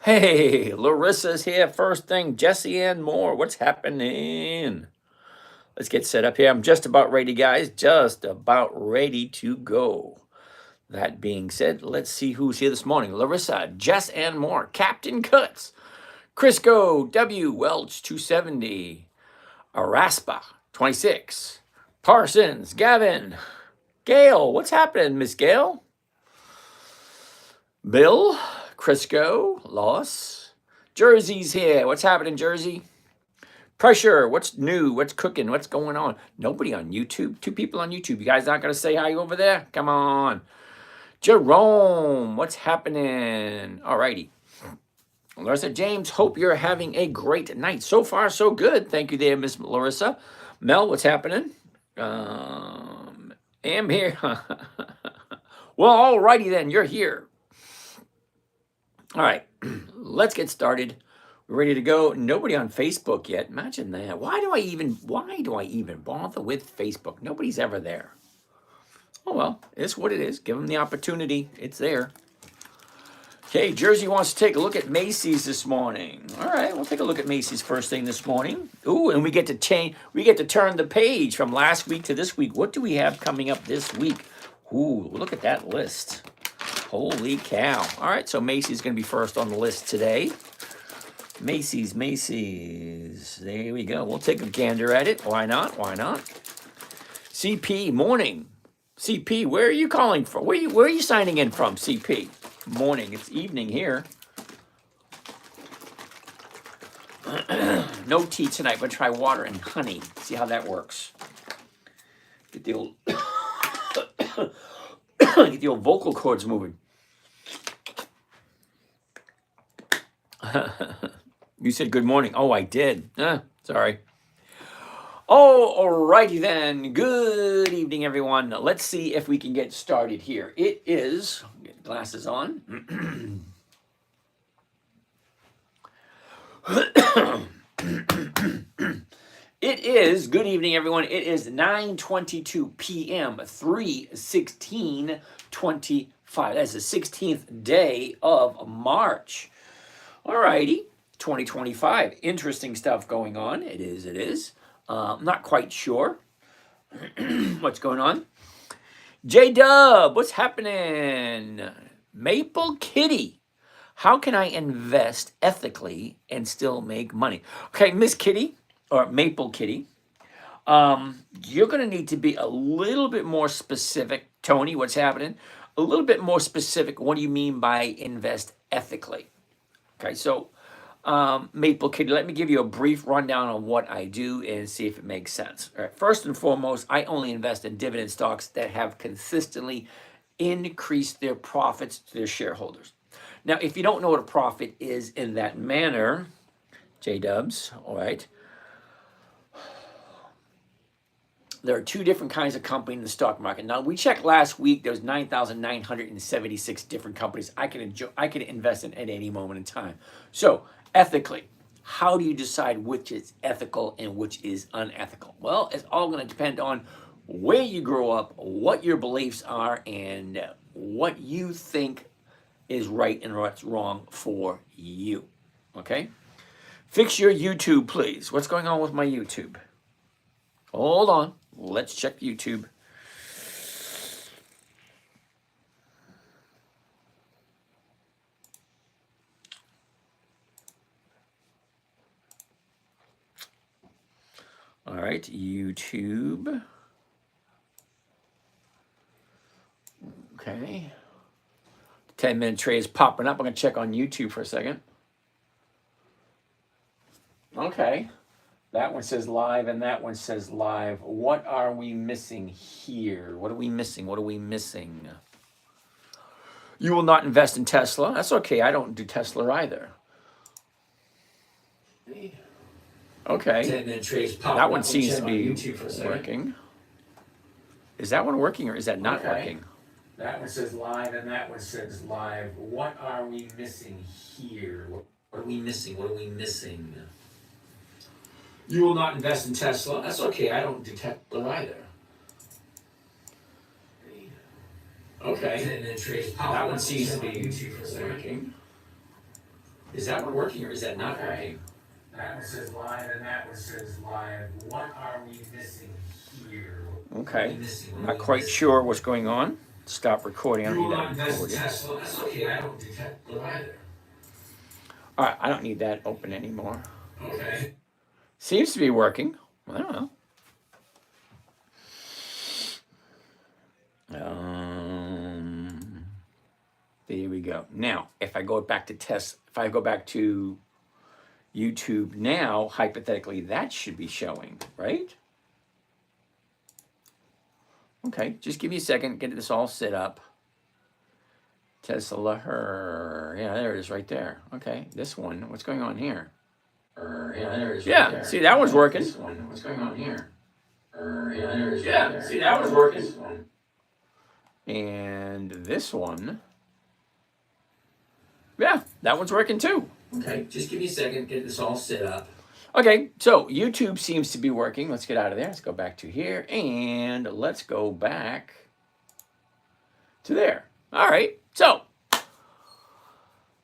Hey, Larissa's here. First thing, Jesse and more. What's happening? Let's get set up here. I'm just about ready, guys. Just about ready to go. That being said, let's see who's here this morning. Larissa, Jess and more. Captain Cuts, Crisco, W, Welch, 270. Araspa, 26. Parsons, Gavin. Gail, what's happening, Miss Gail? Bill, Crisco, Loss. Jersey's here. What's happening, Jersey? Pressure, what's new? What's cooking? What's going on? Nobody on YouTube. 2 people on YouTube. You guys not going to say hi over there? Come on. Jerome, what's happening? All righty. Larissa James, hope you're having a great night. So far, so good. Thank you there, Miss Larissa. Mel, what's happening? Am here. Well, all righty then. You're here. All right. Let's get started. We're ready to go. Nobody on Facebook yet. Imagine that. Why do I even bother with Facebook? Nobody's ever there. Oh, well, it's what it is. Give them the opportunity. It's there. Okay, Jersey wants to take a look at Macy's this morning. All right, we'll take a look at Macy's first thing this morning. Ooh, and we get to turn the page from last week to this week. What do we have coming up this week? Ooh, look at that list. Holy cow. All right, so Macy's going to be first on the list today. Macy's. There we go. We'll take a gander at it. Why not? CP, morning. CP, where are you calling from? Where are you signing in from, CP? Morning. It's evening here. No tea tonight, but try water and honey. See how that works. Get the old get the old vocal cords moving. You said good morning. Oh, I did. Sorry. Oh, alrighty then. Good evening, everyone. Let's see if we can get started here. It is, get glasses on. It is, good evening, everyone. It is 9:22 p.m., 3/16/25. That's the 16th day of March. Alrighty, 2025. Interesting stuff going on. It is. Not quite sure what's going on. J-Dub, what's happening? Maple Kitty, how can I invest ethically and still make money? Okay, Miss Kitty, or Maple Kitty, you're going to need to be a little bit more specific. Tony, what's happening? A little bit more specific. What do you mean by invest ethically? Okay, so Maple Kitty, let me give you a brief rundown on what I do and see if it makes sense. All right, first and foremost, I only invest in dividend stocks that have consistently increased their profits to their shareholders. Now, if you don't know what a profit is in that manner, J-Dubs, all right, there are 2 different kinds of companies in the stock market. Now, we checked last week. There's 9,976 different companies I can invest in at any moment in time. So, ethically, how do you decide which is ethical and which is unethical? Well, it's all going to depend on where you grow up, what your beliefs are, and what you think is right and what's wrong for you. Okay? Fix your YouTube, please. What's going on with my YouTube? Hold on. Let's check YouTube. All right, YouTube. Okay. 10-minute trade is popping up. I'm going to check on YouTube for a second. Okay. That one says live and that one says live. What are we missing here? What are we missing? You will not invest in Tesla. That's okay. I don't do Tesla either. Okay. 10-minute trades pop. That one seems to be working. Is that one working or is that not working? That one says live and that one says live. What are we missing here? What are we missing? You will not invest in Tesla. That's okay. I don't do Tesla either. Okay. And then trade. That one seems to be working. Is that one working or is that not working? That one says live and that one says live. What are we missing here? Okay. Not quite sure what's going on. Stop recording. I don't You will need not that invest in recording. Tesla. That's okay. I don't do Tesla either. All right. I don't need that open anymore. Okay. Seems to be working. I don't know. There we go. Now, if I go back to if I go back to YouTube now, hypothetically, that should be showing, right? Okay, just give me a second, get this all set up. Tesla, yeah, there it is right there. Okay, this one, what's going on here? Yeah, there it is. Yeah, right there. see, that one's working. This one, what's going on here? Yeah, there it is. Yeah, right there. see, that one's working. This one. And this one, yeah, that one's working too. Okay, just give me a second, get this all set up. Okay, so YouTube seems to be working. Let's get out of there. Let's go back to here, and let's go back to there. All right, so.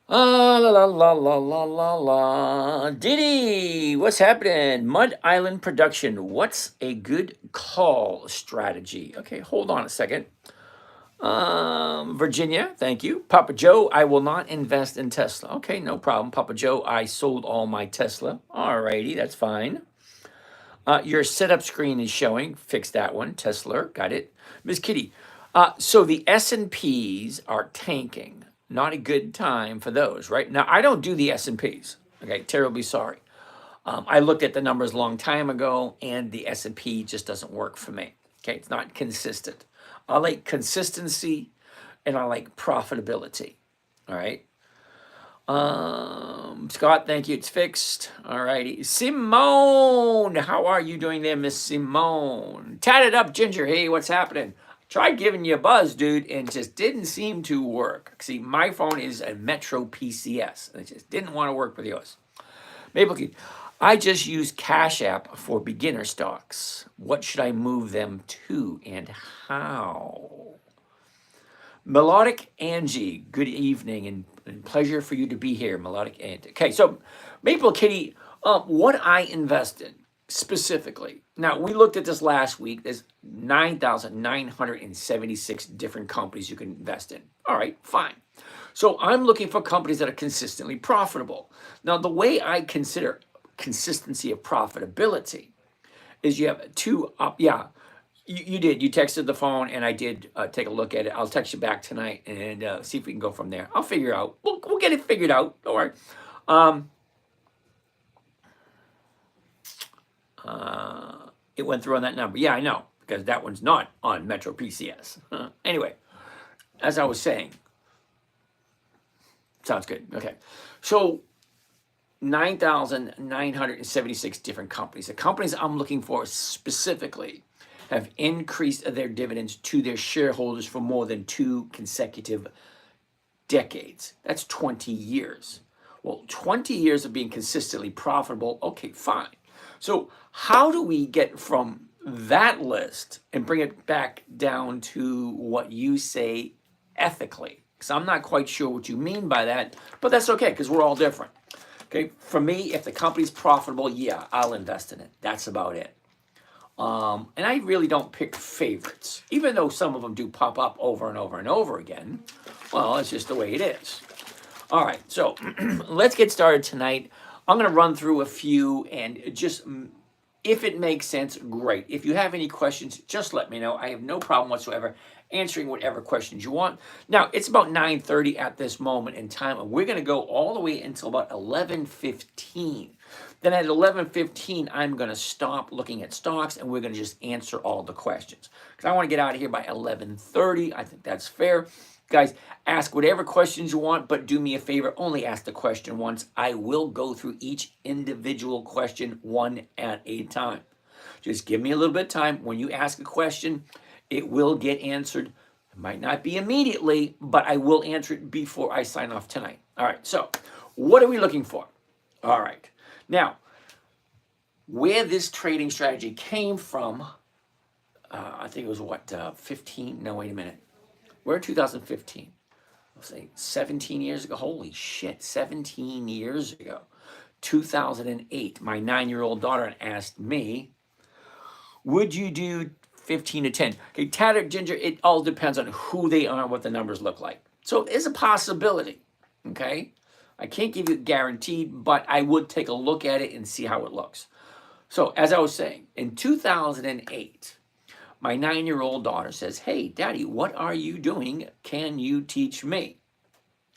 La la la la la la la. Diddy, what's happening? Mud Island Production. What's a good call strategy? Okay, hold on a second. Virginia, thank you. Papa Joe, I will not invest in Tesla. Okay, no problem. Papa Joe, I sold all my Tesla. All righty, that's fine. Your setup screen is showing. Fix that one. Tesla, got it. Miss Kitty, so the S&Ps are tanking. Not a good time for those, right? Now, I don't do the S&Ps. Okay, terribly sorry. I looked at the numbers a long time ago, and the S&P just doesn't work for me. Okay, it's not consistent. I like consistency, and I like profitability. All right. Scott, thank you. It's fixed. All righty. Simone, how are you doing there, Miss Simone? Tatted up, Ginger. Hey, what's happening? Tried giving you a buzz, dude, and just didn't seem to work. See, my phone is a Metro PCS, and it just didn't want to work with yours. Maple Key, I just use Cash App for beginner stocks. What should I move them to and how? Melodic Angie, good evening and pleasure for you to be here, Melodic Angie. Okay, so Maple Kitty, what I invest in specifically. Now, we looked at this last week. There's 9,976 different companies you can invest in. All right, fine. So I'm looking for companies that are consistently profitable. Now, the way I consider consistency of profitability is you have two, you did. You texted the phone, and I did take a look at it. I'll text you back tonight and see if we can go from there. I'll figure out. We'll get it figured out. Don't worry. It went through on that number. Yeah, I know, because that one's not on Metro PCS. Anyway, as I was saying, sounds good. Okay. So 9,976 different companies. The companies I'm looking for specifically have increased their dividends to their shareholders for more than 2 consecutive decades. That's 20 years. Well, 20 years of being consistently profitable, okay, fine. So how do we get from that list and bring it back down to what you say ethically? Because I'm not quite sure what you mean by that, but that's okay, because we're all different. Okay, for me, if the company's profitable, yeah, I'll invest in it. That's about it. And I really don't pick favorites, even though some of them do pop up over and over and over again. Well, it's just the way it is. All right, so let's get started tonight. I'm going to run through a few, and just if it makes sense, great. If you have any questions, just let me know. I have no problem whatsoever answering whatever questions you want. Now, it's about 9:30 at this moment in time, and we're going to go all the way until about 11:15. Then at 11:15, I'm going to stop looking at stocks, and we're going to just answer all the questions. Because I want to get out of here by 11:30. I think that's fair. Guys, ask whatever questions you want, but do me a favor, only ask the question once. I will go through each individual question one at a time. Just give me a little bit of time. When you ask a question, it will get answered. It might not be immediately, but I will answer it before I sign off tonight. All right, so what are we looking for? All right. Now, where this trading strategy came from, I think it was what, 15? No, wait a minute. We're in 2015. I'll say 17 years ago. Holy shit, 17 years ago. 2008, my 9-year-old daughter asked me, would you do 15 to 10? Okay, Tattered Ginger, it all depends on who they are and what the numbers look like. So it's a possibility, okay? I can't give you guaranteed, but I would take a look at it and see how it looks. So as I was saying, in 2008, my 9-year-old daughter says, hey, Daddy, what are you doing? Can you teach me?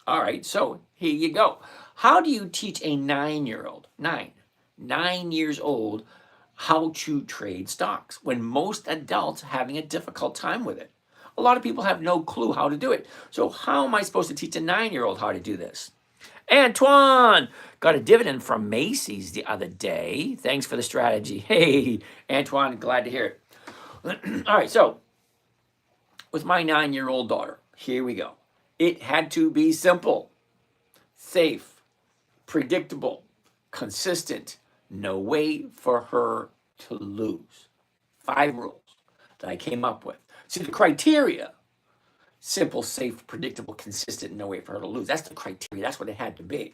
All right, so here you go. How do you teach a 9-year-old, 9 years old, how to trade stocks when most adults are having a difficult time with it? A lot of people have no clue how to do it. So how am I supposed to teach a 9-year-old how to do this? Antoine got a dividend from Macy's the other day. Thanks for the strategy. Hey, Antoine, glad to hear it. All right, so with my 9-year-old daughter, here we go. It had to be simple, safe, predictable, consistent, no way for her to lose. 5 rules that I came up with. See, the criteria, simple, safe, predictable, consistent, no way for her to lose. That's the criteria. That's what it had to be.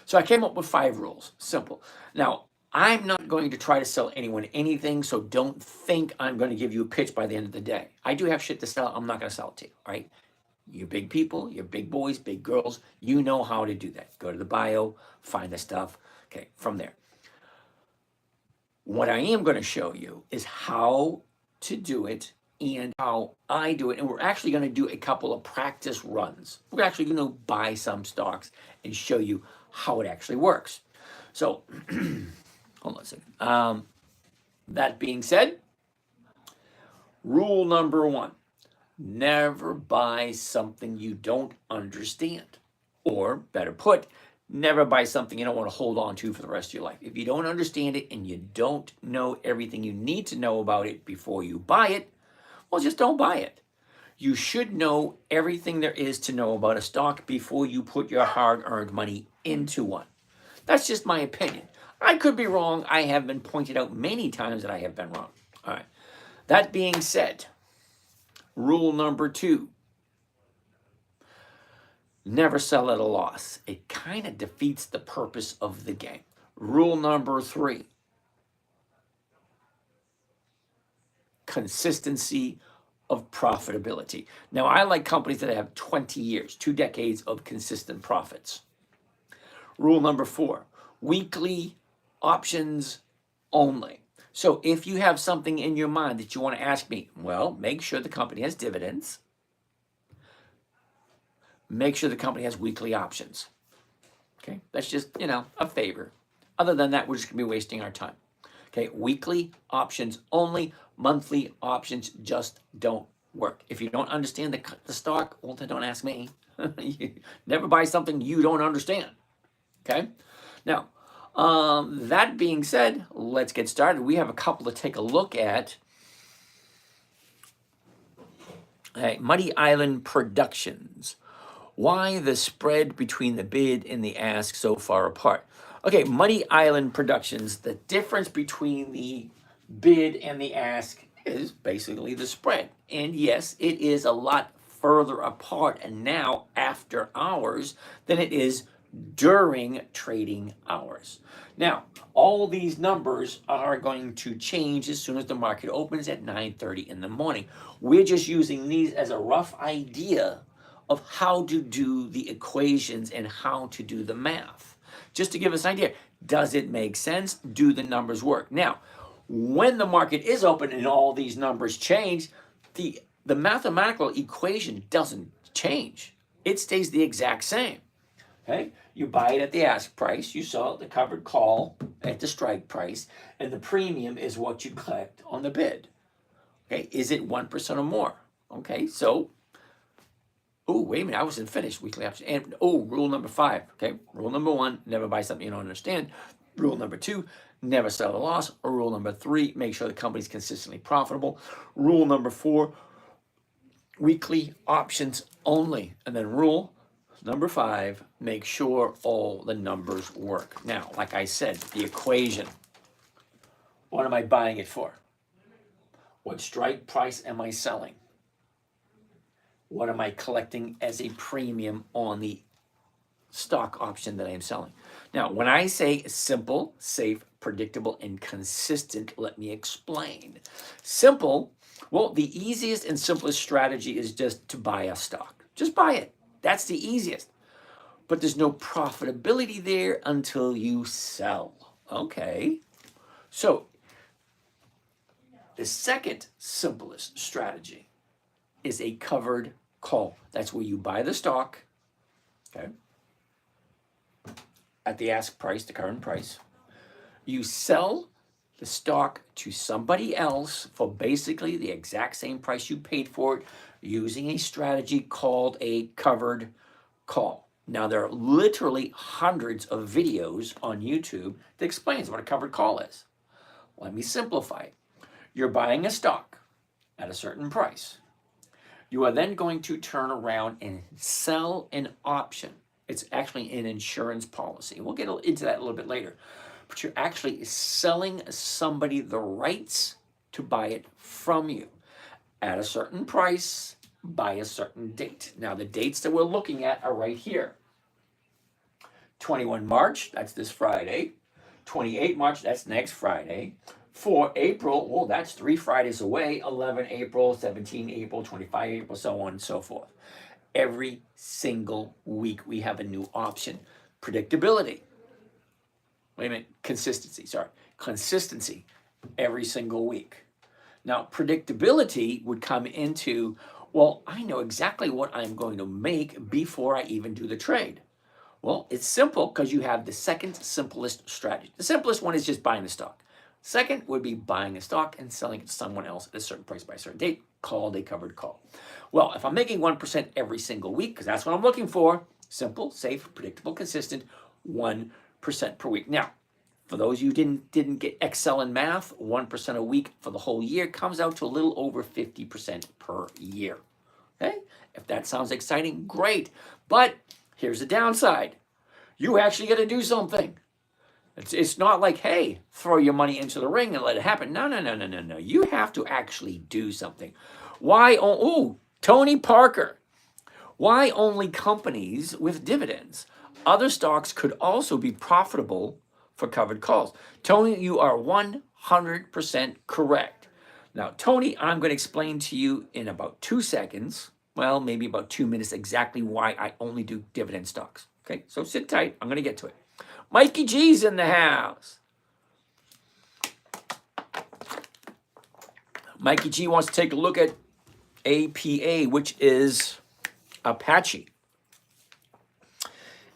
So I came up with 5 rules. Simple. Now, I'm not going to try to sell anyone anything, so don't think I'm going to give you a pitch by the end of the day. I do have shit to sell. I'm not going to sell it to you, all right? You big people, you're big boys, big girls, you know how to do that. Go to the bio, find the stuff. Okay, from there. What I am going to show you is how to do it and how I do it. And we're actually going to do a couple of practice runs. We're actually going to buy some stocks and show you how it actually works. So, hold on a second. That being said, rule number 1. Never buy something you don't understand. Or, better put, never buy something you don't want to hold on to for the rest of your life. If you don't understand it and you don't know everything you need to know about it before you buy it, well, just don't buy it. You should know everything there is to know about a stock before you put your hard-earned money into one. That's just my opinion. I could be wrong. I have been pointed out many times that I have been wrong. All right. That being said, rule number 2, never sell at a loss. It kind of defeats the purpose of the game. Rule number 3, consistency of profitability. Now, I like companies that have 20 years, 2 decades of consistent profits. Rule number 4, weekly options only. So if you have something in your mind that you want to ask me, well, make sure the company has dividends. Make sure the company has weekly options. Okay, that's just, a favor. Other than that, we're just going to be wasting our time. Okay, weekly options only. Monthly options just don't work. If you don't understand the stock, well, then don't ask me. Never buy something you don't understand. Okay, now, that being said, let's get started. We have a couple to take a look at. Muddy Island Productions. Why the spread between the bid and the ask so far apart? Okay, Muddy Island Productions, the difference between the bid and the ask is basically the spread. And yes, it is a lot further apart and now after hours than it is during trading hours. Now, all these numbers are going to change as soon as the market opens at 9:30 in the morning. We're just using these as a rough idea of how to do the equations and how to do the math. Just to give us an idea, does it make sense? Do the numbers work? Now, when the market is open and all these numbers change, the mathematical equation doesn't change. It stays the exact same. Okay, you buy it at the ask price, you sell the covered call at the strike price, and the premium is what you collect on the bid. Okay, is it 1% or more? Okay, so, oh, wait a minute, I wasn't finished. Weekly option. And, rule number 5. Okay, rule number 1, never buy something you don't understand. Rule number 2, never sell at a loss. Or rule number 3, make sure the company's consistently profitable. Rule number 4, weekly options only. And then rule number 5, make sure all the numbers work. Now, like I said, the equation. What am I buying it for? What strike price am I selling? What am I collecting as a premium on the stock option that I am selling? Now, when I say simple, safe, predictable, and consistent, let me explain. Simple, well, the easiest and simplest strategy is just to buy a stock. Just buy it. That's the easiest. But there's no profitability there until you sell. Okay. So, the second simplest strategy is a covered call. That's where you buy the stock, okay, at the ask price, the current price. You sell the stock to somebody else for basically the exact same price you paid for it using a strategy called a covered call. Now, there are literally hundreds of videos on YouTube that explains what a covered call is. Let me simplify it. You're buying a stock at a certain price. You are then going to turn around and sell an option. It's actually an insurance policy. We'll get into that a little bit later. But you're actually selling somebody the rights to buy it from you at a certain price by a certain date. Now, the dates that we're looking at are right here. 21 March, that's this Friday. 28 March, that's next Friday. 4 April, well, that's 3 Fridays away. 11 April, 17 April, 25 April, so on and so forth. Every single week we have a new option. Predictability. Wait a minute, consistency, sorry. Consistency every single week. Now, predictability would come into, well, I know exactly what I'm going to make before I even do the trade. Well, it's simple because you have the second simplest strategy. The simplest one is just buying the stock. Second would be buying a stock and selling it to someone else at a certain price by a certain date, called a covered call. Well, if I'm making 1% every single week, because that's what I'm looking for, simple, safe, predictable, consistent, 1% per week. Now, for those of you who didn't get Excel in math, 1% a week for the whole year comes out to a little over 50% per year. Okay? If that sounds exciting, great. But here's the downside. You actually got to do something. It's not like, hey, throw your money into the ring and let it happen. No. You have to actually do something. Why? Oh, Tony Parker. Why only companies with dividends? Other stocks could also be profitable for covered calls. Tony, you are 100% correct. Now, Tony, I'm going to explain to you in about 2 seconds, well, maybe about 2 minutes, exactly why I only do dividend stocks. Okay, so sit tight. I'm going to get to it. Mikey G's in the house. Mikey G wants to take a look at APA, which is Apache.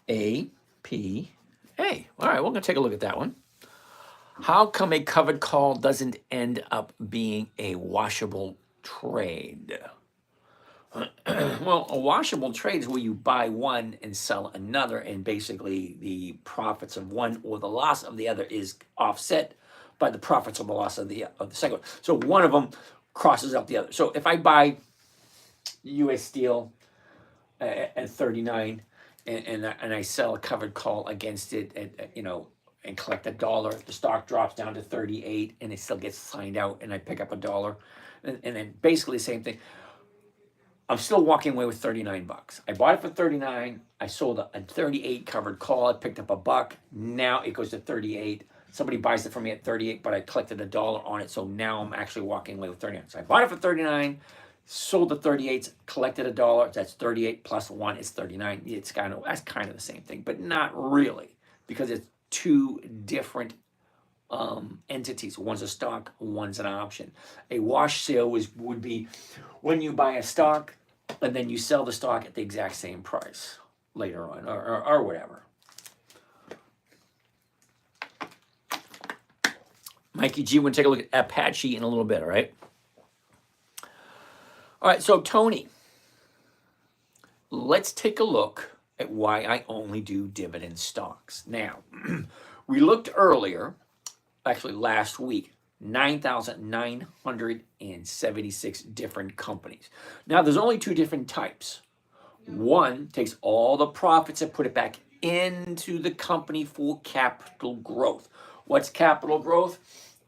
APA. All right, we're going to take a look at that one. How come a covered call doesn't end up being a washable trade? Well, a washable trade is where you buy one and sell another, and basically the profits of one or the loss of the other is offset by the profits or the loss of the second one. So one of them crosses out the other. So if I buy U.S. Steel at 39 and I sell a covered call against it at and collect $1, the stock drops down to 38 and it still gets signed out, and I pick up $1, and then basically the same thing. I'm still walking away with 39 bucks. I bought it for 39. I sold a 38 covered call. I picked up $1. Now it goes to 38. Somebody buys it from me at 38, but I collected $1 on it. So now I'm actually walking away with 39. So I bought it for 39, sold the 38s, collected $1. That's 38 plus 1 is 39. That's kind of the same thing, but not really, because it's two different entities. One's a stock, one's an option. A wash sale would be when you buy a stock and then you sell the stock at the exact same price later on, or whatever. Mikey G, we're going to take a look at Apache in a little bit, all right? All right, so Tony, let's take a look at why I only do dividend stocks. Now, we looked earlier, actually last week, 9,976 different companies. Now, there's only two different types. One takes all the profits and put it back into the company for capital growth. What's capital growth?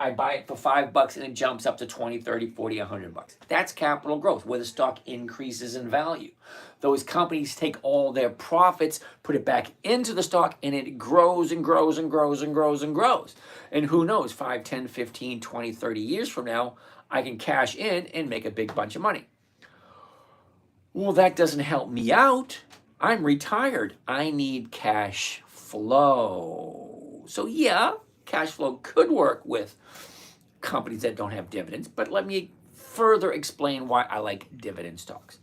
I buy it for $5 and it jumps up to 20, 30, 40, $100. That's capital growth, where the stock increases in value. Those companies take all their profits, put it back into the stock, and it grows and grows and grows and grows and grows. And who knows, 5, 10, 15, 20, 30 years from now, I can cash in and make a big bunch of money. Well, that doesn't help me out. I'm retired. I need cash flow. So yeah, cash flow could work with companies that don't have dividends, but let me further explain why I like dividend stocks.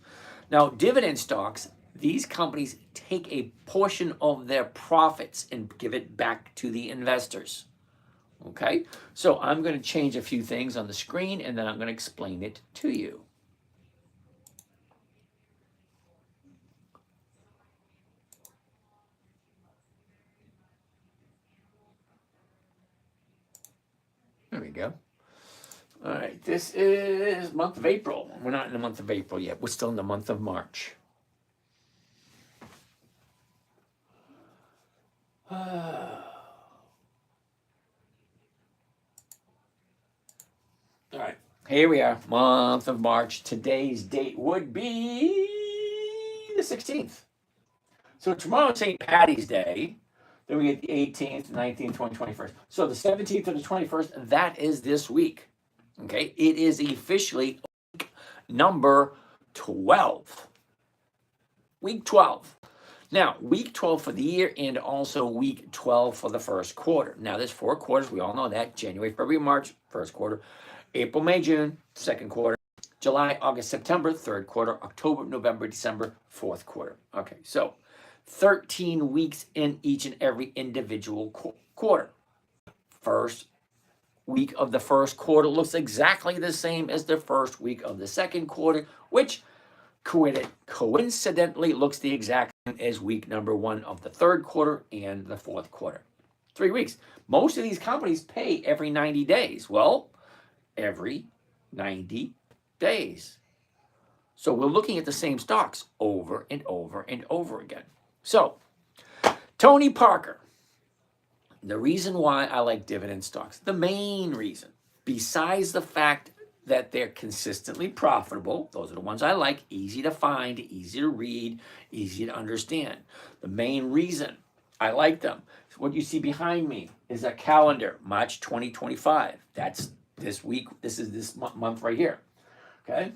Now, dividend stocks, these companies take a portion of their profits and give it back to the investors. Okay, so I'm going to change a few things on the screen and then I'm going to explain it to you. There we go. All right, this is month of April. We're not in the month of April yet. We're still in the month of March. All right, here we are, month of March. Today's date would be the 16th. So tomorrow is St. Patty's Day. Then we get the 18th, 19th, 20th, 21st. So the 17th to the 21st, that is this week. Okay, it is officially week number 12. Week 12. Now, week 12 for the year and also week 12 for the first quarter. Now, there's 4 quarters. We all know that. January, February, March, first quarter. April, May, June, second quarter. July, August, September, third quarter. October, November, December, fourth quarter. Okay, so 13 weeks in each and every individual quarter. First week of the first quarter looks exactly the same as the first week of the second quarter, which coincidentally looks the exact same as week number 1 of the third quarter and the fourth quarter. 3 weeks. Most of these companies pay every 90 days. Well, every 90 days. So we're looking at the same stocks over and over and over again. So, Tony Parker. The reason why I like dividend stocks, the main reason, besides the fact that they're consistently profitable, those are the ones I like, easy to find, easy to read, easy to understand. The main reason I like them, what you see behind me is a calendar, March 2025. That's this week, this is this month right here, okay?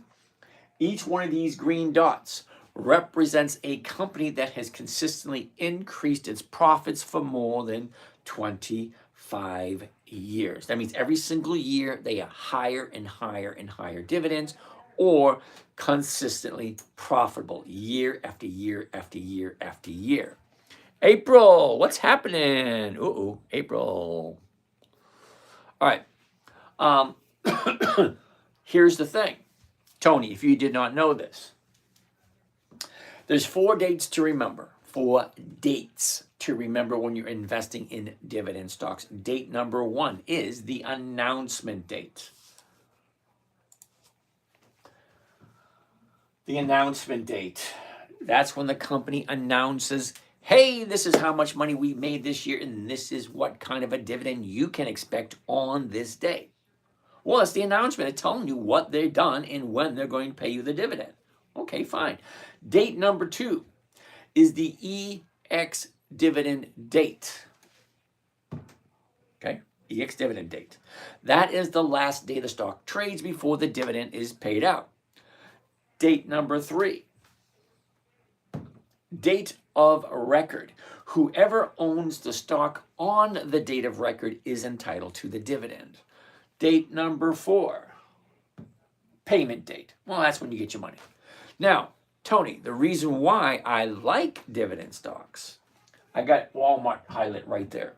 Each one of these green dots represents a company that has consistently increased its profits for more than 25 years. That means every single year they are higher and higher and higher dividends, or consistently profitable year after year after year after year. April, what's happening? April. All right. Here's the thing. Tony, if you did not know this, there's 4 dates to remember. 4 dates to remember when you're investing in dividend stocks. Date number 1 is the announcement date. The announcement date. That's when the company announces, hey, this is how much money we made this year, and this is what kind of a dividend you can expect on this day. Well, it's the announcement. It's telling you what they've done and when they're going to pay you the dividend. Okay, fine. Date number 2 is the EX dividend date. Okay, EX dividend date. That is the last day the stock trades before the dividend is paid out. Date number 3, date of record. Whoever owns the stock on the date of record is entitled to the dividend. Date number 4, payment date. Well, that's when you get your money. Now, Tony, the reason why I like dividend stocks, I got Walmart highlight right there,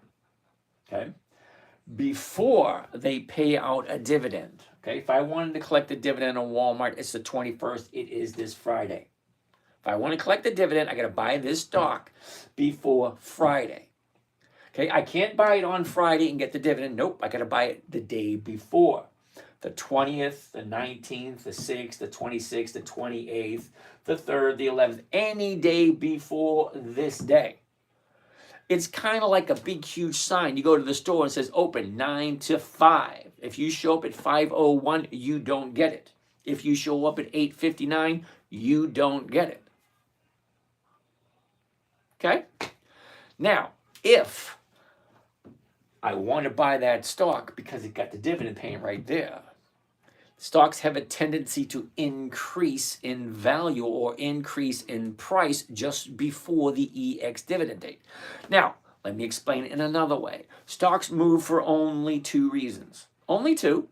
okay? Before they pay out a dividend, okay? If I wanted to collect a dividend on Walmart, it's the 21st. It is this Friday. If I want to collect the dividend, I got to buy this stock before Friday. Okay, I can't buy it on Friday and get the dividend. Nope, I got to buy it the day before. The 20th, the 19th, the 6th, the 26th, the 28th, the 3rd, the 11th, any day before this day. It's kind of like a big, huge sign. You go to the store and it says open 9 to 5. If you show up at 5:01, you don't get it. If you show up at 8:59, you don't get it. Okay? Now, if I want to buy that stock because it got the dividend paying right there, stocks have a tendency to increase in value or increase in price just before the EX dividend date. Now, let me explain it in another way. Stocks move for only two reasons. Only two.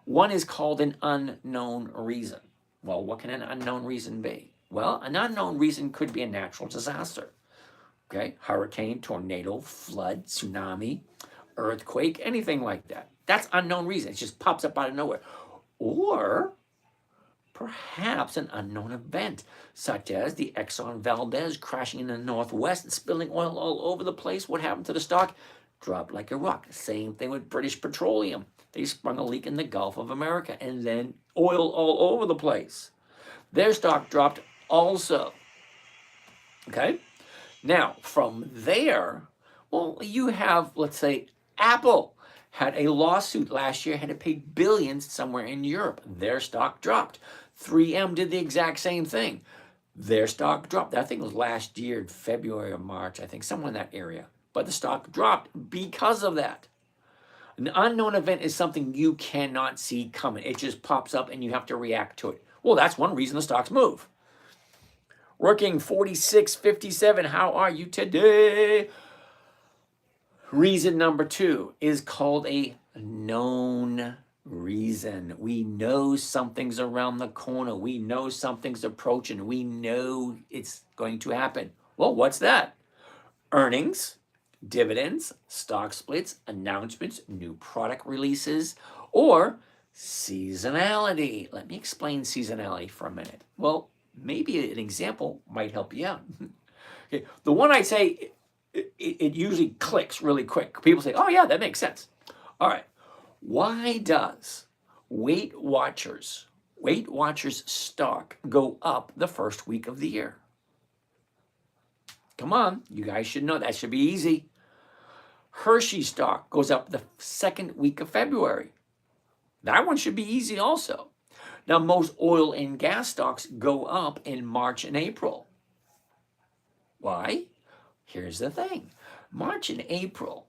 One is called an unknown reason. Well, what can an unknown reason be? Well, an unknown reason could be a natural disaster. Okay? Hurricane, tornado, flood, tsunami, earthquake, anything like that. That's unknown reason. It just pops up out of nowhere. Or perhaps an unknown event, such as the Exxon Valdez crashing in the Northwest and spilling oil all over the place. What happened to the stock? Dropped like a rock. Same thing with British Petroleum. They sprung a leak in the Gulf of America and then oil all over the place. Their stock dropped also. Okay? Now, from there, well, you have, let's say, Apple had a lawsuit last year, had to pay billions somewhere in Europe. Their stock dropped. 3M did the exact same thing. Their stock dropped. I think it was last year in February or March, I think, somewhere in that area. But the stock dropped because of that. An unknown event is something you cannot see coming. It just pops up and you have to react to it. Well, that's one reason the stocks move. Working 4657, how are you today? Reason number two is called a known reason. We know something's around the corner. We know something's approaching. We know it's going to happen. Well, what's that? Earnings, dividends, stock splits, announcements, new product releases, or seasonality. Let me explain seasonality for a minute. Well, maybe an example might help you out. Okay, the one I say, it usually clicks really quick. People say, oh yeah, that makes sense. All right. Why does Weight Watchers stock go up the first week of the year? Come on, you guys should know. That should be easy. Hershey stock goes up the second week of February. That one should be easy also. Now, most oil and gas stocks go up in March and April. Why? Here's the thing. March and April.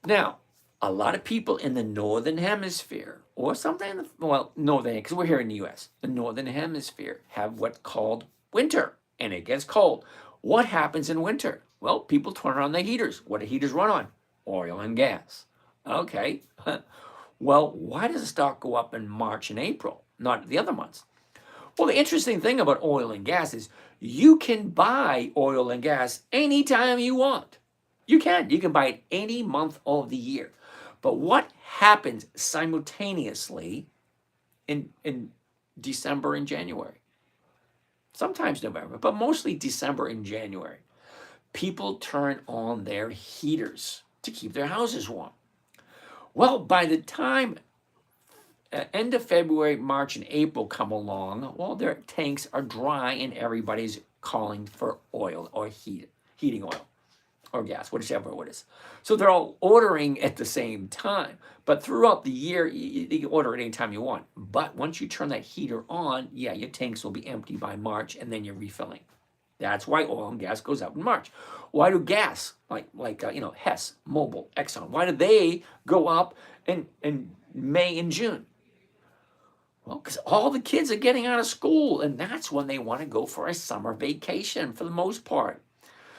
Now, a lot of people in the Northern Hemisphere, or something, Northern, because we're here in the U.S., the Northern Hemisphere have what's called winter, and it gets cold. What happens in winter? Well, people turn on their heaters. What do heaters run on? Oil and gas. Okay. Well, why does the stock go up in March and April, not the other months? Well, the interesting thing about oil and gas is you can buy oil and gas anytime you want. You can buy it any month of the year. But what happens simultaneously in December and January? Sometimes November, but mostly December and January. People turn on their heaters to keep their houses warm. Well, by the time end of February, March, and April come along, well, their tanks are dry and everybody's calling for oil or heating oil or gas, whichever it is. So they're all ordering at the same time. But throughout the year, you can order it anytime you want. But once you turn that heater on, yeah, your tanks will be empty by March, and then you're refilling. That's why oil and gas goes up in March. Why do gas, like Hess, Mobil, Exxon, why do they go up in May and June? Well, because all the kids are getting out of school, and that's when they want to go for a summer vacation for the most part.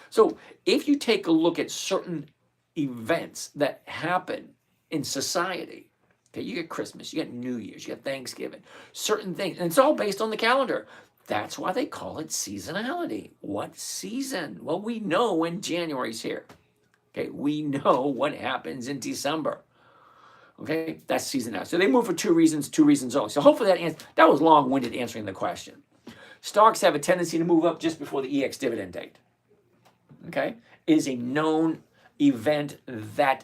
So if you take a look at certain events that happen in society, okay, you get Christmas, you get New Year's, you get Thanksgiving, certain things, and it's all based on the calendar. That's why they call it seasonality. What season? Well, we know when January's here. Okay, we know what happens in December. Okay, that's seasonality. So they move for two reasons only. So hopefully that was long-winded answering the question. Stocks have a tendency to move up just before the EX dividend date. Okay, it is a known event that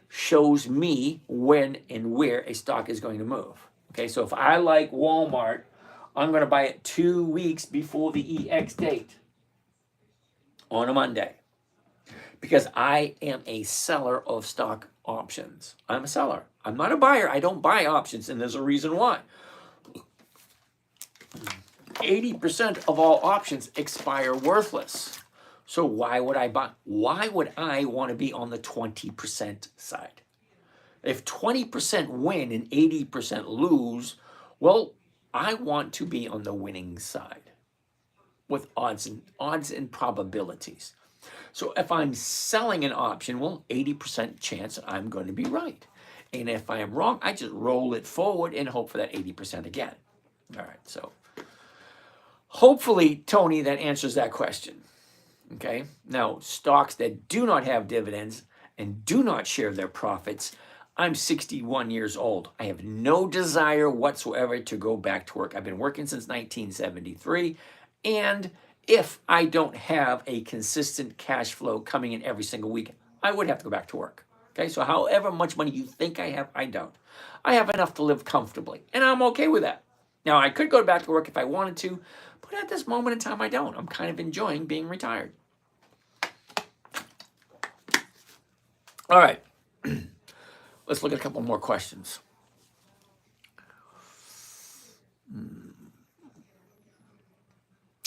shows me when and where a stock is going to move. Okay, so if I like Walmart, I'm going to buy it 2 weeks before the EX date on a Monday. because I am a seller of stock options. I'm a seller. I'm not a buyer. I don't buy options, and there's a reason why. 80% of all options expire worthless. So why would I buy? Why would I want to be on the 20% side? If 20% win and 80% lose, well, I want to be on the winning side with odds and probabilities. So if I'm selling an option, well, 80% chance I'm going to be right. And if I am wrong, I just roll it forward and hope for that 80% again. All right, so hopefully, Tony, that answers that question. Okay, now stocks that do not have dividends and do not share their profits, I'm 61 years old. I have no desire whatsoever to go back to work. I've been working since 1973, and if I don't have a consistent cash flow coming in every single week, I would have to go back to work. Okay, so however much money you think I have, I don't. I have enough to live comfortably, and I'm okay with that. Now, I could go back to work if I wanted to, but at this moment in time, I don't. I'm kind of enjoying being retired. All right. Let's look at a couple more questions.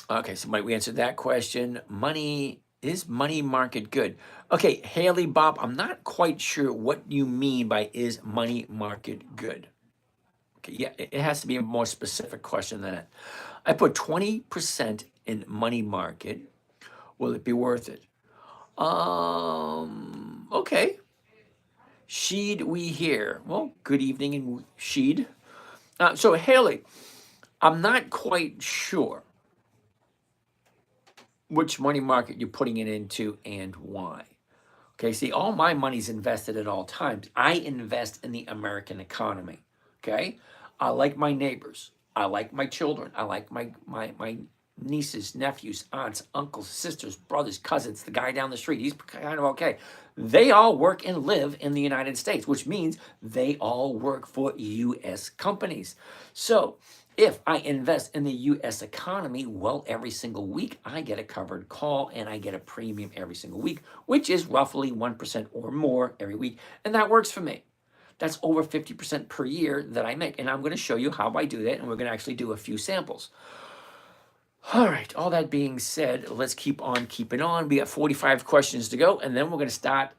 Okay, so we answered that question. Is money market good? Okay, Haley Bob, I'm not quite sure what you mean by is money market good. Okay, yeah, it has to be a more specific question than that. I put 20% in money market. Will it be worth it? Okay. Sheed, we hear. Well, good evening, and Sheed. So Haley, I'm not quite sure which money market you're putting it into and why. Okay, see, all my money's invested at all times. I invest in the American economy. Okay, I like my neighbors. I like my children. I like my nieces, nephews, aunts, uncles, sisters, brothers, cousins, the guy down the street. He's kind of okay. They all work and live in the United States, which means they all work for U.S. companies. So if I invest in the U.S. economy, well, every single week I get a covered call and I get a premium every single week, which is roughly 1% or more every week. And that works for me. That's over 50% per year that I make. And I'm going to show you how I do that. And we're going to actually do a few samples. All right, all that being said, let's keep on keeping on. We got 45 questions to go, and then we're going to start.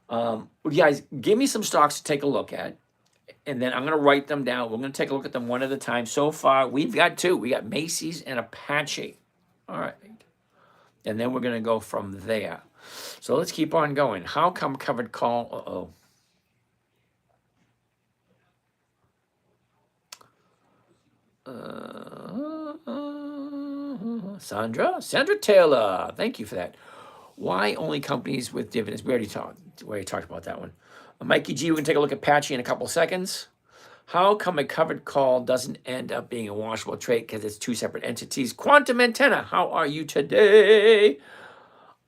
Guys, give me some stocks to take a look at, and then I'm going to write them down. We're going to take a look at them one at a time. So far, we've got two. We got Macy's and Apache. All right, and then we're going to go from there. So let's keep on going. How come covered call? Sandra Taylor, thank you for that. Why only companies with dividends? We already talked about that one. Mikey G, we can take a look at Apache in a couple seconds. How come a covered call doesn't end up being a washable trade because it's two separate entities? Quantum Antenna, how are you today?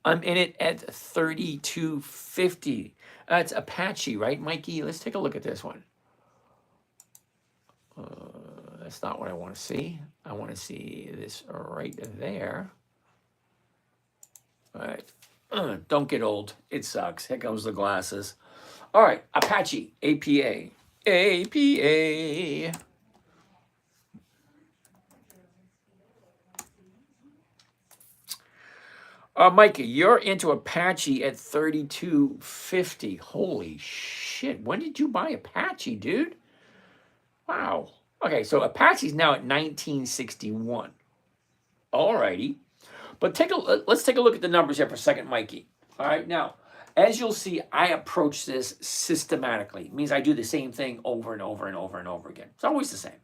I'm in it at 32.50. That's Apache, right, Mikey? Let's take a look at this one. That's not what I want to see. I want to see this right there. All right. Don't get old. It sucks. Here comes the glasses. All right. Apache. APA. APA. Mikey, you're into Apache at 32.50. Holy shit. When did you buy Apache, dude? Wow. Okay, so Apache's now at 1961. All righty. But let's take a look at the numbers here for a second, Mikey. All right, now, as you'll see, I approach this systematically. It means I do the same thing over and over and over and over again. It's always the same.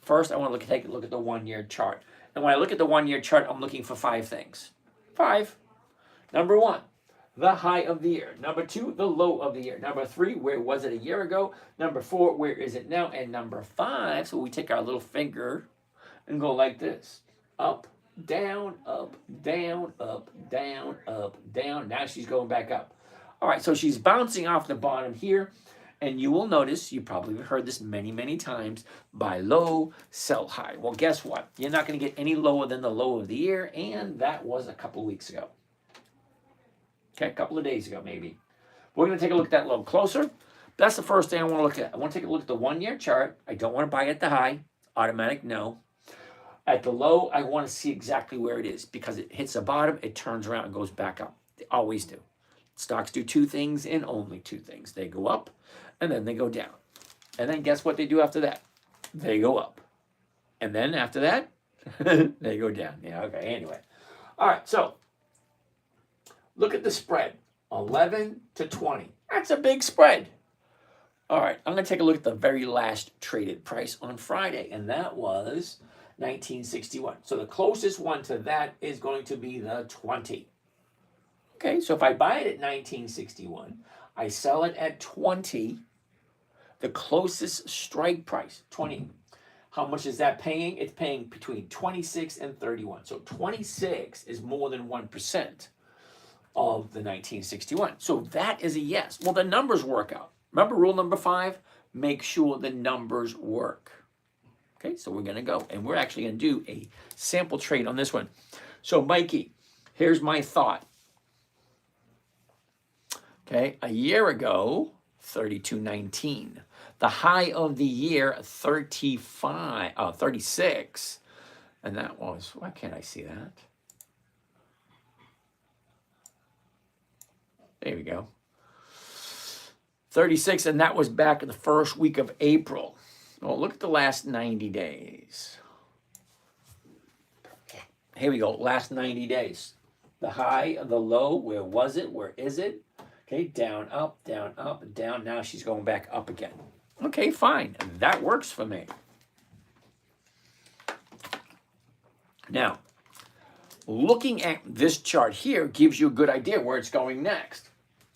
First, I want to take a look at the one-year chart. And when I look at the one-year chart, I'm looking for 5 things. 5. Number 1, the high of the year. Number 2, the low of the year. Number 3, where was it a year ago? Number 4, where is it now? And number 5, so we take our little finger and go like this. Up, down, up, down, up, down, up, down. Now she's going back up. All right, so she's bouncing off the bottom here. And you will notice, you probably have heard this many, many times, buy low, sell high. Well, guess what? You're not going to get any lower than the low of the year, and that was a couple weeks ago. Okay, a couple of days ago maybe. We're going to take a look at that a little closer. That's the first thing I want to look at. I want to take a look at the 1 year chart. I don't want to buy at the high. Automatic no. At the low, I want to see exactly where it is because it hits the bottom, it turns around and goes back up. They always do. Stocks do two things and only two things. They go up and then they go down. And then guess what they do after that? They go up. And then after that, they go down. Yeah, okay, anyway. All right, so look at the spread. 11 to 20. That's a big spread. All right, I'm going to take a look at the very last traded price on Friday, and that was 1961. So the closest one to that is going to be the 20. Okay, so if I buy it at 1961, I sell it at 20. The closest strike price, 20. How much is that paying? It's paying between 26 and 31. So 26 is more than 1% of the 1961. So that is a yes. Well, the numbers work out. Remember rule number 5? Make sure the numbers work. Okay, so we're going to go. And we're actually going to do a sample trade on this one. So, Mikey, here's my thought. Okay, a year ago, 32.19. The high of the year, 36. And that was, why can't I see that? There we go. 36, and that was back in the first week of April. Well, look at the last 90 days. Here we go, last 90 days. The high, the low, where was it? Where is it? Okay, down, up, down. Now she's going back up again. Okay, fine. That works for me. Now, looking at this chart here gives you a good idea where it's going next.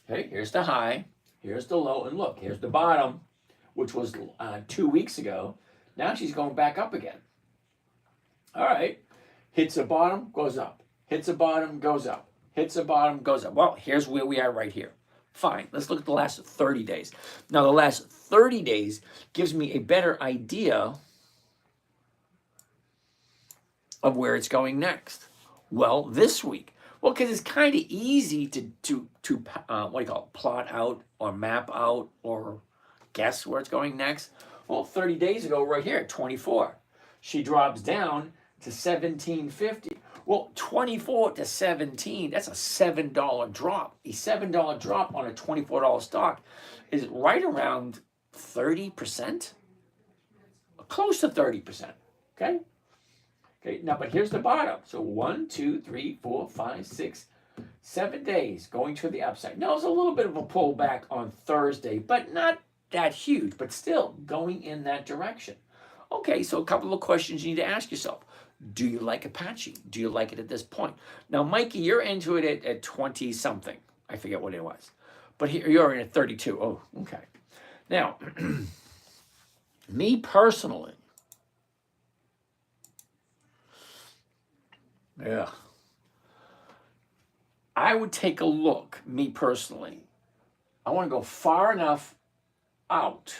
Okay, here's the high, here's the low, and look, here's the bottom, which was 2 weeks ago. Now she's going back up again. All right, hits the bottom, goes up. Hits the bottom, goes up. Hits the bottom, goes up. Well, here's where we are right here. Fine, let's look at the last 30 days. Now, the last 30 days gives me a better idea of where it's going next. Well, this week. Well, because it's kind of easy to what do you call it, plot out or map out or guess where it's going next. Well, 30 days ago, right here at 24, she drops down to 17.50. Well, 24 to 17, that's a $7 drop. A $7 drop on a $24 stock is right around 30%, close to 30%. Okay. Okay, now, but here's the bottom. So 1, 2, 3, 4, 5, 6, 7 days going to the upside. Now, it's a little bit of a pullback on Thursday, but not that huge, but still going in that direction. Okay, so a couple of questions you need to ask yourself. Do you like Apache? Do you like it at this point? Now, Mikey, you're into it at 20-something. I forget what it was. But here you're in at 32. Oh, okay. Now, me personally, yeah, I would take a look, me personally. I want to go far enough out,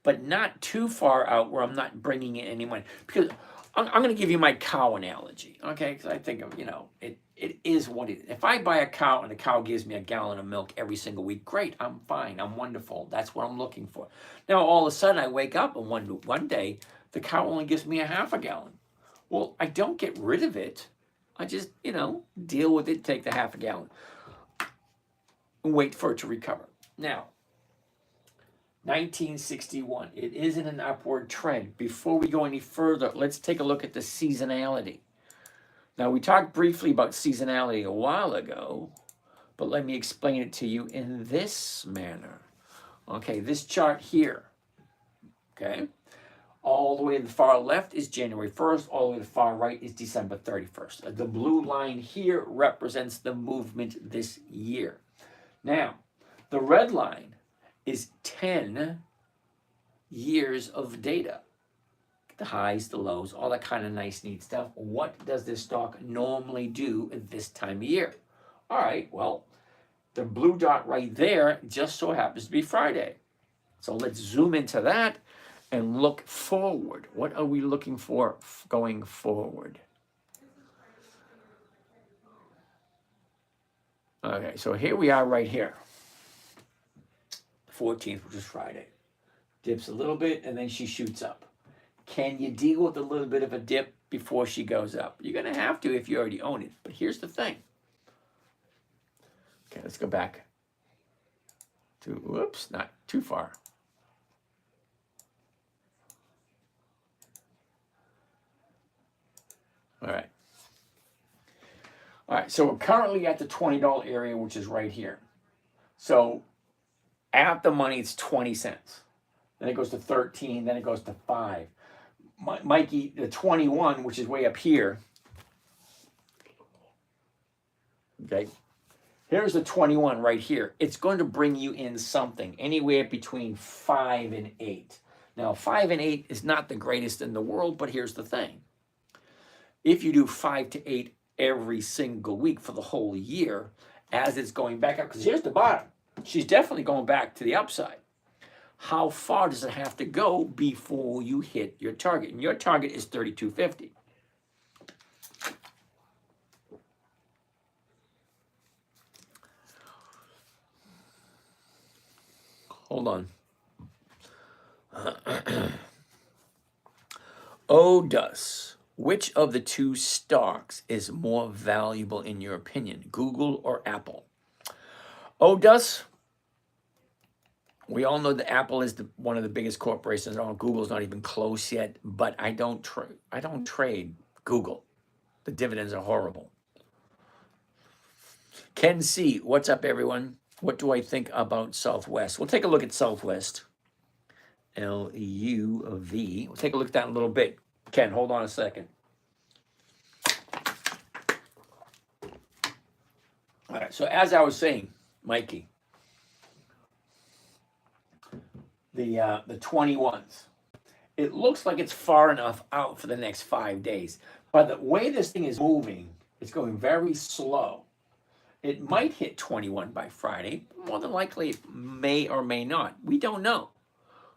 but not too far out where I'm not bringing in any money. Because I'm going to give you my cow analogy, okay? Because I think of, it is what it is. If I buy a cow and the cow gives me a gallon of milk every single week, great, I'm fine, I'm wonderful. That's what I'm looking for. Now, all of a sudden, I wake up and one day, the cow only gives me a half a gallon. Well, I don't get rid of it. I just, deal with it, take the half a gallon, and wait for it to recover. Now, 1961, it is in an upward trend. Before we go any further, let's take a look at the seasonality. Now, we talked briefly about seasonality a while ago, but let me explain it to you in this manner. Okay, this chart here, okay? All the way to the far left is January 1st. All the way to the far right is December 31st. The blue line here represents the movement this year. Now, the red line is 10 years of data. The highs, the lows, all that kind of nice, neat stuff. What does this stock normally do at this time of year? All right, well, the blue dot right there just so happens to be Friday. So let's zoom into that and look forward. What are we looking for going forward? Okay, so here we are right here. 14th, which is Friday. Dips a little bit, and then she shoots up. Can you deal with a little bit of a dip before she goes up? You're going to have to if you already own it. But here's the thing. Okay, let's go back to, whoops, not too far. All right. All right, so we're currently at the $20 area, which is right here. So at the money, it's 20 cents. Then it goes to 13, then it goes to 5. Mikey, the 21, which is way up here. Okay. Here's the 21 right here. It's going to bring you in something, anywhere between 5 and 8. Now, 5 and 8 is not the greatest in the world, but here's the thing. If you do 5 to 8 every single week for the whole year, as it's going back up, because here's the bottom. She's definitely going back to the upside. How far does it have to go before you hit your target? And your target is 32.50. Hold on. ODUS. Which of the two stocks is more valuable in your opinion, Google or Apple? ODUS. We all know that Apple is one of the biggest corporations. Google's not even close yet, but I don't trade Google. The dividends are horrible. Ken C, what's up, everyone? What do I think about Southwest? We'll take a look at Southwest. LUV. We'll take a look at that in a little bit. Ken, hold on a second. All right, so as I was saying, Mikey, the 21s, it looks like it's far enough out for the next 5 days. But the way this thing is moving, it's going very slow. It might hit 21 by Friday. More than likely, it may or may not. We don't know.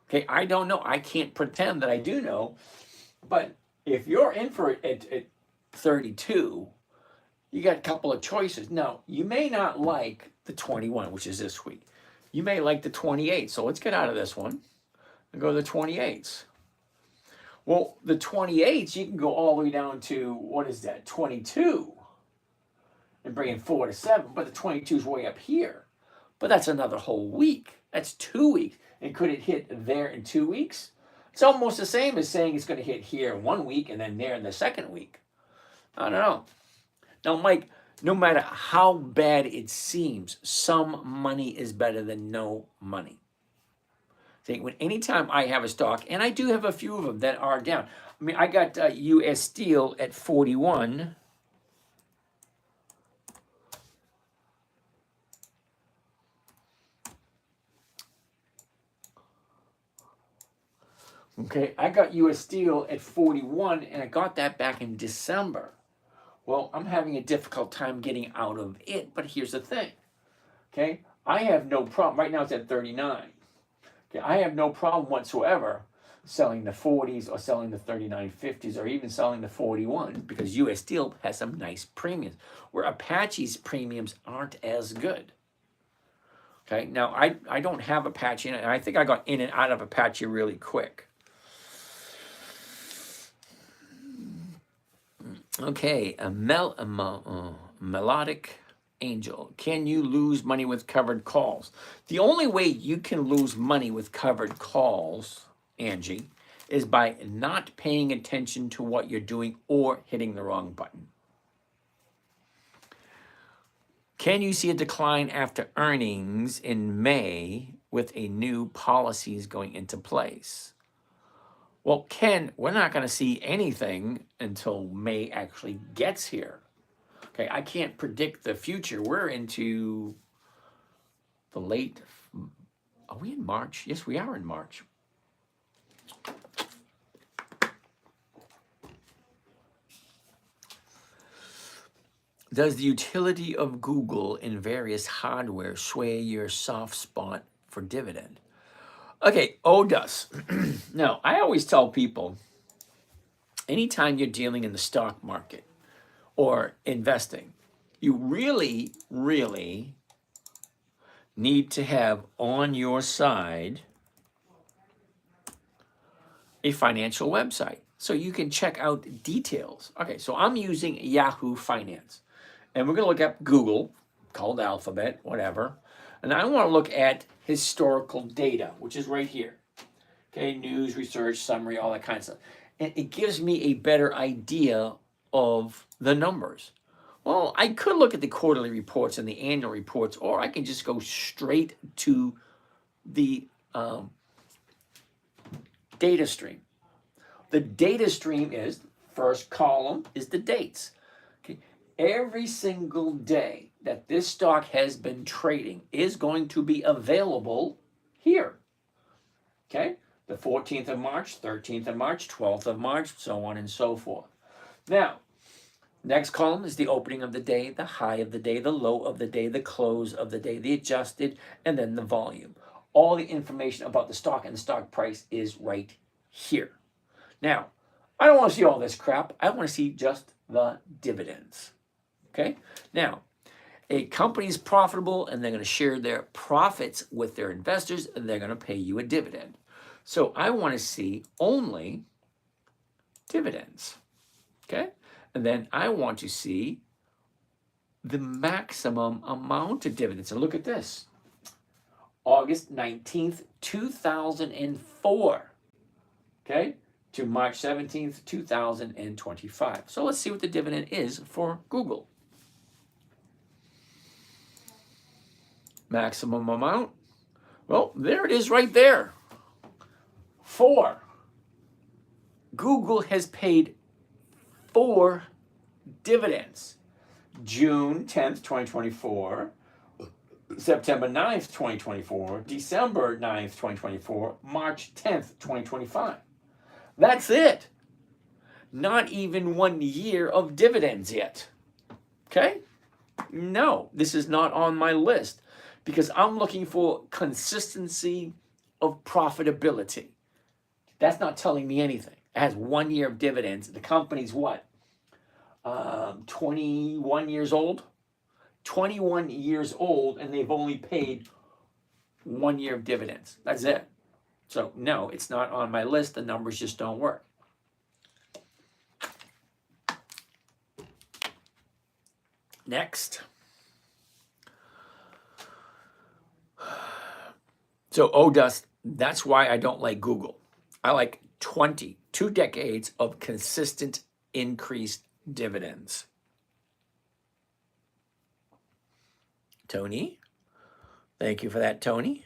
Okay, I don't know. I can't pretend that I do know. But if you're in for it at 32, you got a couple of choices. Now, you may not like the 21, which is this week. You may like the 28. So let's get out of this one and go to the 28s. Well, the 28s, you can go all the way down to, what is that, 22, and bring in 4 to 7. But the 22 is way up here. But that's another whole week. That's 2 weeks. And could it hit there in 2 weeks? It's almost the same as saying it's going to hit here in 1 week and then there in the second week. I don't know. Now, Mike, no matter how bad it seems, some money is better than no money. See, anytime I have a stock, and I do have a few of them that are down. I mean, I got U.S. Steel at 41. Okay, I got U.S. Steel at 41, and I got that back in December. Well, I'm having a difficult time getting out of it, but here's the thing. Okay, I have no problem. Right now it's at 39. Okay, I have no problem whatsoever selling the 40s or selling the 39.50s or even selling the 41s because U.S. Steel has some nice premiums where Apache's premiums aren't as good. Okay, now I don't have Apache, and I think I got in and out of Apache really quick. Okay, a melodic angel. Can you lose money with covered calls? The only way you can lose money with covered calls, Angie, is by not paying attention to what you're doing or hitting the wrong button. Can you see a decline after earnings in May with a new policies going into place? Well, Ken, we're not going to see anything until May actually gets here. Okay, I can't predict the future. We're into the late, are we in March? Yes, we are in March. Does the utility of Google in various hardware sway your soft spot for dividend? Okay, ODUS. Now, I always tell people, anytime you're dealing in the stock market or investing, you really, really need to have on your side a financial website so you can check out details. Okay, so I'm using Yahoo Finance, and we're going to look up Google, called Alphabet, whatever, and I want to look at historical data, which is right here. Okay, news, research, summary, all that kind of stuff. And it gives me a better idea of the numbers. Well, I could look at the quarterly reports and the annual reports, or I can just go straight to the data stream. The data stream is, first column is the dates. Okay. Every single day that this stock has been trading is going to be available here. Okay, the 14th of March, 13th of March, 12th of March, so on and so forth. Now, next column is the opening of the day, the high of the day, the low of the day, the close of the day, the adjusted, and then the volume. All the information about the stock and the stock price is right here. Now, I don't want to see all this crap. I want to see just the dividends. Okay? Now, a company is profitable and they're going to share their profits with their investors and they're going to pay you a dividend. So I want to see only dividends. Okay? And then I want to see the maximum amount of dividends. And look at this. August 19th, 2004. Okay? To March 17th, 2025. So let's see what the dividend is for Google. Maximum amount. Well, there it is right there. 4. Google has paid 4 dividends. June 10th, 2024, September 9th, 2024, December 9th, 2024, March 10th, 2025. That's it. Not even 1 year of dividends yet. Okay? No, this is not on my list because I'm looking for consistency of profitability. That's not telling me anything. It has 1 year of dividends. The company's what? 21 years old? 21 years old, and they've only paid 1 year of dividends. That's it. So, no, it's not on my list. The numbers just don't work. Next. So, that's why I don't like Google. I like 2 decades of consistent increased dividends. Tony, thank you for that, Tony.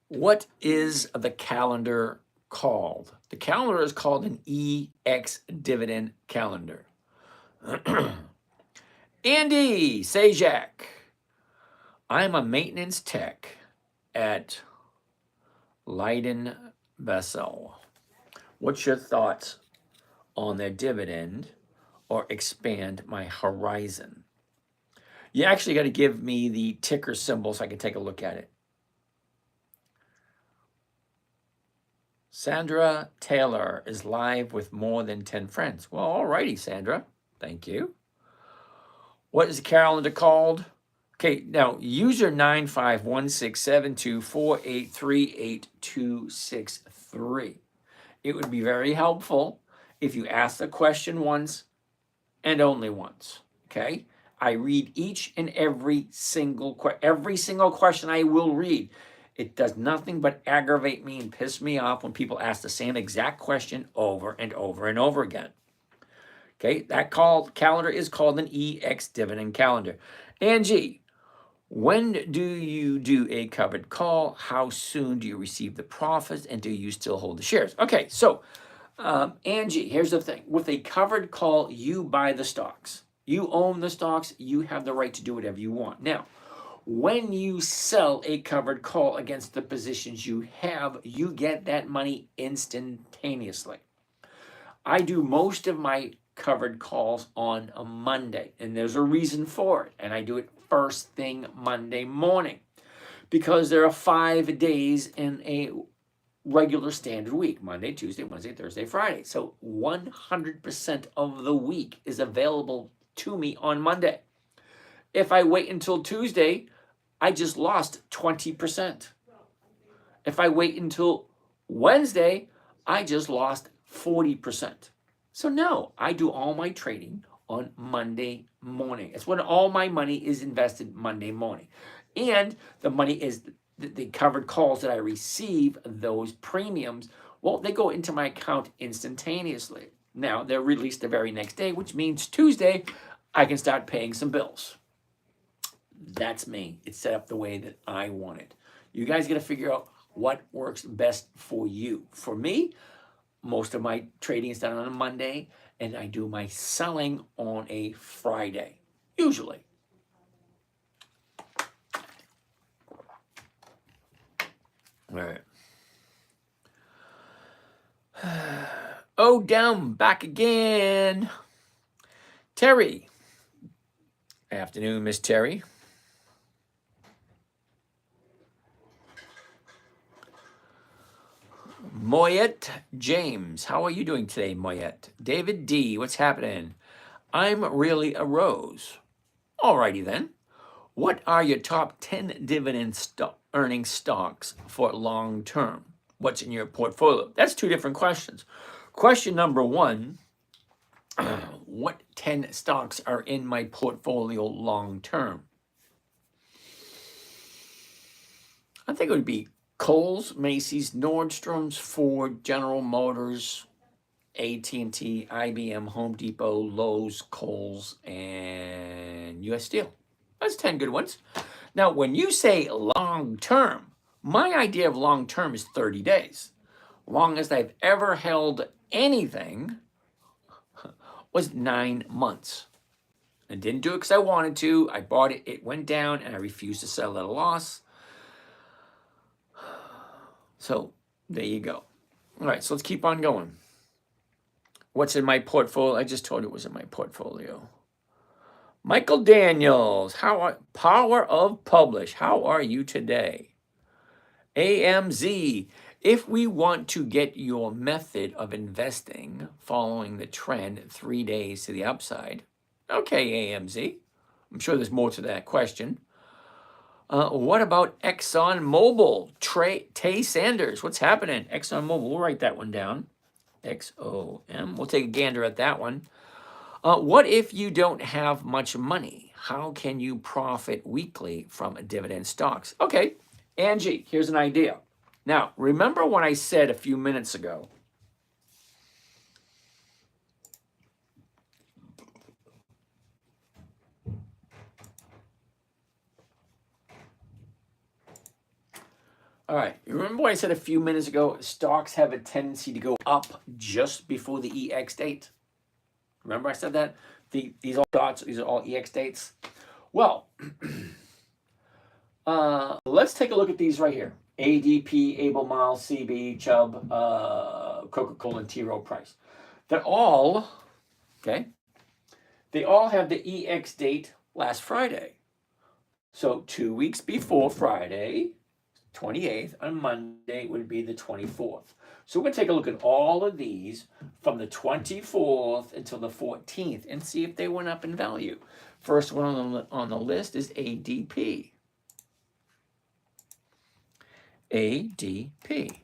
What is the calendar called? The calendar is called an EX dividend calendar. Andy Sajak, I'm a maintenance tech at Leiden Bessel. What's your thoughts on their dividend or expand my horizon? You actually got to give me the ticker symbol so I can take a look at it. Sandra Taylor is live with more than 10 friends. Well, alrighty, Sandra. Thank you. What is the calendar called? Okay, now user 95167248382363. It would be very helpful if you ask the question once and only once. Okay? I read each and every single question I will read. It does nothing but aggravate me and piss me off when people ask the same exact question over and over and over again. Okay, that calendar is called an EX dividend calendar. Angie, when do you do a covered call? How soon do you receive the profits? And do you still hold the shares? Okay, so Angie, here's the thing. With a covered call, you buy the stocks. You own the stocks. You have the right to do whatever you want. Now, when you sell a covered call against the positions you have, you get that money instantaneously. I do most of my covered calls on a Monday, and there's a reason for it. And I do it first thing Monday morning because there are 5 days in a regular standard week: Monday, Tuesday, Wednesday, Thursday, Friday. So 100% of the week is available to me on Monday. If I wait until Tuesday, I just lost 20%. If I wait until Wednesday, I just lost 40%. So no, I do all my trading on Monday morning. It's when all my money is invested Monday morning. And the money is the covered calls that I receive, those premiums, well, they go into my account instantaneously. Now, they're released the very next day, which means Tuesday, I can start paying some bills. That's me. It's set up the way that I want it. You guys got to figure out what works best for you. For me, most of my trading is done on a Monday, and I do my selling on a Friday, usually. All right. Oh, down, back again. Terry. Afternoon, Miss Terry. Moyet James, how are you doing today, Moyet? David D, what's happening? I'm really a rose. Alrighty then. What are your top 10 dividend earning stocks for long term? What's in your portfolio? That's two different questions. Question number one, what 10 stocks are in my portfolio long term? I think it would be Kohl's, Macy's, Nordstrom's, Ford, General Motors, AT&T, IBM, Home Depot, Lowe's, Kohl's, and U.S. Steel. That's 10 good ones. Now, when you say long term, my idea of long term is 30 days. Longest I've ever held anything was 9 months. I didn't do it because I wanted to. I bought it, it went down, and I refused to sell at a loss. So there you go. All right, so let's keep on going. What's in my portfolio? I just told you it was in my portfolio. Michael Daniels, Power of Publish. How are you today? AMZ, if we want to get your method of investing following the trend 3 days to the upside. Okay, AMZ. I'm sure there's more to that question. What about ExxonMobil? Tay Sanders, what's happening? ExxonMobil, we'll write that one down. XOM, we'll take a gander at that one. What if you don't have much money? How can you profit weekly from dividend stocks? Okay, Angie, here's an idea. Now, remember what I said a few minutes ago. All right, you remember what I said a few minutes ago? Stocks have a tendency to go up just before the EX date. Remember I said that? These are all dots, these are all EX dates. Well, let's take a look at these right here. ADP, Able Mile, CB, Chubb, Coca-Cola, and T. Rowe Price. They're all, okay, they all have the EX date last Friday. So 2 weeks before Friday, 28th, on Monday would be the 24th. So we're going to take a look at all of these from the 24th until the 14th and see if they went up in value. First one on the list is ADP. ADP.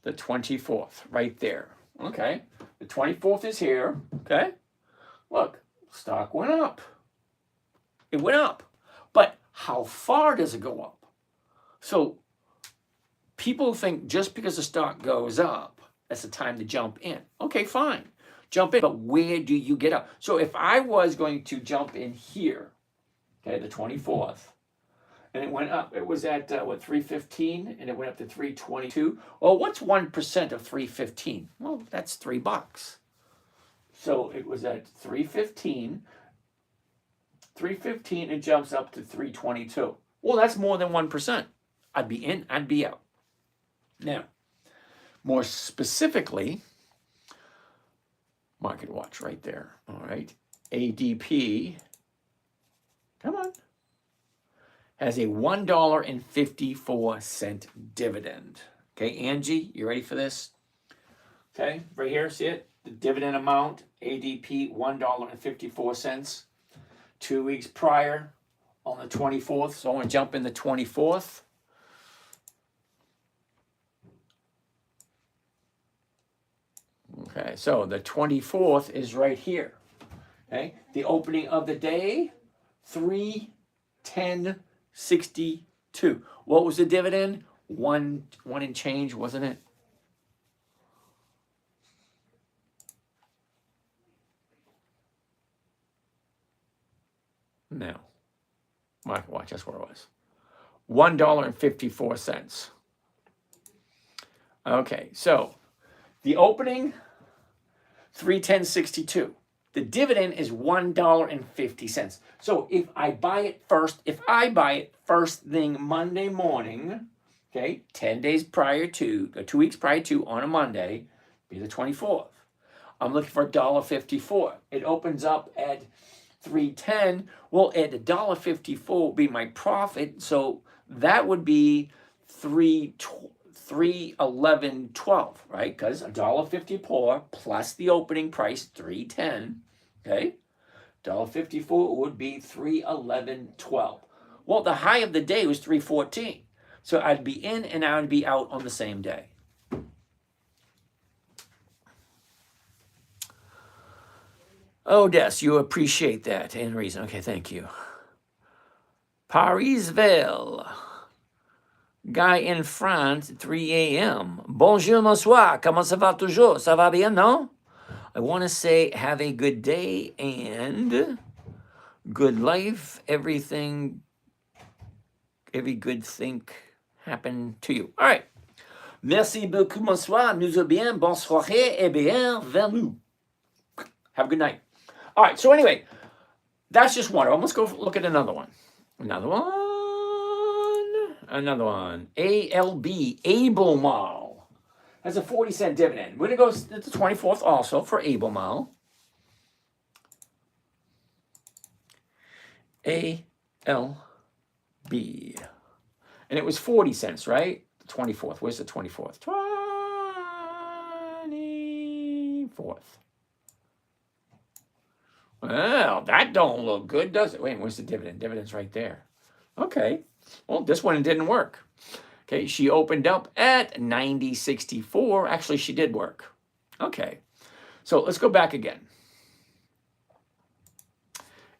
The 24th, right there. Okay, the 24th is here. Okay, look, stock went up. It went up. But how far does it go up? So people think just because the stock goes up, that's the time to jump in. Okay, fine. Jump in, but where do you get up? So if I was going to jump in here, okay, the 24th, and it went up, it was at, 315, and it went up to 322. Well, what's 1% of 315? Well, that's $3. So it was at 315. 315, it jumps up to 322. Well, that's more than 1%. I'd be in, I'd be out. Now, more specifically, market watch right there. All right. ADP, come on, has a $1.54 dividend. Okay, Angie, you ready for this? Okay, right here, see it? the dividend amount, ADP $1.54, 2 weeks prior on the 24th. So I want to jump in the 24th. Okay, so the 24th is right here. Okay, the opening of the day, 310.62. What was the dividend? One and change, wasn't it? No. Market watch, that's where it was. $1.54. Okay, so the opening, 310.62. The dividend is $1.50. So if I buy it first thing Monday morning, okay, 10 days prior to, 2 weeks prior to, on a Monday, be the 24th. I'm looking for $1.54. It opens up at 310. Well, at $1.54 will be my profit, so that would be 311.12, right? Because $1.54 plus the opening price, 310. Okay, $1.54 would be 311.12. Well, the high of the day was 314, so I'd be in and I would be out on the same day. Oh, Des, you appreciate that and reason. Okay, thank you. Parisville. Guy in France, 3 a.m. Bonjour, bonsoir. Comment ça va toujours? Ça va bien, non? I want to say have a good day and good life. Every good thing happen to you. All right. Merci beaucoup, bonsoir. Nous allons bien. Bonne soirée et bienvenue. Have a good night. All right. So anyway, that's just one. Let's go look at another one. Another one. ALB, Abelmal. Has a 40-cent dividend. We're going to go to the 24th also for Abelmal. ALB. And it was 40 cents, right? The 24th. Where's the 24th? 24th. Well, that don't look good, does it? Wait, where's the dividend? Dividend's right there. Okay. Well, this one didn't work. Okay, she opened up at 90.64. Actually, she did work. Okay. So let's go back again.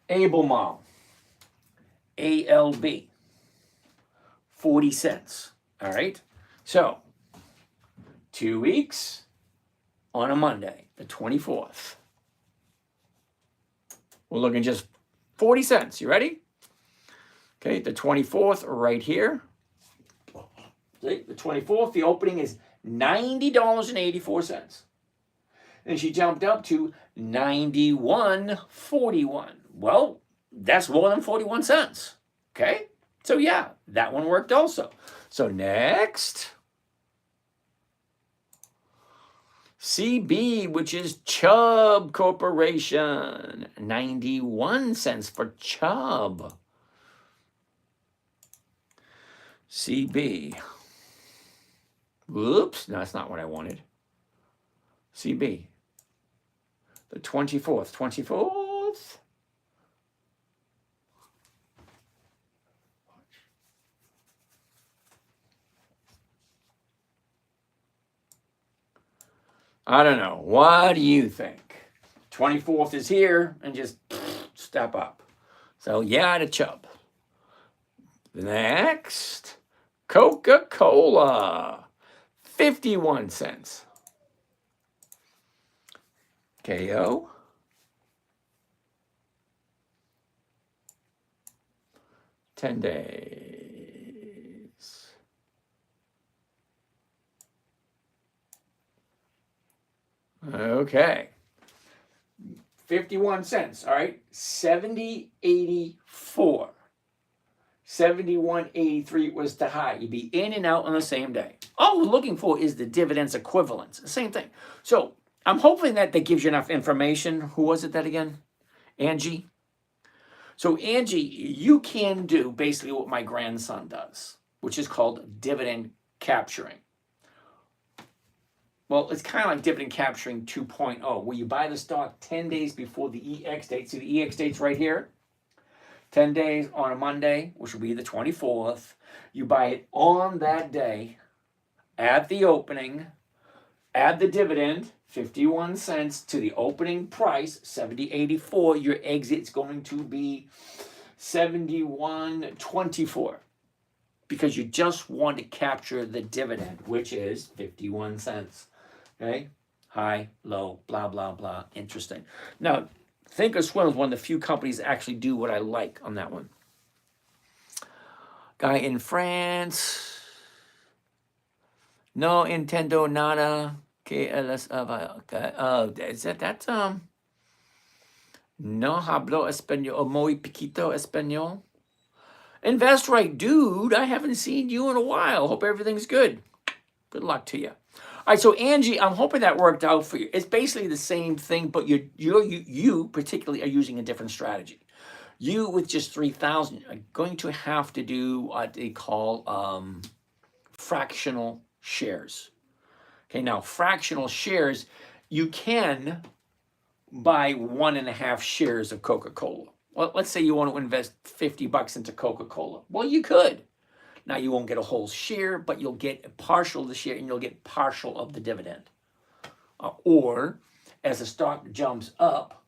Abelmal. ALB. 40 cents. All right. So 2 weeks on a Monday, the 24th. We're looking just 40 cents. You ready? Okay, the 24th right here. See, the 24th, the opening is $90.84. And she jumped up to 91.41. Well, that's more than 41 cents. Okay? So yeah, that one worked also. So next, CB, which is Chubb Corporation. 91 cents for Chubb. CB. Whoops, no, that's not what I wanted. CB. The 24th. 24th. I don't know. What do you think? 24th is here and just step up. So yeah, to Chubb. Next, Coca-Cola. 51 cents. KO. $10 days. Okay. 51 cents. All right. 70.84. 71.83 was the high. You'd be in and out on the same day. All we're looking for is the dividends equivalence. Same thing. So I'm hoping that gives you enough information. Who was it that again? Angie? So Angie, you can do basically what my grandson does, which is called dividend capturing. well, it's kind of like dividend capturing 2.0, where you buy the stock 10 days before the EX date. See the EX date's right here? 10 days on a Monday, which will be the 24th. You buy it on that day at the opening, add the dividend, 51 cents, to the opening price, 70.84. Your exit's going to be 71.24, because you just want to capture the dividend, which is 51 cents. Okay? High, low, blah, blah, blah. Interesting. Now, Thinkorswim is one of the few companies that actually do what I like on that one. Guy in France. No Nintendo nada. KLS. Okay. Is that's no hablo español, muy poquito español. Invest right, dude. I haven't seen you in a while. Hope everything's good. Good luck to you. All right, so Angie, I'm hoping that worked out for you. It's basically the same thing, but you particularly are using a different strategy. You, with just 3,000, are going to have to do what they call fractional shares. Okay, now fractional shares, you can buy 1.5 shares of Coca-Cola. Well, let's say you want to invest $50 into Coca-Cola. Well, you could. Now, you won't get a whole share, but you'll get a partial of the share and you'll get partial of the dividend. Or, as the stock jumps up,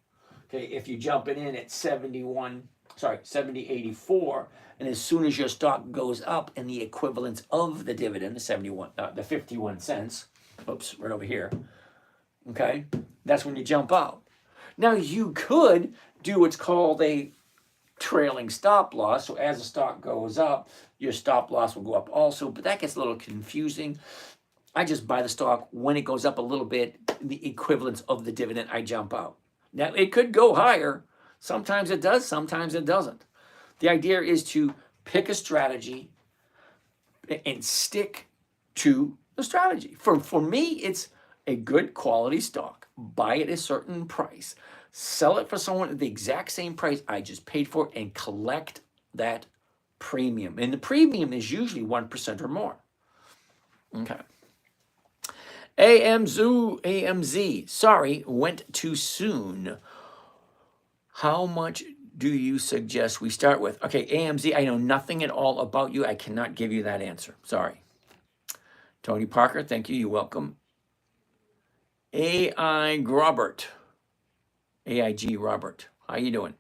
okay, if you jump it in at 70.84, and as soon as your stock goes up in the equivalence of the dividend, the 51 cents, oops, right over here, okay, that's when you jump out. Now, you could do what's called a trailing stop loss. So as the stock goes up, your stop loss will go up also, but that gets a little confusing. I just buy the stock when it goes up a little bit, the equivalence of the dividend, I jump out. Now, it could go higher. Sometimes it does, sometimes it doesn't. The idea is to pick a strategy and stick to the strategy. For me, it's a good quality stock. Buy it at a certain price. Sell it for someone at the exact same price I just paid for it, and collect that premium. And the premium is usually 1% or more. Okay. AMZ, sorry, went too soon. How much do you suggest we start with? Okay, AMZ, I know nothing at all about you. I cannot give you that answer. Sorry. Tony Parker, thank you. You're welcome. AIG Robert, how you doing?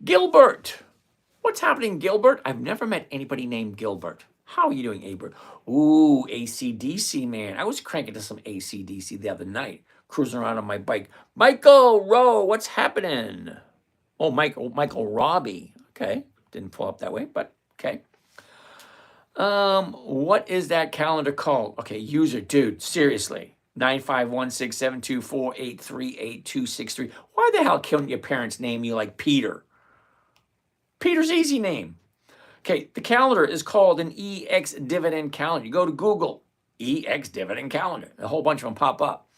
Gilbert, what's happening, Gilbert? I've never met anybody named Gilbert. How are you doing, Abert? Ooh, AC/DC, man. I was cranking to some AC/DC the other night, cruising around on my bike. Michael Rowe, what's happening? Oh, Michael Robbie. Okay, didn't pull up that way, but okay. What is that calendar called? Okay, user, dude, seriously. 9516724838263. Why the hell couldn't your parents name you like Peter? Peter's easy name. Okay, the calendar is called an EX dividend calendar. You go to Google, EX dividend calendar. A whole bunch of them pop up.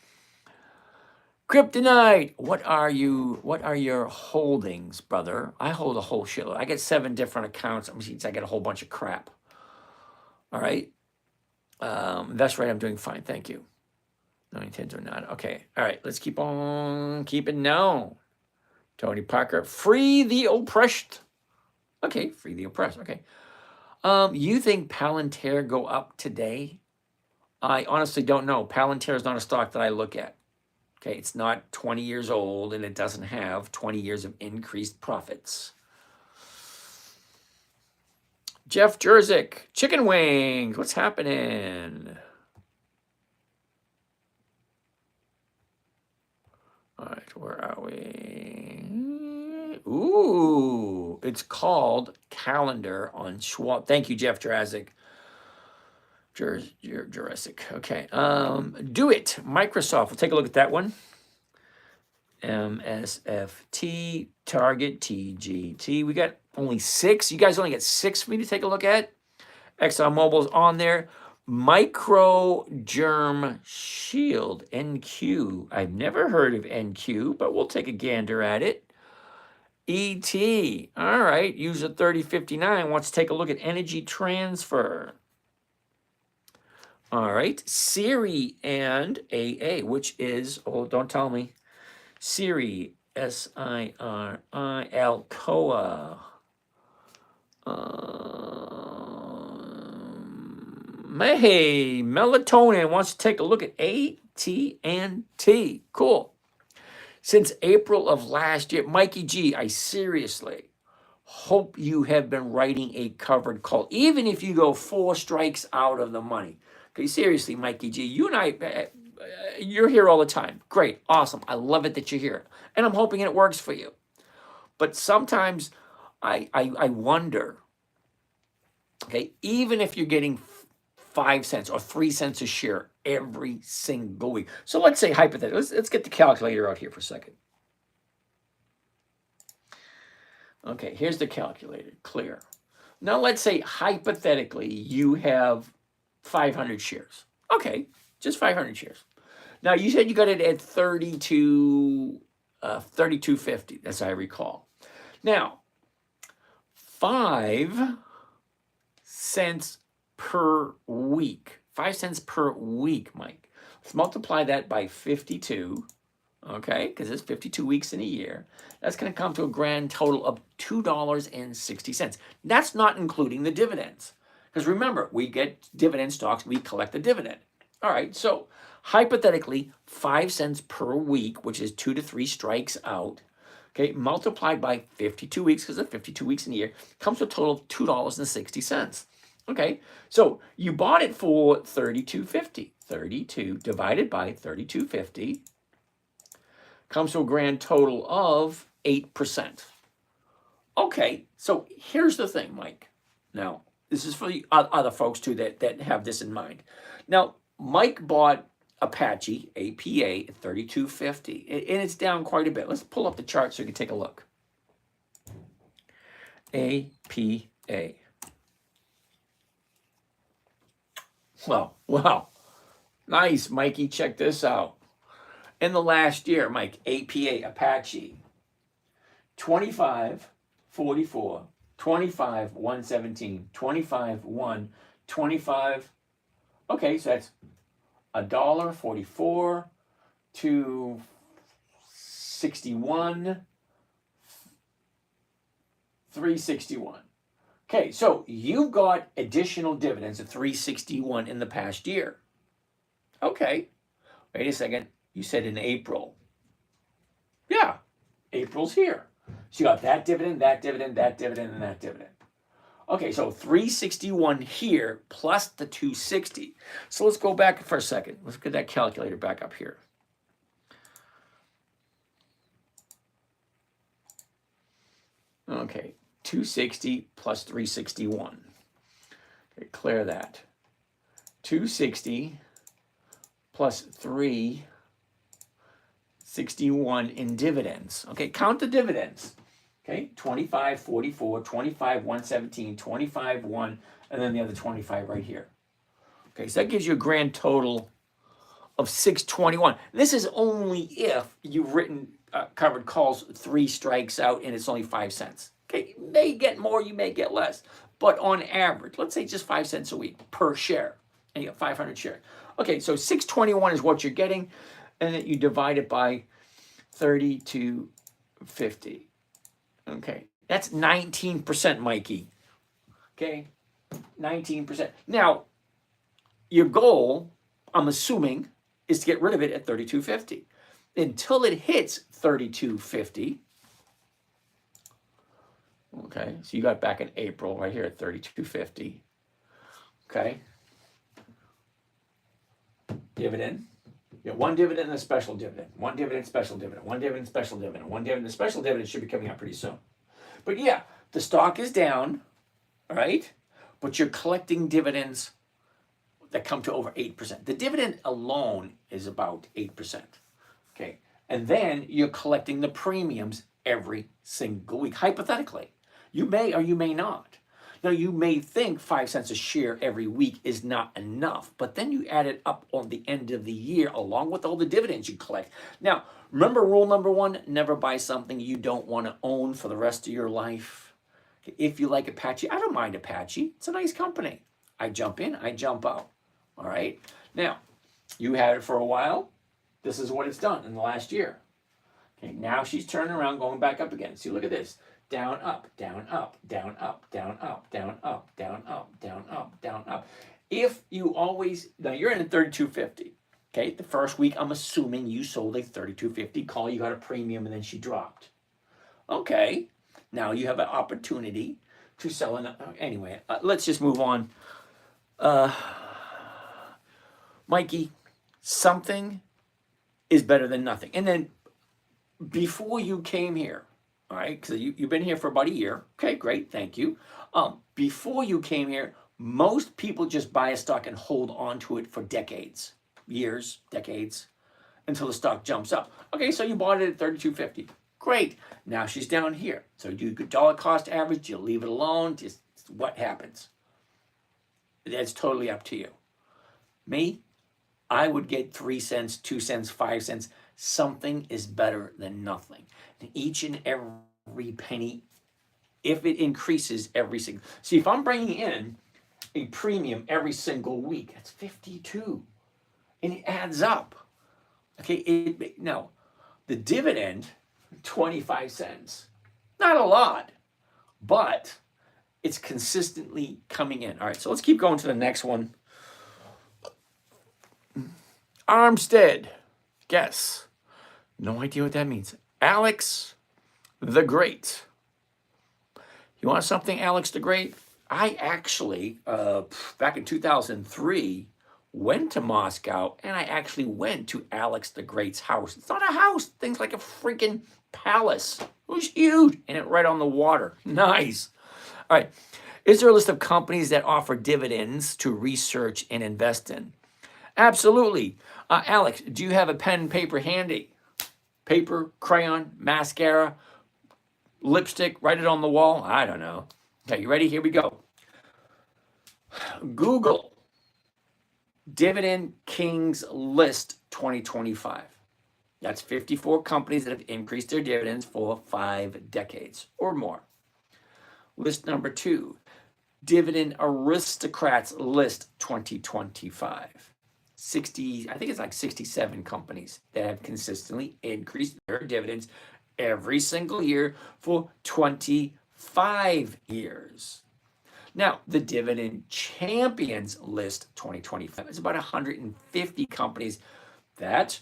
Kryptonite, what are your holdings, brother? I hold a whole shitload. I get 7 different accounts. I get a whole bunch of crap. All right. That's right. I'm doing fine. Thank you. No Nintendo or not. Okay. All right. Let's keep on keeping now. Tony Parker, free the oppressed. Okay. Free the oppressed. Okay. You think Palantir go up today? I honestly don't know. Palantir is not a stock that I look at. Okay. It's not 20 years old, and it doesn't have 20 years of increased profits. Jeff Jerzik, chicken wings. What's happening? All right, where are we? Ooh, it's called Calendar on Schwab. Thank you, Jeff Jurassic. Jurassic. Okay. Do it. Microsoft. We'll take a look at that one. MSFT, Target, TGT. We got only 6. You guys only get 6 for me to take a look at. ExxonMobil's on there. Microgerm Shield, NQ. I've never heard of NQ, but we'll take a gander at it. ET. All right. User 3059 wants to take a look at Energy Transfer. All right, Siri and AA, which is, oh, don't tell me. Siri, Siri, Alcoa. Hey, Melatonin wants to take a look at AT&T. Cool. Since April of last year, Mikey G, I seriously hope you have been writing a covered call, even if you go 4 strikes out of the money. Okay, seriously, Mikey G, you and I, you're here all the time. Great, awesome. I love it that you're here. And I'm hoping it works for you. But sometimes I wonder, okay, even if you're getting 5 cents or 3 cents a share every single week. So let's say hypothetically, let's get the calculator out here for a second. Okay, here's the calculator, clear. Now let's say hypothetically you have 500 shares. Okay, just 500 shares. Now you said you got it at 32.50, as I recall. Now, 5 cents per week. 5 cents per week, Mike. Let's multiply that by 52. Okay, because there's 52 weeks in a year. That's going to come to a grand total of $2.60. That's not including the dividends. Because remember, we get dividend stocks, we collect the dividend. All right, so hypothetically, 5 cents per week, which is 2 to 3 strikes out, okay, multiplied by 52 weeks, because there's 52 weeks in a year, comes to a total of $2.60. Okay, so you bought it for $32.50. 32 divided by 32.50 comes to a grand total of 8%. Okay, so here's the thing, Mike. Now, this is for the other folks too that have this in mind. Now, Mike bought Apache, APA, at $32.50, and it's down quite a bit. Let's pull up the chart so you can take a look. APA. Well, wow. Nice, Mikey. Check this out. In the last year, Mike, APA, Apache, 25, 44, 25, 117, 25, 1, 25. Okay, so that's $1.44 to 61, 361. Okay, so you've got additional dividends of 361 in the past year. Okay, wait a second. You said in April. Yeah, April's here. So you got that dividend, that dividend, that dividend, and that dividend. Okay, so 361 here plus the 260. So let's go back for a second. Let's get that calculator back up here. Okay, 260 plus 361. Okay, clear that. 260 plus 361 in dividends. Okay, count the dividends. Okay, 25, 44, 25, 117, 25, 1, and then the other 25 right here. Okay, so that gives you a grand total of 621. This is only if you've written covered calls 3 strikes out and it's only 5 cents. Okay, you may get more, you may get less. But on average, let's say just 5 cents a week per share, and you get 500 shares. Okay, so 621 is what you're getting, and then you divide it by 32.50. Okay, that's 19%, Mikey. Okay, 19%. Now, your goal, I'm assuming, is to get rid of it at 32.50. Until it hits 32.50. Okay, so you got back in April right here at 32.50. Okay. Dividend. You got one dividend and a special dividend. One dividend, special dividend. One dividend, special dividend. One dividend, the special dividend should be coming out pretty soon. But yeah, the stock is down, right? But you're collecting dividends that come to over 8%. The dividend alone is about 8%. Okay. And then you're collecting the premiums every single week. Hypothetically, you may or you may not. Now, you may think 5 cents a share every week is not enough, but then you add it up on the end of the year along with all the dividends you collect. Now, remember rule number 1, never buy something you don't want to own for the rest of your life. If you like Apache, I don't mind Apache. It's a nice company. I jump in, I jump out. All right. Now, you had it for a while. This is what it's done in the last year. Okay, now she's turning around, going back up again. See, look at this. Down, up, down, up, down, up, down, up, down, up, down, up, down, up, down, up. If you always, now you're in a 32.50. Okay, the first week, I'm assuming you sold a 32.50 call, you got a premium, and then she dropped. Okay, now you have an opportunity to sell an, anyway, let's just move on. Mikey, something is better than nothing. And then before you came here, all right, because you've been here for about a year. Okay, great, thank you. Before you came here, most people just buy a stock and hold on to it for decades, years, decades, until the stock jumps up. Okay, so you bought it at 32.50. Great. Now she's down here. So do dollar cost average, you leave it alone, just what happens? That's totally up to you. Me, I would get 3 cents, 2 cents, 5 cents. Something is better than nothing. And each and every penny, if it increases every single. See, if I'm bringing in a premium every single week, that's 52. And it adds up. Okay, no. The dividend, 25 cents. Not a lot, but it's consistently coming in. All right, so let's keep going to the next one. Armstead. Guess. No idea what that means. Alex the Great. You want something, Alex the Great? I actually, back in 2003, went to Moscow, and I actually went to Alex the Great's house. It's not a house. Things like a freaking palace. It was huge, and it right on the water. Nice. All right. Is there a list of companies that offer dividends to research and invest in? Absolutely. Alex, do you have a pen and paper handy? Paper, crayon, mascara, lipstick, write it on the wall? I don't know. Okay, you ready? Here we go. Google Dividend Kings List 2025. That's 54 companies that have increased their dividends for 5 decades or more. List number 2, Dividend Aristocrats List 2025. 60, I think it's like 67 companies that have consistently increased their dividends every single year for 25 years. Now, the Dividend Champions List 2025 is about 150 companies that,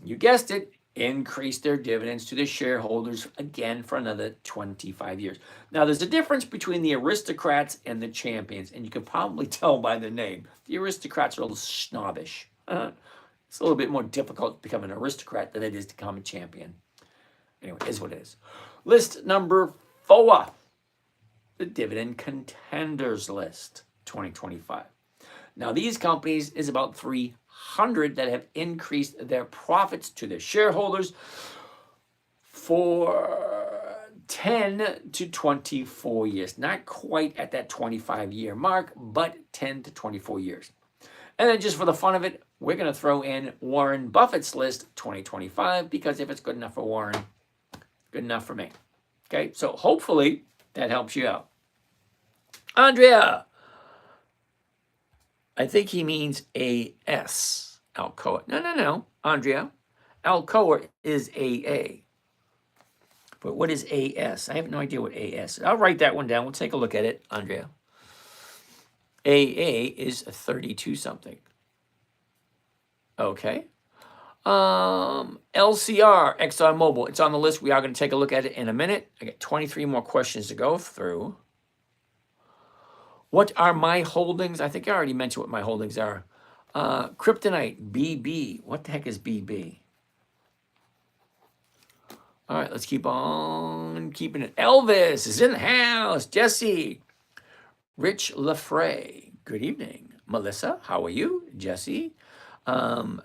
you guessed it, increased their dividends to the shareholders again for another 25 years. Now, there's a difference between the aristocrats and the champions, and you can probably tell by the name. The aristocrats are a little snobbish. It's a little bit more difficult to become an aristocrat than it is to become a champion. Anyway, it is what it is. List number 4, the Dividend Contenders List 2025. Now, these companies is about 300 that have increased their profits to their shareholders for 10 to 24 years. Not quite at that 25-year mark, but 10 to 24 years. And then just for the fun of it, we're going to throw in Warren Buffett's List 2025, because if it's good enough for Warren, good enough for me. Okay, so hopefully that helps you out. Andrea. I think he means A-S, Alcoa. No, Andrea. Alcoa is A-A. But what is A-S? I have no idea what A-S is. I'll write that one down. We'll take a look at it, Andrea. A-A is 32 something. Okay. LCR, ExxonMobil. It's on the list. We are going to take a look at it in a minute. I got 23 more questions to go through. What are my holdings? I think I already mentioned what my holdings are. Kryptonite, BB. What the heck is BB? All right, let's keep on keeping it. Elvis is in the house. Jesse. Rich Lafray. Good evening. Melissa, how are you? Jesse. Velmar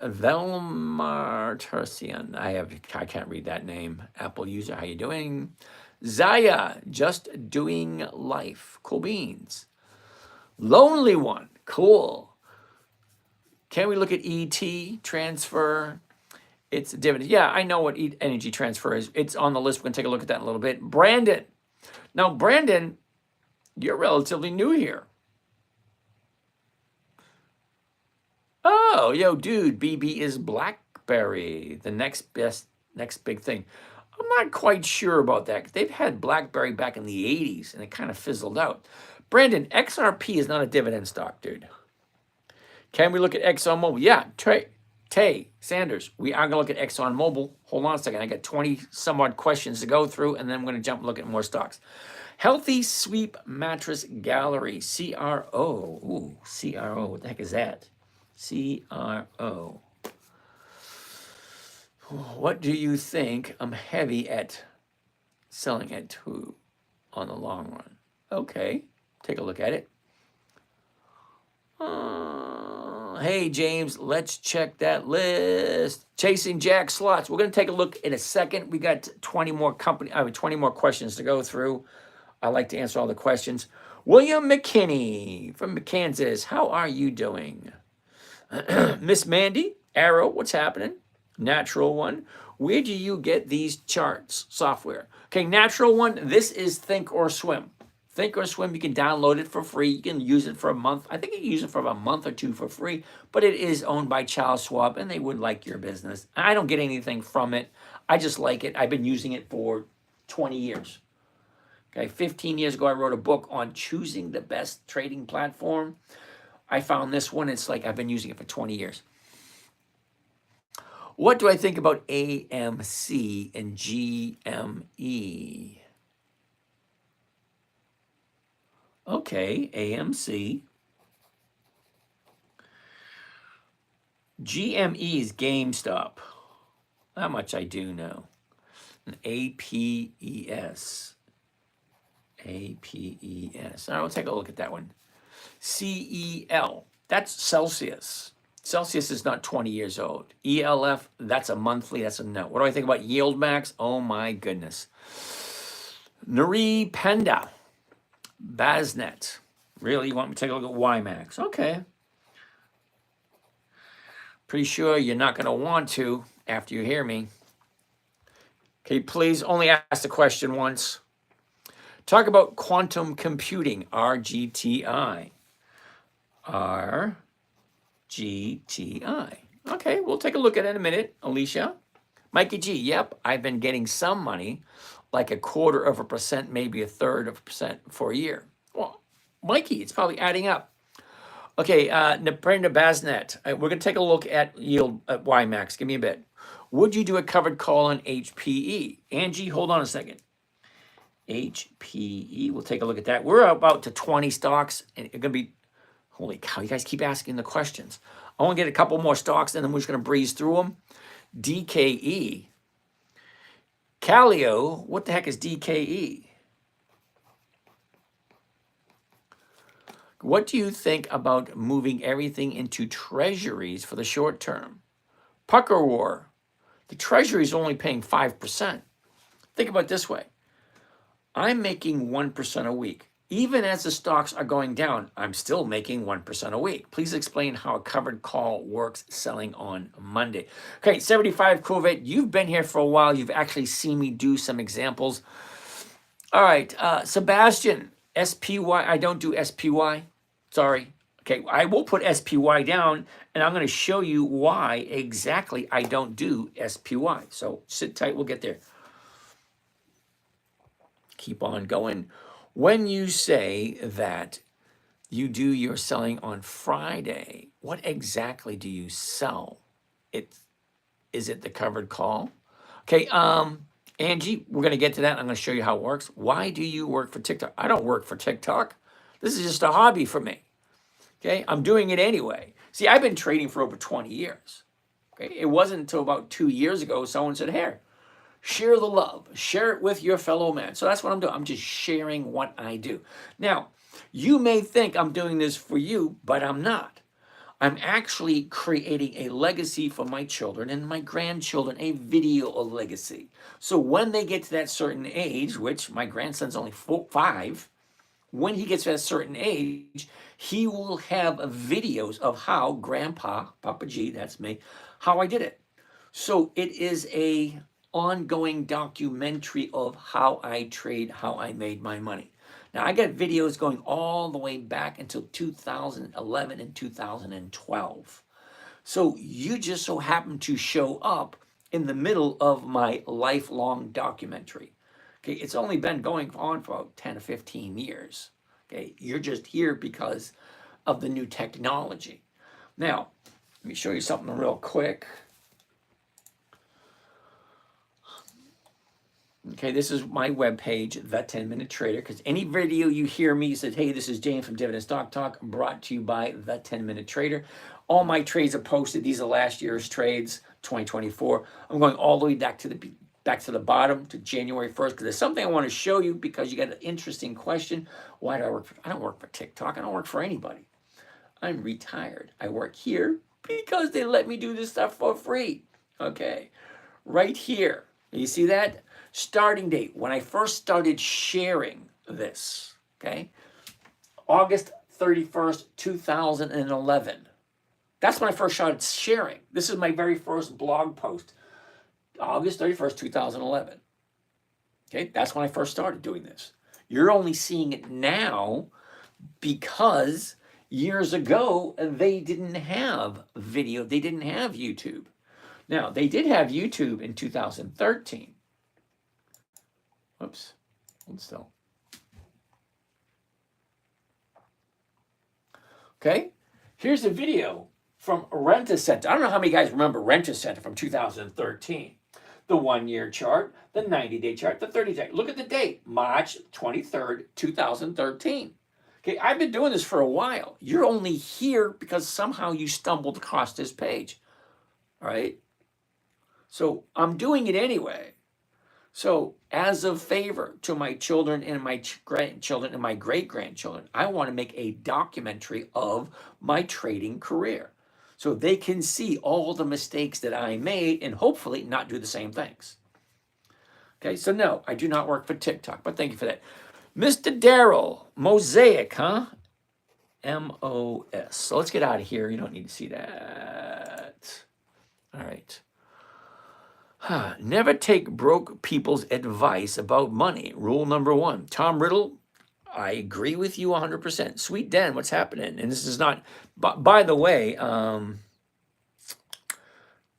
Tercian. I can't read that name. Apple user, how you doing? Zaya, just doing life. Cool beans. Lonely one, cool. Can we look at ET transfer? It's a dividend. Yeah, I know what energy transfer is. It's on the list. We're going to take a look at that in a little bit. Brandon. Now, Brandon, you're relatively new here. Oh, yo, dude, BB is BlackBerry, the next big thing. I'm not quite sure about that. 'Cause they've had BlackBerry back in the 80s and it kind of fizzled out. Brandon, XRP is not a dividend stock, dude. Can we look at ExxonMobil? Yeah, Tay Sanders, we are going to look at ExxonMobil. Hold on a second. I got 20 some odd questions to go through, and then I'm going to jump and look at more stocks. Healthy Sweep Mattress Gallery, CRO. Ooh, CRO. What the heck is that? CRO. What do you think? I'm heavy at selling at 2 on the long run. Okay, take a look at it. Hey, James, let's check that list. Chasing Jack Slots. We're going to take a look in a second. We got 20 more 20 more questions to go through. I like to answer all the questions. William McKinney from Kansas. How are you doing? Miss Mandy, Arrow, what's happening? Natural One. Where do you get these charts software? Okay, Natural One, this is Think or Swim. Think or Swim, you can download it for free. You can use it for a month. I think you can use it for about a month or two for free, but it is owned by Charles Schwab, and they would like your business. I don't get anything from it. I just like it. I've been using it for 20 years. Okay, 15 years ago, I wrote a book on choosing the best trading platform. I found this one. It's like I've been using it for 20 years. What do I think about AMC and GME? Okay, AMC. GME is GameStop. That much I do know. And APES. APES. All right, we'll take a look at that one. CEL. That's Celsius. Celsius is not 20 years old. ELF, that's a monthly, that's a no. What do I think about Yield Max? Oh my goodness. Nuri Penda. Basnet. Really? You want me to take a look at YMAX? Okay. Pretty sure you're not going to want to after you hear me. Okay, please only ask the question once. Talk about quantum computing, RGTI. RGTI. Okay, we'll take a look at it in a minute, Alicia. Mikey G, yep, I've been getting some money, like 0.25%, maybe 1/3% for a year. Well, Mikey, it's probably adding up. Okay, Brenda Basnet, we're going to take a look at yield at YMAX. Give me a bit. Would you do a covered call on HPE? Angie, hold on a second. HPE, we'll take a look at that. We're about to 20 stocks, and it's going to be, holy cow, you guys keep asking the questions. I want to get a couple more stocks, and then we're just going to breeze through them. DKE. Calio, what the heck is DKE? What do you think about moving everything into treasuries for the short term? Pucker War. The treasury is only paying 5%. Think about it this way. I'm making 1% a week. Even as the stocks are going down, I'm still making 1% a week. Please explain how a covered call works selling on Monday. Okay, 75 Corvette, you've been here for a while. You've actually seen me do some examples. All right, Sebastian, SPY. I don't do SPY. Sorry. Okay, I will put SPY down, and I'm going to show you why exactly I don't do SPY. So sit tight. We'll get there. Keep on going. When you say that you do your selling on Friday, what exactly do you sell? Is it the covered call? Okay, Angie, we're going to get to that. I'm going to show you how it works. Why do you work for TikTok? I don't work for TikTok. This is just a hobby for me. Okay, I'm doing it anyway. See, I've been trading for over 20 years. Okay, it wasn't until about 2 years ago someone said, "Here, share the love, share it with your fellow man." So that's what I'm doing. I'm just sharing what I do. Now, you may think I'm doing this for you, but I'm not. I'm actually creating a legacy for my children and my grandchildren, a video legacy. So when they get to that certain age, which my grandson's only 5, when he gets to that certain age, he will have videos of how Grandpa, Papa G, that's me, how I did it. So it is a ongoing documentary of how I trade, how I made my money. Now, I got videos going all the way back until 2011 and 2012. So you just so happen to show up in the middle of my lifelong documentary. Okay, it's only been going on for about 10 or 15 years. Okay, you're just here because of the new technology. Now, let me show you something real quick. Okay, this is my webpage, The 10MinuteTrader, because any video you hear me says, hey, this is James from Dividend Stock Talk, brought to you by The 10MinuteTrader. All my trades are posted. These are last year's trades, 2024. I'm going all the way back to the bottom to January 1st because there's something I want to show you because you got an interesting question. Why do I work I don't work for TikTok. I don't work for anybody. I'm retired. I work here because they let me do this stuff for free. Okay, right here. You see that? Starting date, when I first started sharing this, okay? August 31st, 2011. That's when I first started sharing. This is my very first blog post, August 31st, 2011. Okay, that's when I first started doing this. You're only seeing it now because years ago, they didn't have video. They didn't have YouTube. Now, they did have YouTube in 2013. Whoops, hold still. Okay, here's a video from Rent-A-Center. I don't know how many guys remember Rent-A-Center from 2013. The 1-year chart, the 90-day chart, the 30-day. Look at the date, March 23rd, 2013. Okay, I've been doing this for a while. You're only here because somehow you stumbled across this page. All right? So I'm doing it anyway. So as a favor to my children and my grandchildren and my great-grandchildren, I want to make a documentary of my trading career so they can see all the mistakes that I made and hopefully not do the same things. Okay, so no, I do not work for TikTok, but thank you for that. Mr. Darrell, Mosaic, huh? M-O-S. So let's get out of here. You don't need to see that. All right. Never take broke people's advice about money. Rule number 1. Tom Riddle, I agree with you 100%. Sweet Den, what's happening? And this is not, by the way,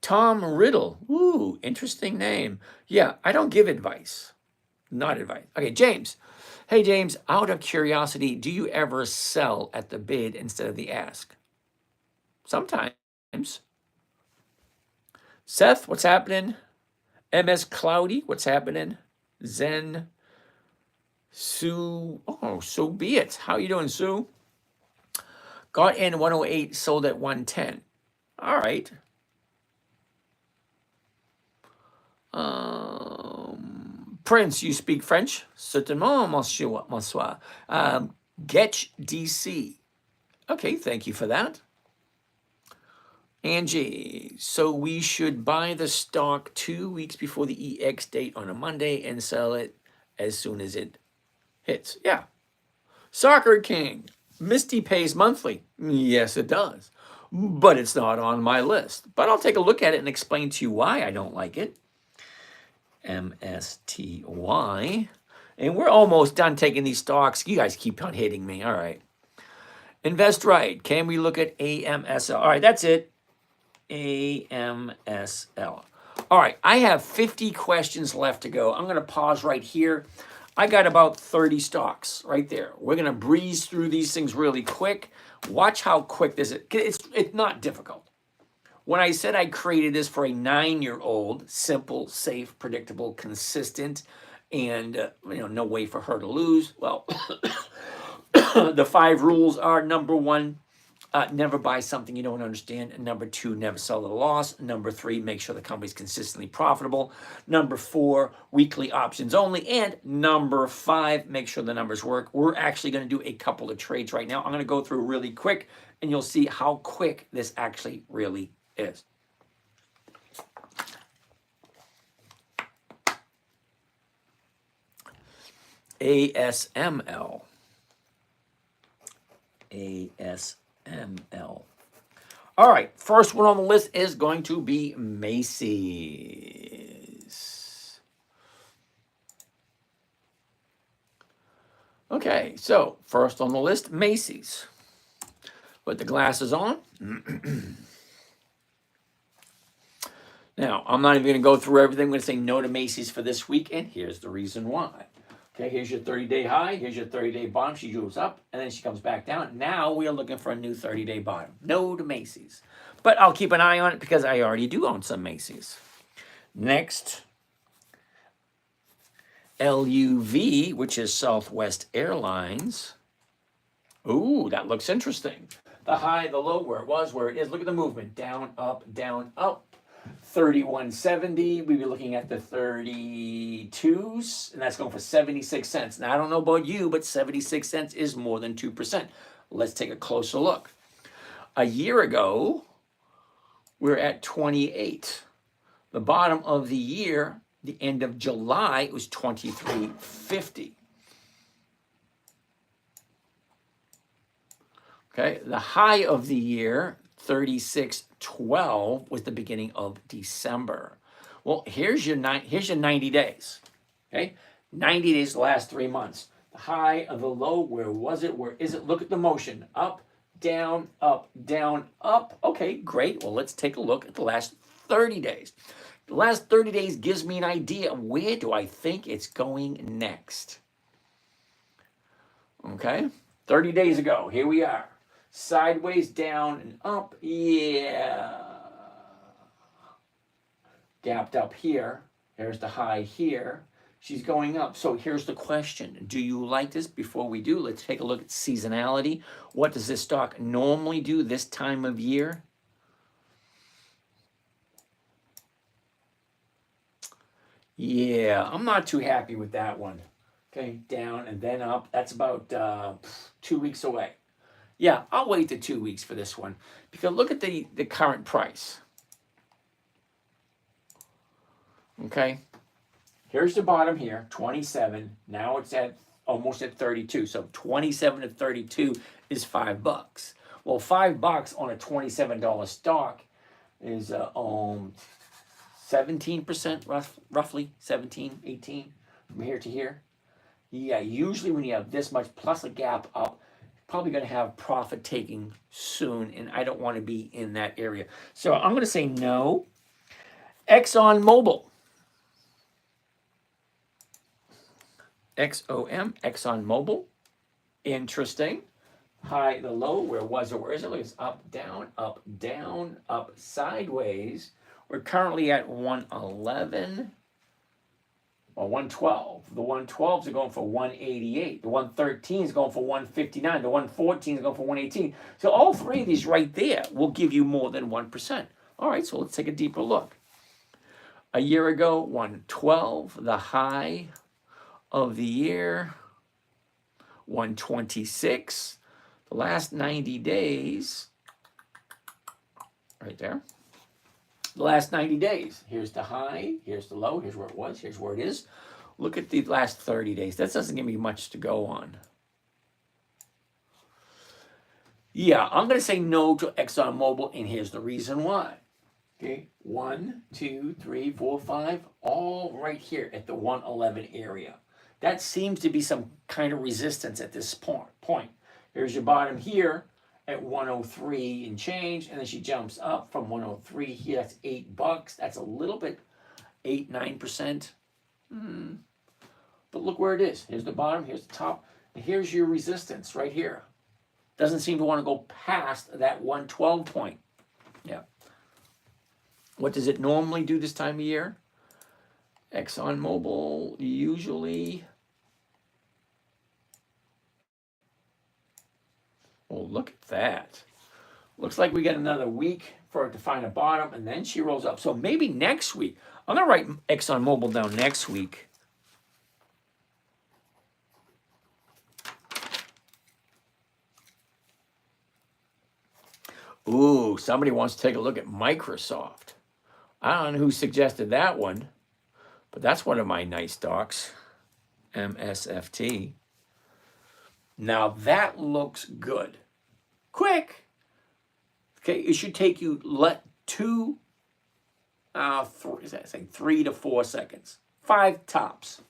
Tom Riddle. Ooh, interesting name. Yeah, I don't give advice. Not advice. Okay, James. Hey, James, out of curiosity, do you ever sell at the bid instead of the ask? Sometimes. Seth, what's happening? MS Cloudy, what's happening? Zen, Sue, oh, so be it. How you doing, Sue? Got in 108, sold at 110. All right. Prince, you speak French? Certainement, monsieur, bonsoir. Getch DC. Okay, thank you for that. Angie, so we should buy the stock 2 weeks before the EX date on a Monday and sell it as soon as it hits. Yeah. Soccer King, Misty pays monthly. Yes, it does. But it's not on my list. But I'll take a look at it and explain to you why I don't like it. MSTY. And we're almost done taking these stocks. You guys keep on hitting me. All right. Invest right. Can we look at AMSL? All right, that's it. AMSL. All right, I have 50 questions left to go. I'm going to pause right here. I got about 30 stocks right there. We're going to breeze through these things really quick. Watch how quick this is. It's not difficult. When I said I created this for a 9-year-old, simple, safe, predictable, consistent, and no way for her to lose, well, the 5 rules are: number 1, never buy something you don't understand. Number 2, never sell at a loss. Number 3, make sure the company's consistently profitable. Number 4, weekly options only. And number 5, make sure the numbers work. We're actually going to do a couple of trades right now. I'm going to go through really quick, and you'll see how quick this actually really is. ASML. ASML. All right, first one on the list is going to be Macy's. Okay, so first on the list, Macy's. Put the glasses on. Now, I'm not even going to go through everything. I'm going to say no to Macy's for this week, and here's the reason why. Okay, here's your 30-day high. Here's your 30-day bottom. She goes up, and then she comes back down. Now we are looking for a new 30-day bottom. No to Macy's. But I'll keep an eye on it because I already do own some Macy's. Next, LUV, which is Southwest Airlines. Ooh, that looks interesting. The high, the low, where it was, where it is. Look at the movement. Down, up, down, up. 31.70. We'd be looking at the 32s, and that's going for 76 cents. Now, I don't know about you, but 76 cents is more than 2%. Let's take a closer look. A year ago, we're at 28. The bottom of the year, the end of July, it was 23.50. Okay, the high of the year, 36.12, was the beginning of December. Well, here's your 90 days. Okay, 90 days, the last 3 months. The high of the low, where was it? Where is it? Look at the motion. Up, down, up, down, up. Okay, great. Well, let's take a look at the last 30 days. The last 30 days gives me an idea of where do I think it's going next. Okay, 30 days ago, here we are. Sideways, down, and up. Yeah. Gapped up here. There's the high here. She's going up. So here's the question. Do you like this? Before we do, let's take a look at seasonality. What does this stock normally do this time of year? Yeah, I'm not too happy with that one. Okay, down and then up. That's about 2 weeks away. Yeah, I'll wait the 2 weeks for this one because look at the current price. Okay, here's the bottom here, 27. Now it's at almost at 32. So 27 to 32 is $5. Well, $5 on a $27 stock is 17%, roughly 17, 18 from here to here. Yeah, usually when you have this much plus a gap up, probably going to have profit taking soon, and I don't want to be in that area. So I'm going to say no. ExxonMobil. XOM, ExxonMobil. Interesting. High, the low, where was it? Where is it? Look, it's up, down, up, sideways. We're currently at 111. Well, 112. The 112s are going for 188. The 113 is going for 159. The 114 is going for 118. So all three of these right there will give you more than 1%. All right, so let's take a deeper look. A year ago, 112. The high of the year, 126. The last 90 days, right there. The last 90 days. Here's the high, here's the low, here's where it was, here's where it is. Look at the last 30 days. That doesn't give me much to go on. Yeah, I'm going to say no to ExxonMobil, and here's the reason why. Okay, 1, 2, 3, 4, 5, all right here at the 111 area. That seems to be some kind of resistance at this point. Here's your bottom here at 103 and change, and then she jumps up from 103 here. That's $8. That's a little bit, 8-9%. But look where it is. Here's the bottom, here's the top, and here's your resistance right here. Doesn't seem to want to go past that 112 point. Yeah. What does it normally do this time of year? ExxonMobil usually. Oh, look at that. Looks like we got another week for it to find a bottom, and then she rolls up. So maybe next week. I'm going to write ExxonMobil down next week. Ooh, somebody wants to take a look at Microsoft. I don't know who suggested that one, but that's one of my nice stocks, MSFT. Now that looks good. Quick. Okay, it should take you 3 to 4 seconds. 5 tops.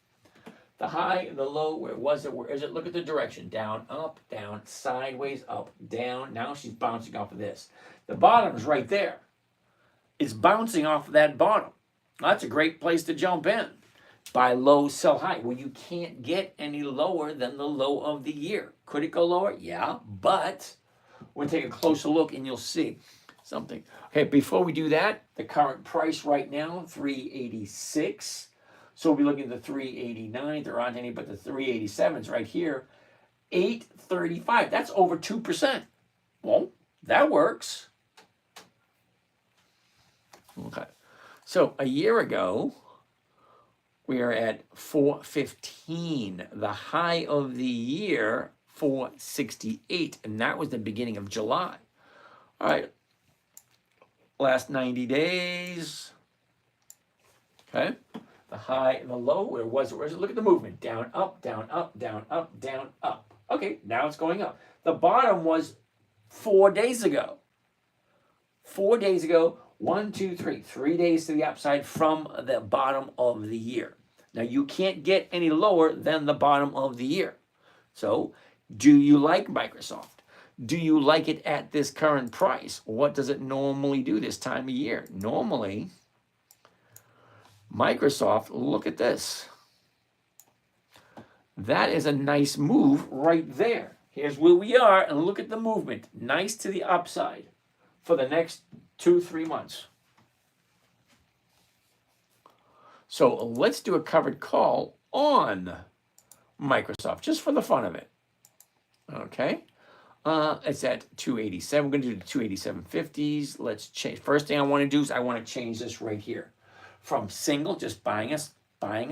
The high, the low, where was it? Where is it? Look at the direction. Down, up, down, sideways, up, down. Now she's bouncing off of this. The bottom is right there. It's bouncing off of that bottom. That's a great place to jump in. Buy low, sell high. Well, you can't get any lower than the low of the year. Could it go lower? Yeah, but we'll take a closer look and you'll see something. Okay, before we do that, the current price right now, 386. So we'll be looking at the 389. There aren't any, but the 387s right here, 835. That's over 2%. Well, that works. Okay. So a year ago, we are at 415. The high of the year, 468. And that was the beginning of July. All right. Last 90 days. Okay. The high, the low, where was it? Look at the movement. Down, up, down, up, down, up, down, up. Okay, now it's going up. The bottom was 4 days ago. 4 days ago, 1, 2, 3. 3 days to the upside from the bottom of the year. Now, you can't get any lower than the bottom of the year. So, do you like Microsoft? Do you like it at this current price? What does it normally do this time of year? Normally, Microsoft, look at this. That is a nice move right there. Here's where we are, and look at the movement. Nice to the upside for the next 2-3 months. So let's do a covered call on Microsoft, just for the fun of it. Okay. It's at 287. We're going to do the 287.50s. Let's change. First thing I want to do is I want to change this right here. From single, just buying a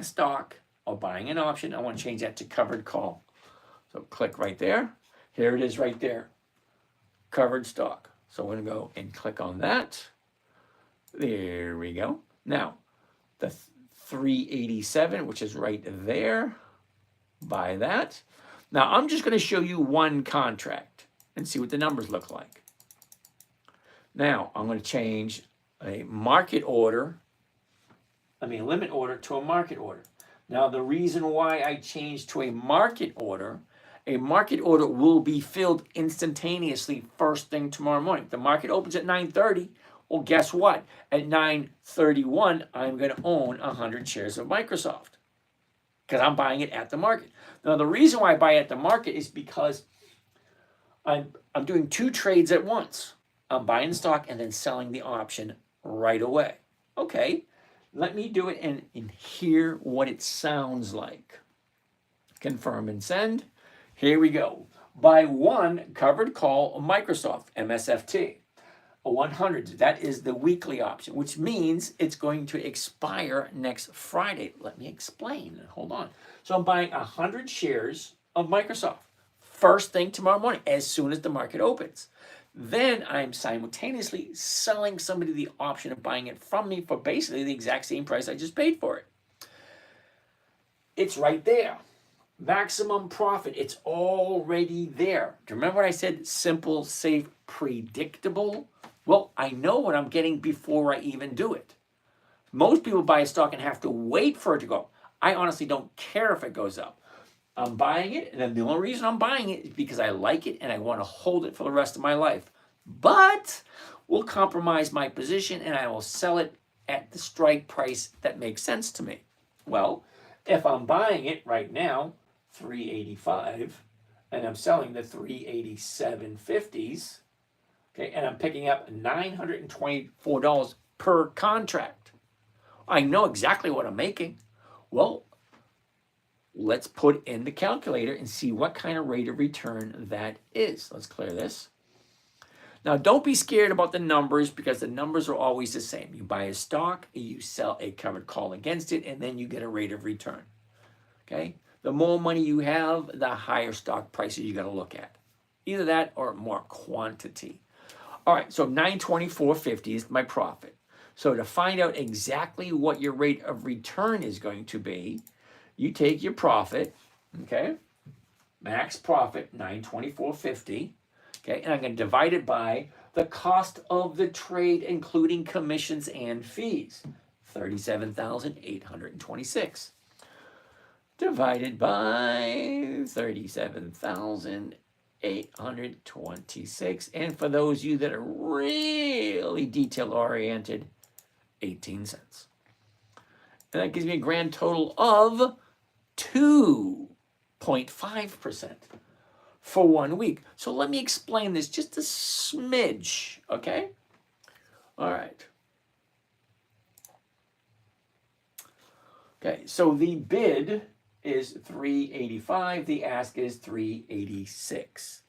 stock or buying an option, I want to change that to covered call. So click right there. Here it is right there. Covered stock. So we're going to go and click on that. There we go. Now, the 387, which is right there. Buy that. Now, I'm just going to show you one contract and see what the numbers look like. Now, I'm going to change a limit order to a market order. Now, the reason why I changed to a market order will be filled instantaneously first thing tomorrow morning. The market opens at 9:30. Well, guess what? At 9:31, I'm going to own 100 shares of Microsoft because I'm buying it at the market. Now, the reason why I buy at the market is because I'm doing 2 trades at once. I'm buying the stock and then selling the option right away. Okay, let me do it and hear what it sounds like. Confirm and send. Here we go. Buy one covered call Microsoft, MSFT. A 100, that is the weekly option, which means it's going to expire next Friday. Let me explain. Hold on. So I'm buying 100 shares of Microsoft first thing tomorrow morning, as soon as the market opens. Then I'm simultaneously selling somebody the option of buying it from me for basically the exact same price I just paid for it. It's right there. Maximum profit. It's already there. Do you remember what I said? Simple, safe, predictable. Well, I know what I'm getting before I even do it. Most people buy a stock and have to wait for it to go up. I honestly don't care if it goes up. I'm buying it, and then the only reason I'm buying it is because I like it and I want to hold it for the rest of my life. But we'll compromise my position and I will sell it at the strike price that makes sense to me. Well, if I'm buying it right now, 385, and I'm selling the 387.50s, okay, and I'm picking up $924 per contract. I know exactly what I'm making. Well, let's put in the calculator and see what kind of rate of return that is. Let's clear this. Now, don't be scared about the numbers because the numbers are always the same. You buy a stock, you sell a covered call against it, and then you get a rate of return. Okay? The more money you have, the higher stock prices you got to look at. Either that or more quantity. All right, so 924.50 is my profit. So to find out exactly what your rate of return is going to be, you take your profit, okay, max profit, 924.50, okay, and I'm going to divide it by the cost of the trade, including commissions and fees, 37,826, divided by 37,826, and for those of you that are really detail-oriented, 18 cents. And that gives me a grand total of 2.5% for 1 week. So let me explain this just a smidge, okay? All right. Okay, so the bid is $3.85, the ask is $3.86.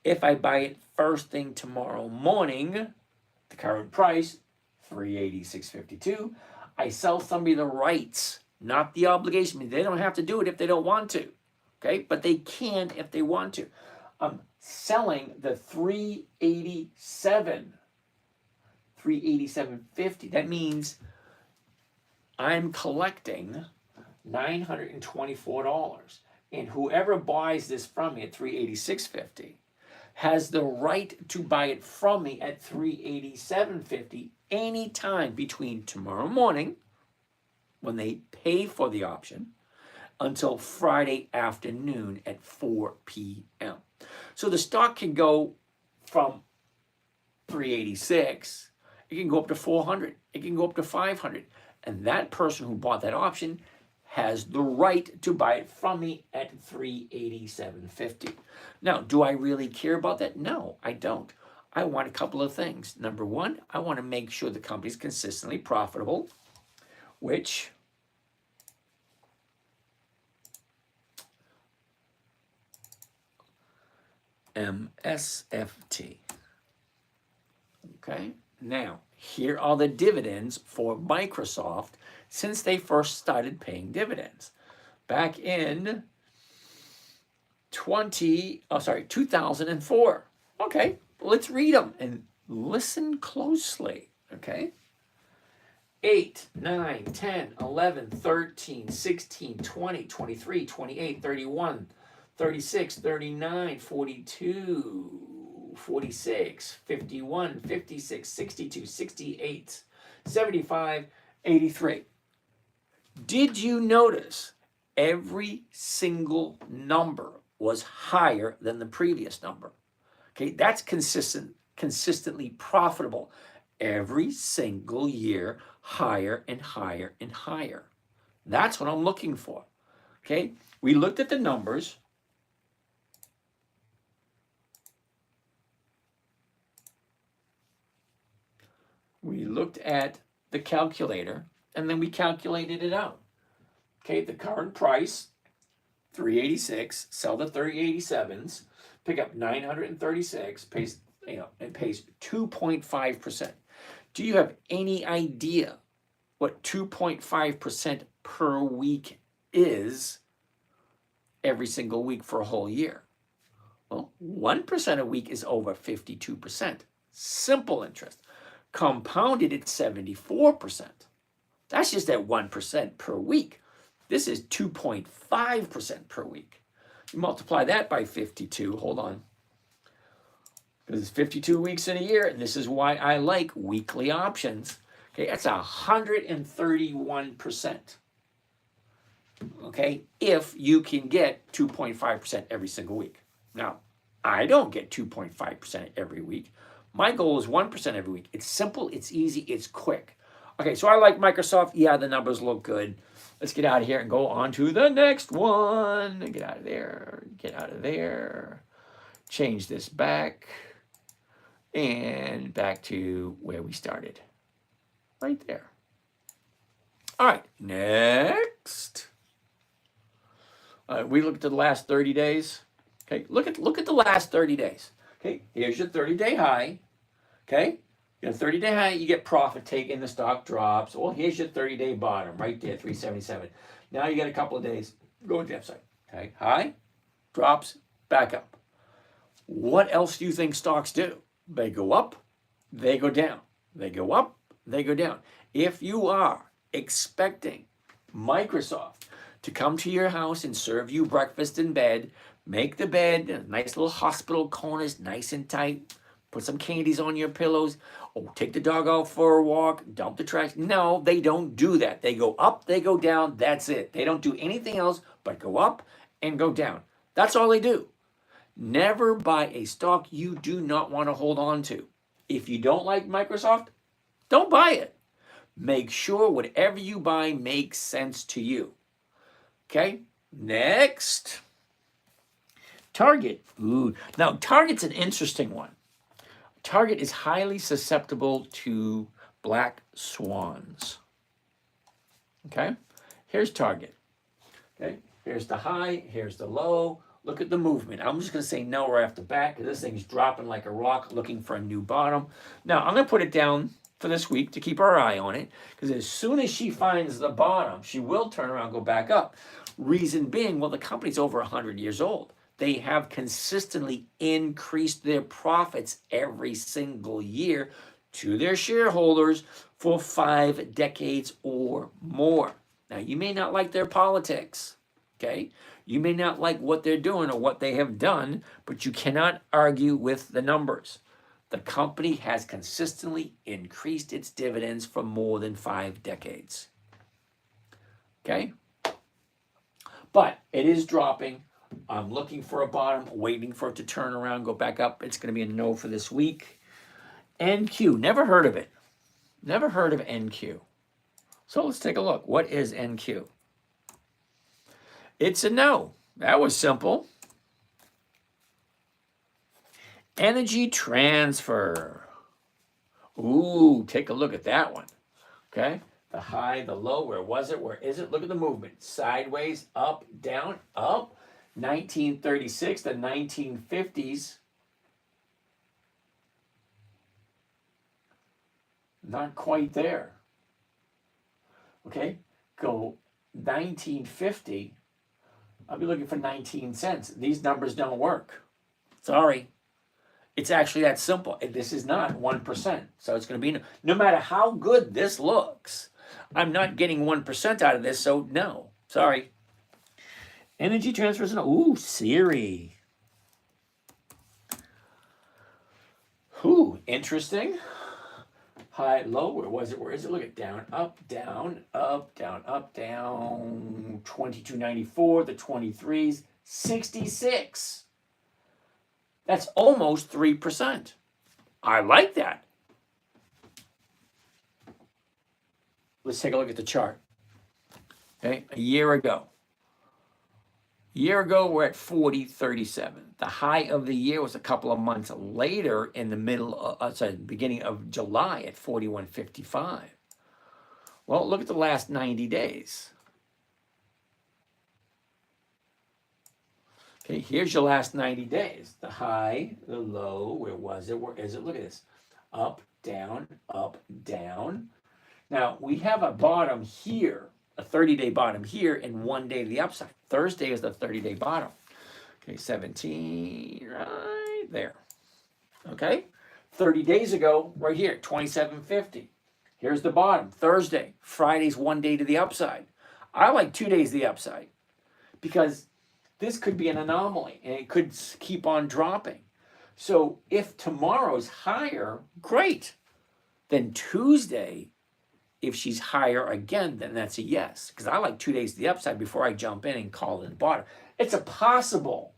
If I buy it first thing tomorrow morning, the current price, $386.52, I sell somebody the rights, not the obligation. I mean, they don't have to do it if they don't want to, okay? But they can if they want to. I'm selling the $387.50. That means I'm collecting $924, and whoever buys this from me at $386.50 has the right to buy it from me at $387.50 anytime between tomorrow morning, when they pay for the option, until Friday afternoon at 4 p.m. So the stock can go from 386, it can go up to 400, it can go up to 500, and that person who bought that option has the right to buy it from me at $387.50. Now, do I really care about that? No, I don't. I want a couple of things. Number one, I want to make sure the company's consistently profitable, which MSFT. Okay, now here are the dividends for Microsoft since they first started paying dividends. Back in 2004. Okay, let's read them and listen closely, okay? 8, 9, 10, 11, 13, 16, 20, 23, 28, 31, 36, 39, 42, 46, 51, 56, 62, 68, 75, 83. Did you notice every single number was higher than the previous number? Okay, that's consistently profitable. Every single year, higher and higher and higher. That's what I'm looking for. Okay, we looked at the numbers. We looked at the calculator, and then we calculated it out. Okay, the current price, 386, sell the 387s, pick up 936, pays, it pays 2.5%. Do you have any idea what 2.5% per week is every single week for a whole year? Well, 1% a week is over 52%. Simple interest. Compounded at 74%. That's just at 1% per week. This is 2.5% per week. You multiply that by 52, hold on. Because it's 52 weeks in a year, and this is why I like weekly options. Okay, that's 131%. Okay, if you can get 2.5% every single week. Now, I don't get 2.5% every week. My goal is 1% every week. It's simple, it's easy, it's quick. Okay, so I like Microsoft. Yeah, the numbers look good. Let's get out of here and go on to the next one. Get out of there, get out of there. Change this back. And back to where we started. Right there. All right, next. We looked at the last 30 days. Okay, look at the last 30 days. Okay, here's your 30-day high. Okay, you get a 30-day high, you get profit taken, the stock drops. Well, here's your 30-day bottom right there, 377. Now you get a couple of days, go to the upside. Okay, high, drops, back up. What else do you think stocks do? They go up, they go down. They go up, they go down. If you are expecting Microsoft to come to your house and serve you breakfast in bed, make the bed, nice little hospital corners, nice and tight, put some candies on your pillows, take the dog out for a walk, dump the trash. No, they don't do that. They go up, they go down, that's it. They don't do anything else but go up and go down. That's all they do. Never buy a stock you do not want to hold on to. If you don't like Microsoft, don't buy it. Make sure whatever you buy makes sense to you. Okay, next. Target. Ooh. Now, Target's an interesting one. Target is highly susceptible to black swans. Okay, here's Target. Okay, here's the high, here's the low. Look at the movement. I'm just going to say no right off the bat because this thing's dropping like a rock looking for a new bottom. Now, I'm going to put it down for this week to keep our eye on it because as soon as she finds the bottom, she will turn around and go back up. Reason being, well, the company's over 100 years old. They have consistently increased their profits every single year to their shareholders for 5 decades or more. Now, you may not like their politics, okay? You may not like what they're doing or what they have done, but you cannot argue with the numbers. The company has consistently increased its dividends for more than 5 decades. Okay? But it is dropping. I'm looking for a bottom, waiting for it to turn around, go back up. It's going to be a no for this week. NQ, never heard of it. Never heard of NQ. So let's take a look. What is NQ? It's a no. That was simple. Energy transfer. Ooh, take a look at that one. Okay. The high, the low, where was it? Where is it? Look at the movement. Sideways, up, down, up. 1936 to 1950s. Not quite there. Okay. Go 1950. I'll be looking for 19 cents. These numbers don't work. Sorry. It's actually that simple. This is not 1%. So it's going to be, no matter how good this looks, I'm not getting 1% out of this. So no, sorry. Energy transfers. Ooh, Siri. Ooh, interesting. High, low, where was it? Where is it? Look at down, up, down, up, down, up, down. 22.94, the 23s, 66. That's almost 3%. I like that. Let's take a look at the chart. Okay, a year ago. We're at 40.37. The high of the year was a couple of months later in the beginning of July at 41.55. Well, look at the last 90 days. Okay, here's your last 90 days. The high, the low, where was it? Where is it? Look at this. Up, down, up, down. Now, we have a bottom here, a 30-day bottom here, and 1 day to the upside. Thursday is the 30-day bottom. Okay, 17, right there. Okay, 30 days ago, right here, 27.50. Here's the bottom, Thursday. Friday's 1 day to the upside. I like 2 days to the upside because this could be an anomaly and it could keep on dropping. So if tomorrow's higher, great. Then Tuesday, if she's higher again, then that's a yes. Because I like 2 days to the upside before I jump in and call it a bottom. It's a possible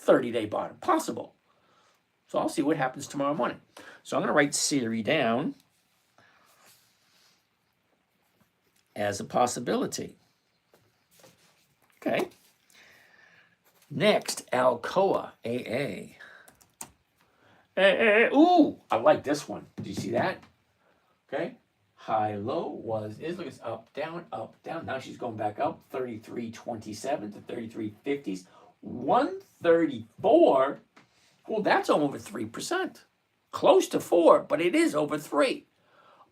30-day bottom. Possible. So I'll see what happens tomorrow morning. So I'm going to write Siri down as a possibility. Okay. Next, Alcoa, AA. Ooh, I like this one. Did you see that? Okay. High, low look, it's up, down, up, down. Now she's going back up, 33.27 to 33.50s. 134. Well, that's over 3%. Close to 4, but it is over 3.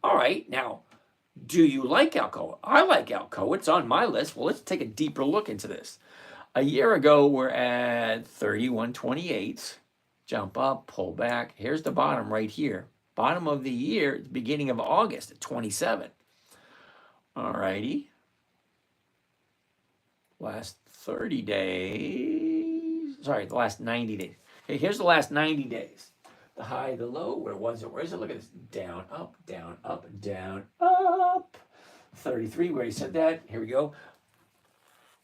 All right, now, do you like Alcoa? I like Alcoa. It's on my list. Well, let's take a deeper look into this. A year ago, we're at 31.28. Jump up, pull back. Here's the bottom right here. Bottom of the year, beginning of August at 27. All righty. Last 30 days. Sorry, the last 90 days. Okay, here's the last 90 days. The high, the low, where was it? Where is it? Look at this. Down, up, down, up, down, up. 33, we already said that. Here we go.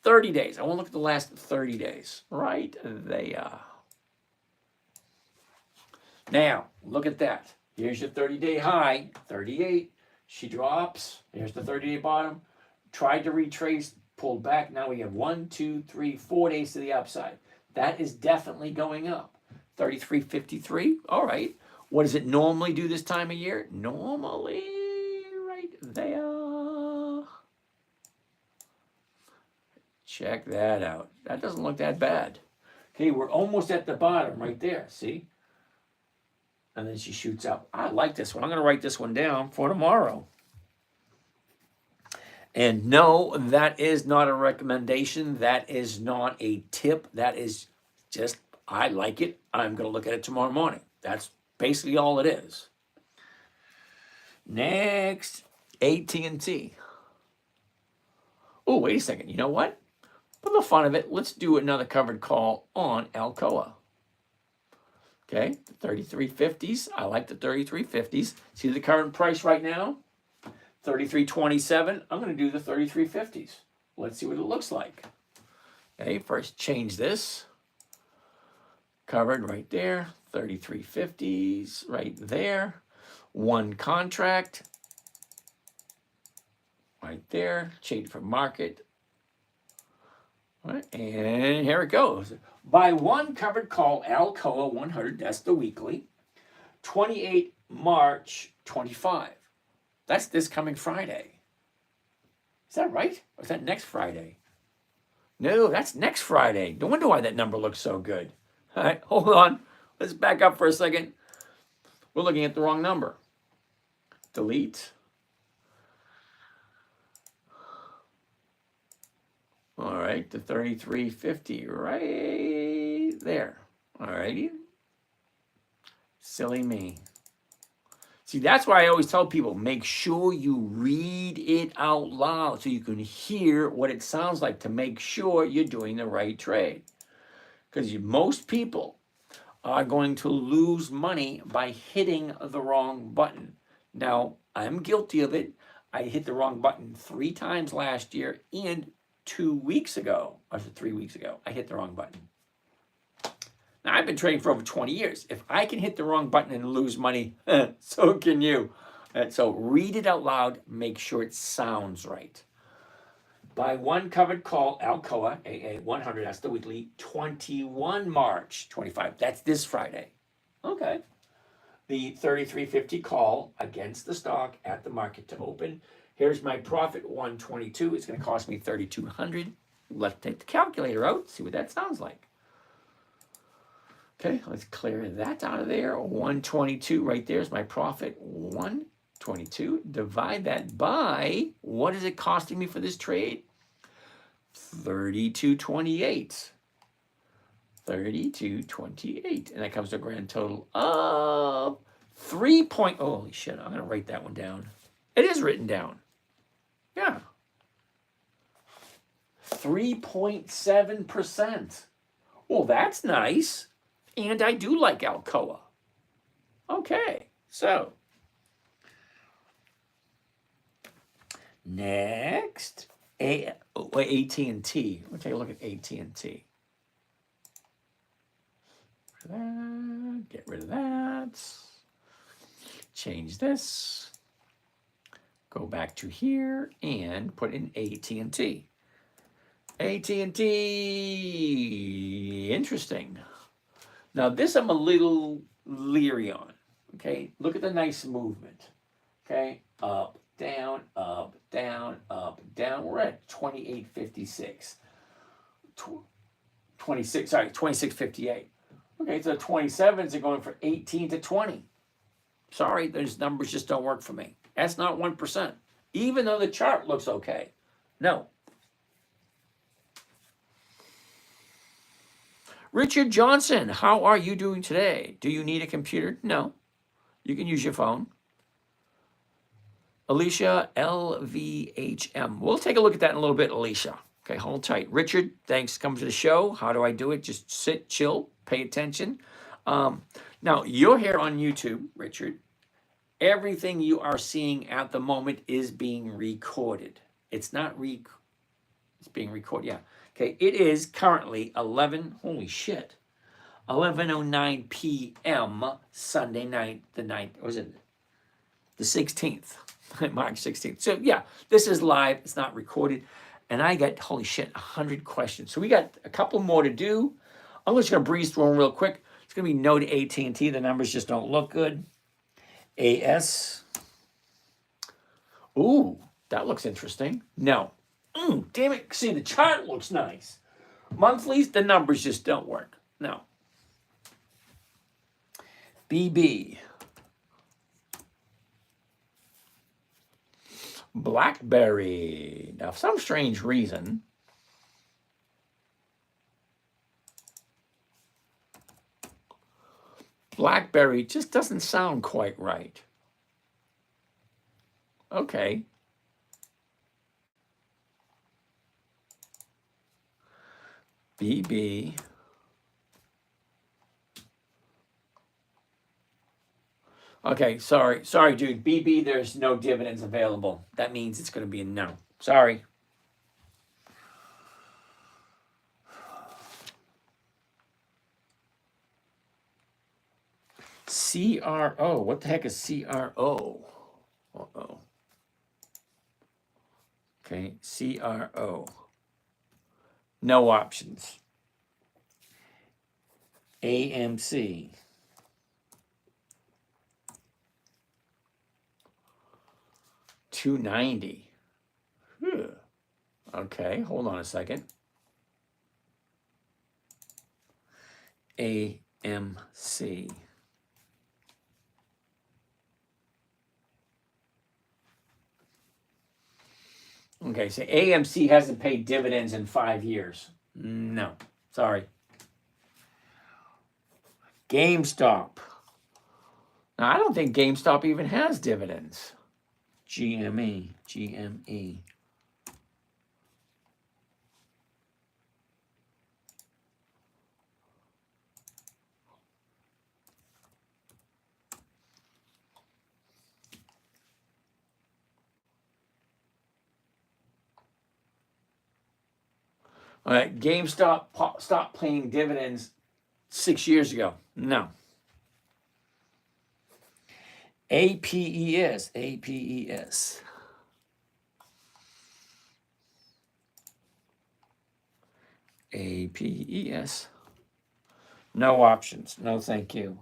30 days. I want to look at the last 30 days. Right there. Now, look at that. Here's your 30-day high, 38. She drops. Here's the 30-day bottom. Tried to retrace, pulled back. Now we have 1, 2, 3, 4 days to the upside. That is definitely going up. 33.53. All right. What does it normally do this time of year? Normally, right there. Check that out. That doesn't look that bad. Okay, we're almost at the bottom right there. See? And then she shoots up. I like this one. I'm going to write this one down for tomorrow. And no, that is not a recommendation. That is not a tip. That is just, I like it. I'm going to look at it tomorrow morning. That's basically all it is. Next, AT&T. Oh, wait a second. You know what? For the fun of it, let's do another covered call on Alcoa. Okay, 33.50s. I like the 33.50s. See the current price right now? 33.27. I'm going to do the 33.50s. Let's see what it looks like. Okay, first change this. Covered right there. 33.50s right there. One contract right there. Change for market. All right, and here it goes. Buy one covered call, Alcoa 100, that's the weekly, 28 March 25. That's this coming Friday. Is that right? Or is that next Friday? No, that's next Friday. No wonder why that number looks so good. All right, hold on. Let's back up for a second. We're looking at the wrong number. Delete. All right, the 33.50 right there. All righty. Silly me. See, that's why I always tell people, make sure you read it out loud so you can hear what it sounds like to make sure you're doing the right trade. Because most people are going to lose money by hitting the wrong button. Now, I'm guilty of it. I hit the wrong button 3 times last year, and 2 weeks ago, or 3 weeks ago, I hit the wrong button. Now, I've been trading for over 20 years. If I can hit the wrong button and lose money, so can you. So read it out loud. Make sure it sounds right. Buy one covered call, Alcoa, AA 100, that's the weekly, 21 March 25. That's this Friday. Okay. The 33.50 call against the stock at the market to open. Here's my profit, 122. It's going to cost me 3,200. Let's take the calculator out, see what that sounds like. Okay, let's clear that out of there. 122 right there is my profit, 122. Divide that by, what is it costing me for this trade? 32.28. 32.28. And that comes to a grand total of 3 point, oh, holy shit, I'm going to write that one down. It is written down. Yeah. 3.7%. Well, that's nice. And I do like Alcoa. Okay, so. Next, AT&T. Let's take a look at AT&T. Get rid of that. Change this. Go back to here and put in AT&T. AT&T, interesting. Now this I'm a little leery on, okay? Look at the nice movement, okay? Up, down, up, down, up, down. We're at 28.56. 26.58. Okay, so 27s are going from 18 to 20. Sorry, those numbers just don't work for me. That's not 1%, even though the chart looks okay. No. Richard Johnson, how are you doing today? Do you need a computer? No. You can use your phone. Alicia, LVHM. We'll take a look at that in a little bit, Alicia. Okay, hold tight. Richard, thanks for coming to the show. How do I do it? Just sit, chill, pay attention. Now, you're here on YouTube, Richard. Everything you are seeing at the moment is being recorded. It's not it's being recorded, yeah. Okay, it is currently 11:09 p.m. Sunday night, the 9th, was it the 16th, March 16th. So yeah, this is live. It's not recorded. And I got, holy shit, 100 questions. So we got a couple more to do. I'm just going to breeze through them real quick. It's going to be no to AT&T. The numbers just don't look good. AS. Ooh, that looks interesting. No. Damn it. See, the chart looks nice. Monthlies, the numbers just don't work. No. BB. BlackBerry. Now, for some strange reason, BlackBerry just doesn't sound quite right. Okay. BB. Okay, sorry, dude. BB, there's no dividends available. That means it's going to be a no. Sorry. CRO. What the heck is CRO? Uh-oh. Okay, CRO. No options. AMC. $290. Okay, hold on a second. AMC. Okay, so AMC hasn't paid dividends in 5 years. No, sorry. GameStop. Now, I don't think GameStop even has dividends. GME. All right, GameStop stopped paying dividends 6 years ago. No. APES. No options. No, thank you.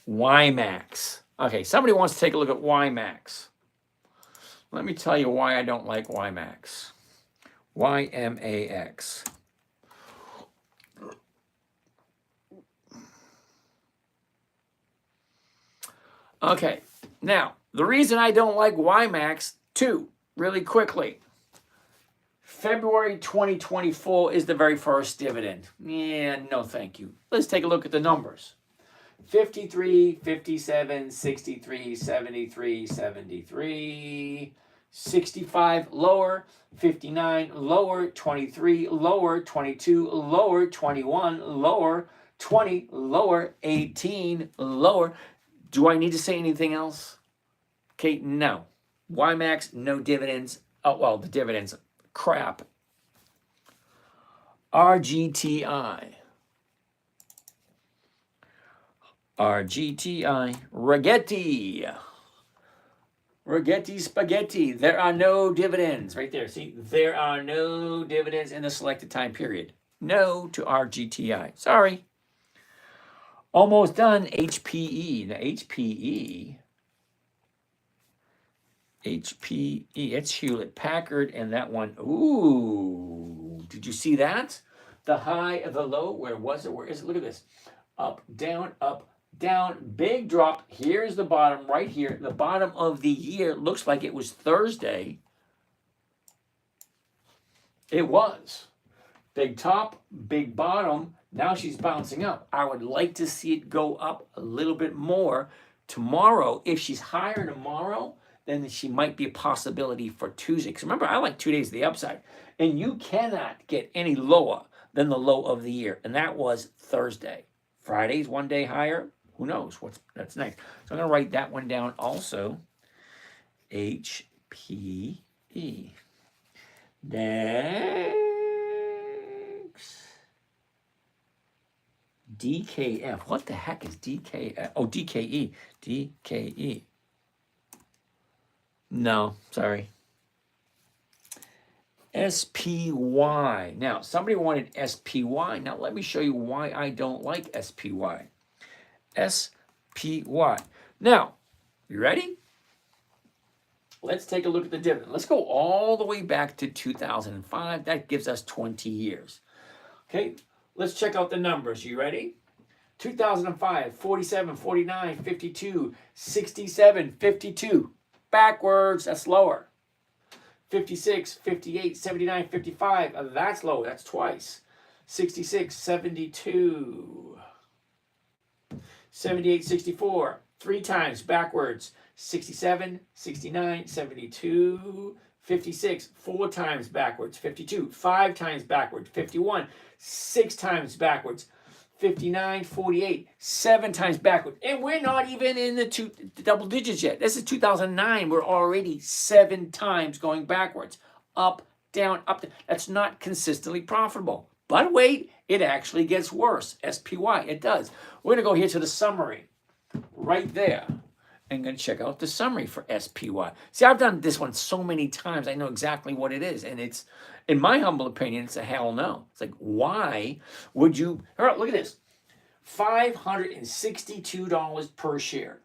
WiMAX. Okay, somebody wants to take a look at WiMAX. Let me tell you why I don't like WiMAX. YMAX. Okay, now, the reason I don't like WiMAX, really quickly. February 2024 is the very first dividend. Yeah, no thank you. Let's take a look at the numbers. 53, 57, 63, 73, 73, 65 lower, 59 lower, 23 lower, 22 lower, 21 lower, 20 lower, 18 lower. Do I need to say anything else? Okay, no. WiMAX, no dividends. Oh, well, the dividends, crap. RGTI. Rigetti spaghetti. There are no dividends. Right there. See, there are no dividends in the selected time period. No to RGTI. Sorry. Almost done. HPE. Now, HPE. It's Hewlett Packard, and that one. Ooh. Did you see that? The high, the low. Where was it? Where is it? Look at this. Up, down, big drop. Here's the bottom right here. The bottom of the year looks like it was Thursday. It was. Big top, big bottom. Now she's bouncing up. I would like to see it go up a little bit more tomorrow. If she's higher tomorrow, then she might be a possibility for Tuesday. Because remember, I like 2 days of the upside. And you cannot get any lower than the low of the year. And that was Thursday. Friday's 1 day higher. Who knows that's next? So I'm going to write that one down also. HPE. Next. DKF. What the heck is DKF? Oh, DKE. DKE. No, sorry. SPY. Now, somebody wanted SPY. Now, let me show you why I don't like SPY. SPY. Now, you ready? Let's take a look at the dividend. Let's go all the way back to 2005. That gives us 20 years. Okay, let's check out the numbers. You ready? 2005, 47, 49, 52, 67, 52. Backwards, that's lower. 56, 58, 79, 55. That's low, that's twice. 66, 72. 78, 64. 3 times backwards. 67, 69, 72, 56. 4 times backwards. 52. 5 times backwards. 51. 6 times backwards. 59, 48, 7 times backwards. And we're not even in the double digits yet. This is 2009. We're already 7 times going backwards. Up, down, up. That's not consistently profitable. But wait, it actually gets worse. SPY, it does. We're going to go here to the summary. Right there. I'm going to check out the summary for SPY. See, I've done this one so many times. I know exactly what it is. And it's, in my humble opinion, it's a hell no. It's like, why would you? All right, look at this. $562 per share.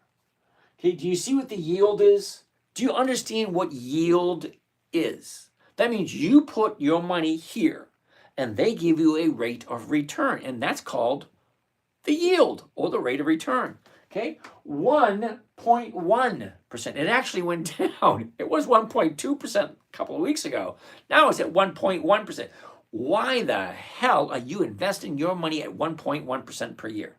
Okay, do you see what the yield is? Do you understand what yield is? That means you put your money here, and they give you a rate of return. And that's called the yield, or the rate of return. Okay, 1.1%. It actually went down. It was 1.2% a couple of weeks ago. Now it's at 1.1%. Why the hell are you investing your money at 1.1% per year?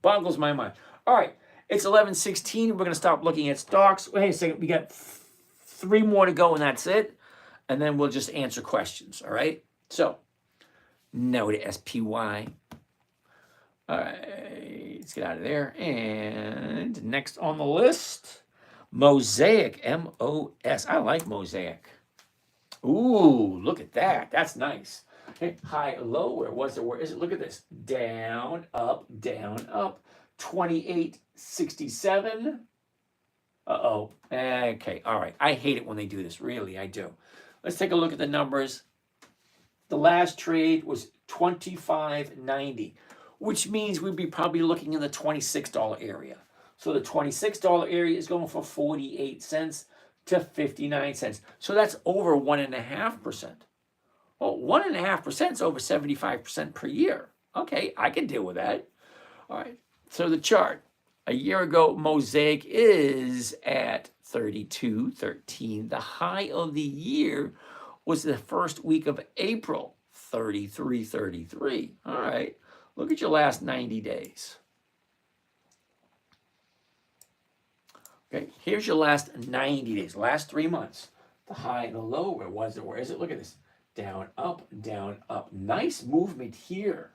Boggles my mind. All right, it's 11:16. We're going to stop looking at stocks. Wait a second. We got 3 more to go, and that's it. And then we'll just answer questions. All right. So, no to SPY. All right, let's get out of there. And next on the list, Mosaic, M-O-S. I like Mosaic. Ooh, look at that. That's nice. Okay, high, low. Where was it? Where is it? Look at this. Down, up, down, up. 28.67. Uh-oh. Okay, all right. I hate it when they do this. Really, I do. Let's take a look at the numbers. The last trade was $25.90. Which means we'd be probably looking in the $26 area. So the $26 area is going from 48 cents to 59 cents. So that's over 1.5%. Well, 1.5% is over 75% per year. Okay, I can deal with that. All right, so the chart. A year ago, Mosaic is at 32.13. The high of the year was the first week of April, 33.33. All right. Look at your last 90 days. Okay, here's your last 90 days, last 3 months. The high and the low, where was it? Where is it? Look at this. Down, up, down, up. Nice movement here.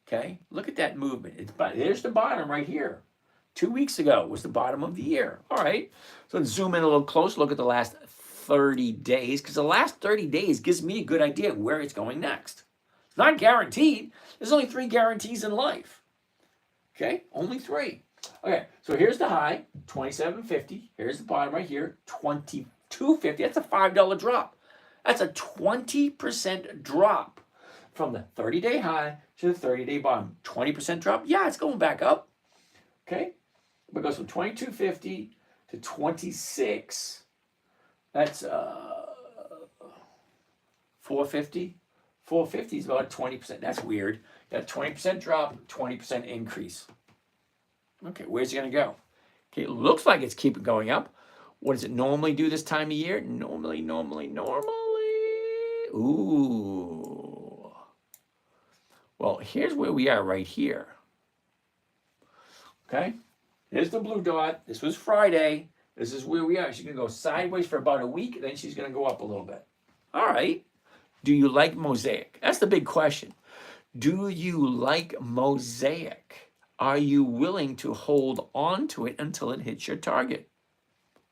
Okay, look at that movement. There's the bottom right here. 2 weeks ago was the bottom of the year. All right, so let's zoom in a little close. Look at the last 30 days, because the last 30 days gives me a good idea of where it's going next. It's not guaranteed. There's only 3 guarantees in life. Okay, only 3. Okay, so here's the high, $27.50. Here's the bottom right here, $22.50. That's a $5 drop. That's a 20% drop from the 30-day high to the 30-day bottom. 20% drop? Yeah, it's going back up. Okay, it goes from $22.50 to $26. That's $4.50. 450 is about 20%. That's weird. Got a 20% drop, 20% increase. Okay, where's it going to go? Okay, it looks like it's keeping going up. What does it normally do this time of year? Normally. Ooh. Well, here's where we are right here. Okay, here's the blue dot. This was Friday. This is where we are. She's going to go sideways for about a week, then she's going to go up a little bit. All right. Do you like Mosaic? That's the big question. Do you like Mosaic? Are you willing to hold on to it until it hits your target?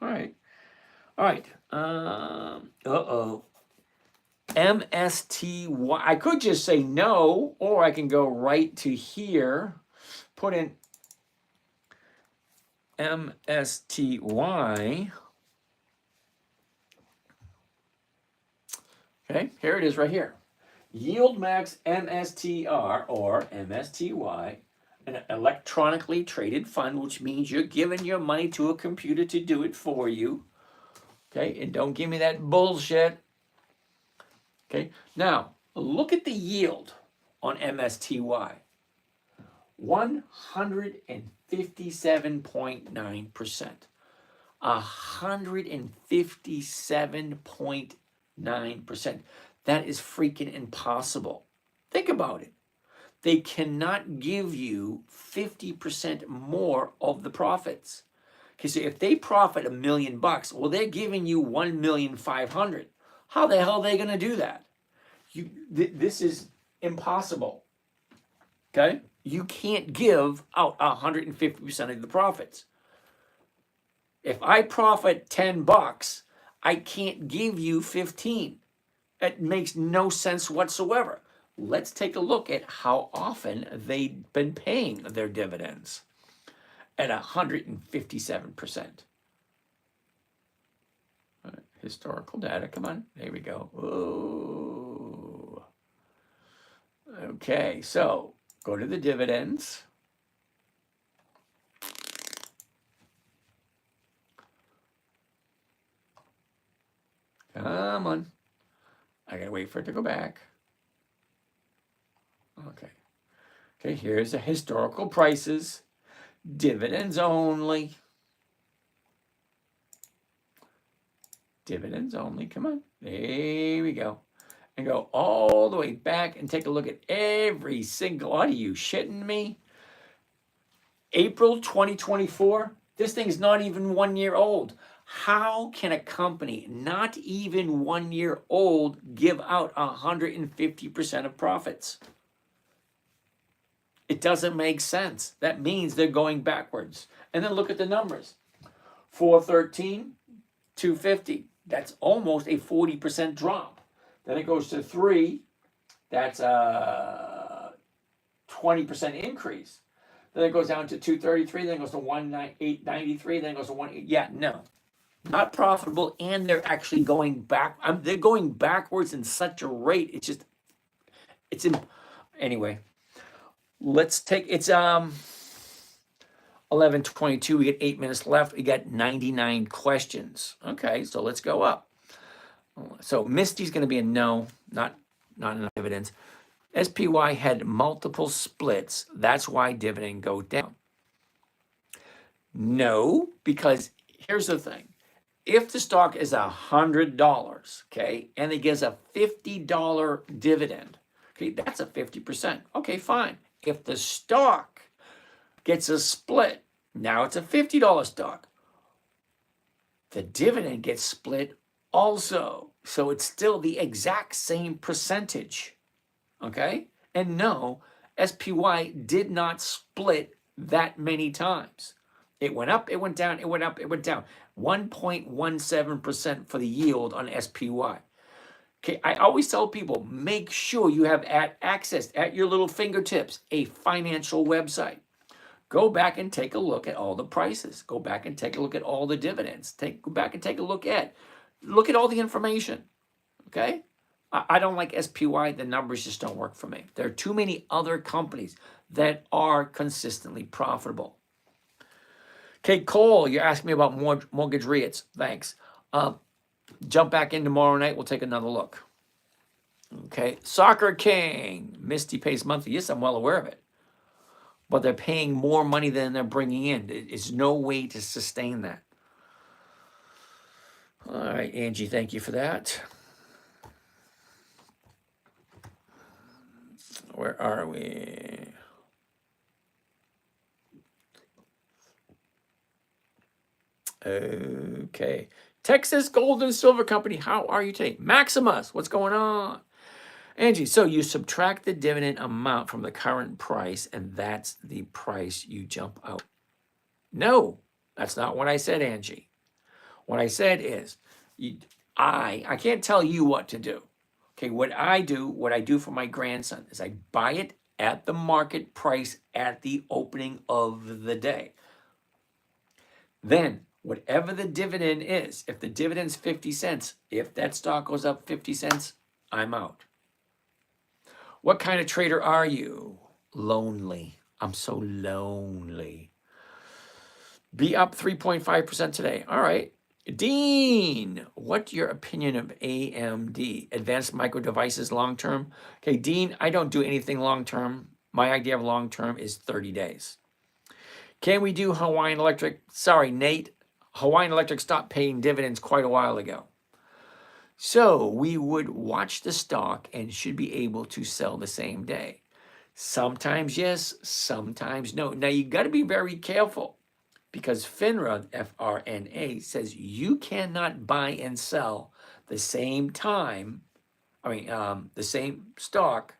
All right. Uh-oh. MSTY. I could just say no, or I can go right to here, put in MSTY. Okay, here it is right here. Yield Max MSTR or MSTY, an electronically traded fund, which means you're giving your money to a computer to do it for you. Okay, and don't give me that bullshit. Okay, now look at the yield on MSTY. 157.9%. 157.9%. That is freaking impossible. Think about it. They cannot give you 50% more of the profits. Okay, so if they profit $1 million, well, they're giving you 1,500,000. How the hell are they going to do that? This is impossible. Okay, you can't give out 150% of the profits. If I profit $10, I can't give you 15. It makes no sense whatsoever. Let's take a look at how often they've been paying their dividends at 157%. All right, historical data, come on, there we go. Ooh. Okay, so go to the dividends. Come on. I gotta wait for it to go back. Okay. Okay, here's the historical prices. Dividends only. Dividends only. Come on. There we go. And go all the way back and take a look at every single. Are you shitting me? April 2024. This thing's not even 1 year old. How can a company not even 1 year old give out 150% of profits? It doesn't make sense. That means they're going backwards. And then look at the numbers. 413, 250. That's almost a 40% drop. Then it goes to 3. That's a 20% increase. Then it goes down to 233. Then it goes to 198.93. Then it goes to 1. Yeah, no. Not profitable, and they're actually going back. They're going backwards in such a rate. It's just, anyway. Let's take, it's 11:22. We get 8 minutes left. We got 99 questions. Okay, so let's go up. So Misty's going to be a no, not enough dividends. SPY had multiple splits. That's why dividend go down. No, because here's the thing. If the stock is $100, okay, and it gives a $50 dividend, okay, that's a 50%. Okay, fine. If the stock gets a split, now it's a $50 stock. The dividend gets split also. So it's still the exact same percentage. Okay? And no, SPY did not split that many times. It went up, it went down, it went up, it went down. 1.17% for the yield on SPY. Okay, I always tell people, make sure you have access at your little fingertips, a financial website. Go back and take a look at all the prices. Go back and take a look at all the dividends. Go back and take a look at all the information. Okay? I don't like SPY. The numbers just don't work for me. There are too many other companies that are consistently profitable. Okay, Cole, you're asking me about mortgage REITs. Thanks. Jump back in tomorrow night. We'll take another look. Okay, Soccer King. Misty pays monthly. Yes, I'm well aware of it. But they're paying more money than they're bringing in. There's no way to sustain that. All right, Angie, thank you for that. Where are we? Okay. Texas Gold and Silver Company, how are you today? Maximus, what's going on? Angie, so you subtract the dividend amount from the current price, and that's the price you jump out. No, that's not what I said, Angie. What I said is, I can't tell you what to do. Okay, what I do for my grandson is I buy it at the market price at the opening of the day. Then, whatever the dividend is, if the dividend's 50 cents, if that stock goes up 50 cents, I'm out. What kind of trader are you? Lonely. I'm so lonely. Be up 3.5% today. All right. Dean, what's your opinion of AMD, Advanced Micro Devices long term? Okay, Dean, I don't do anything long term. My idea of long term is 30 days. Can we do Hawaiian Electric? Sorry, Nate. Hawaiian Electric stopped paying dividends quite a while ago. So we would watch the stock and should be able to sell the same day. Sometimes yes, sometimes no. Now you got to be very careful because FINRA, F-R-N-A, says you cannot buy and sell the same time, the same stock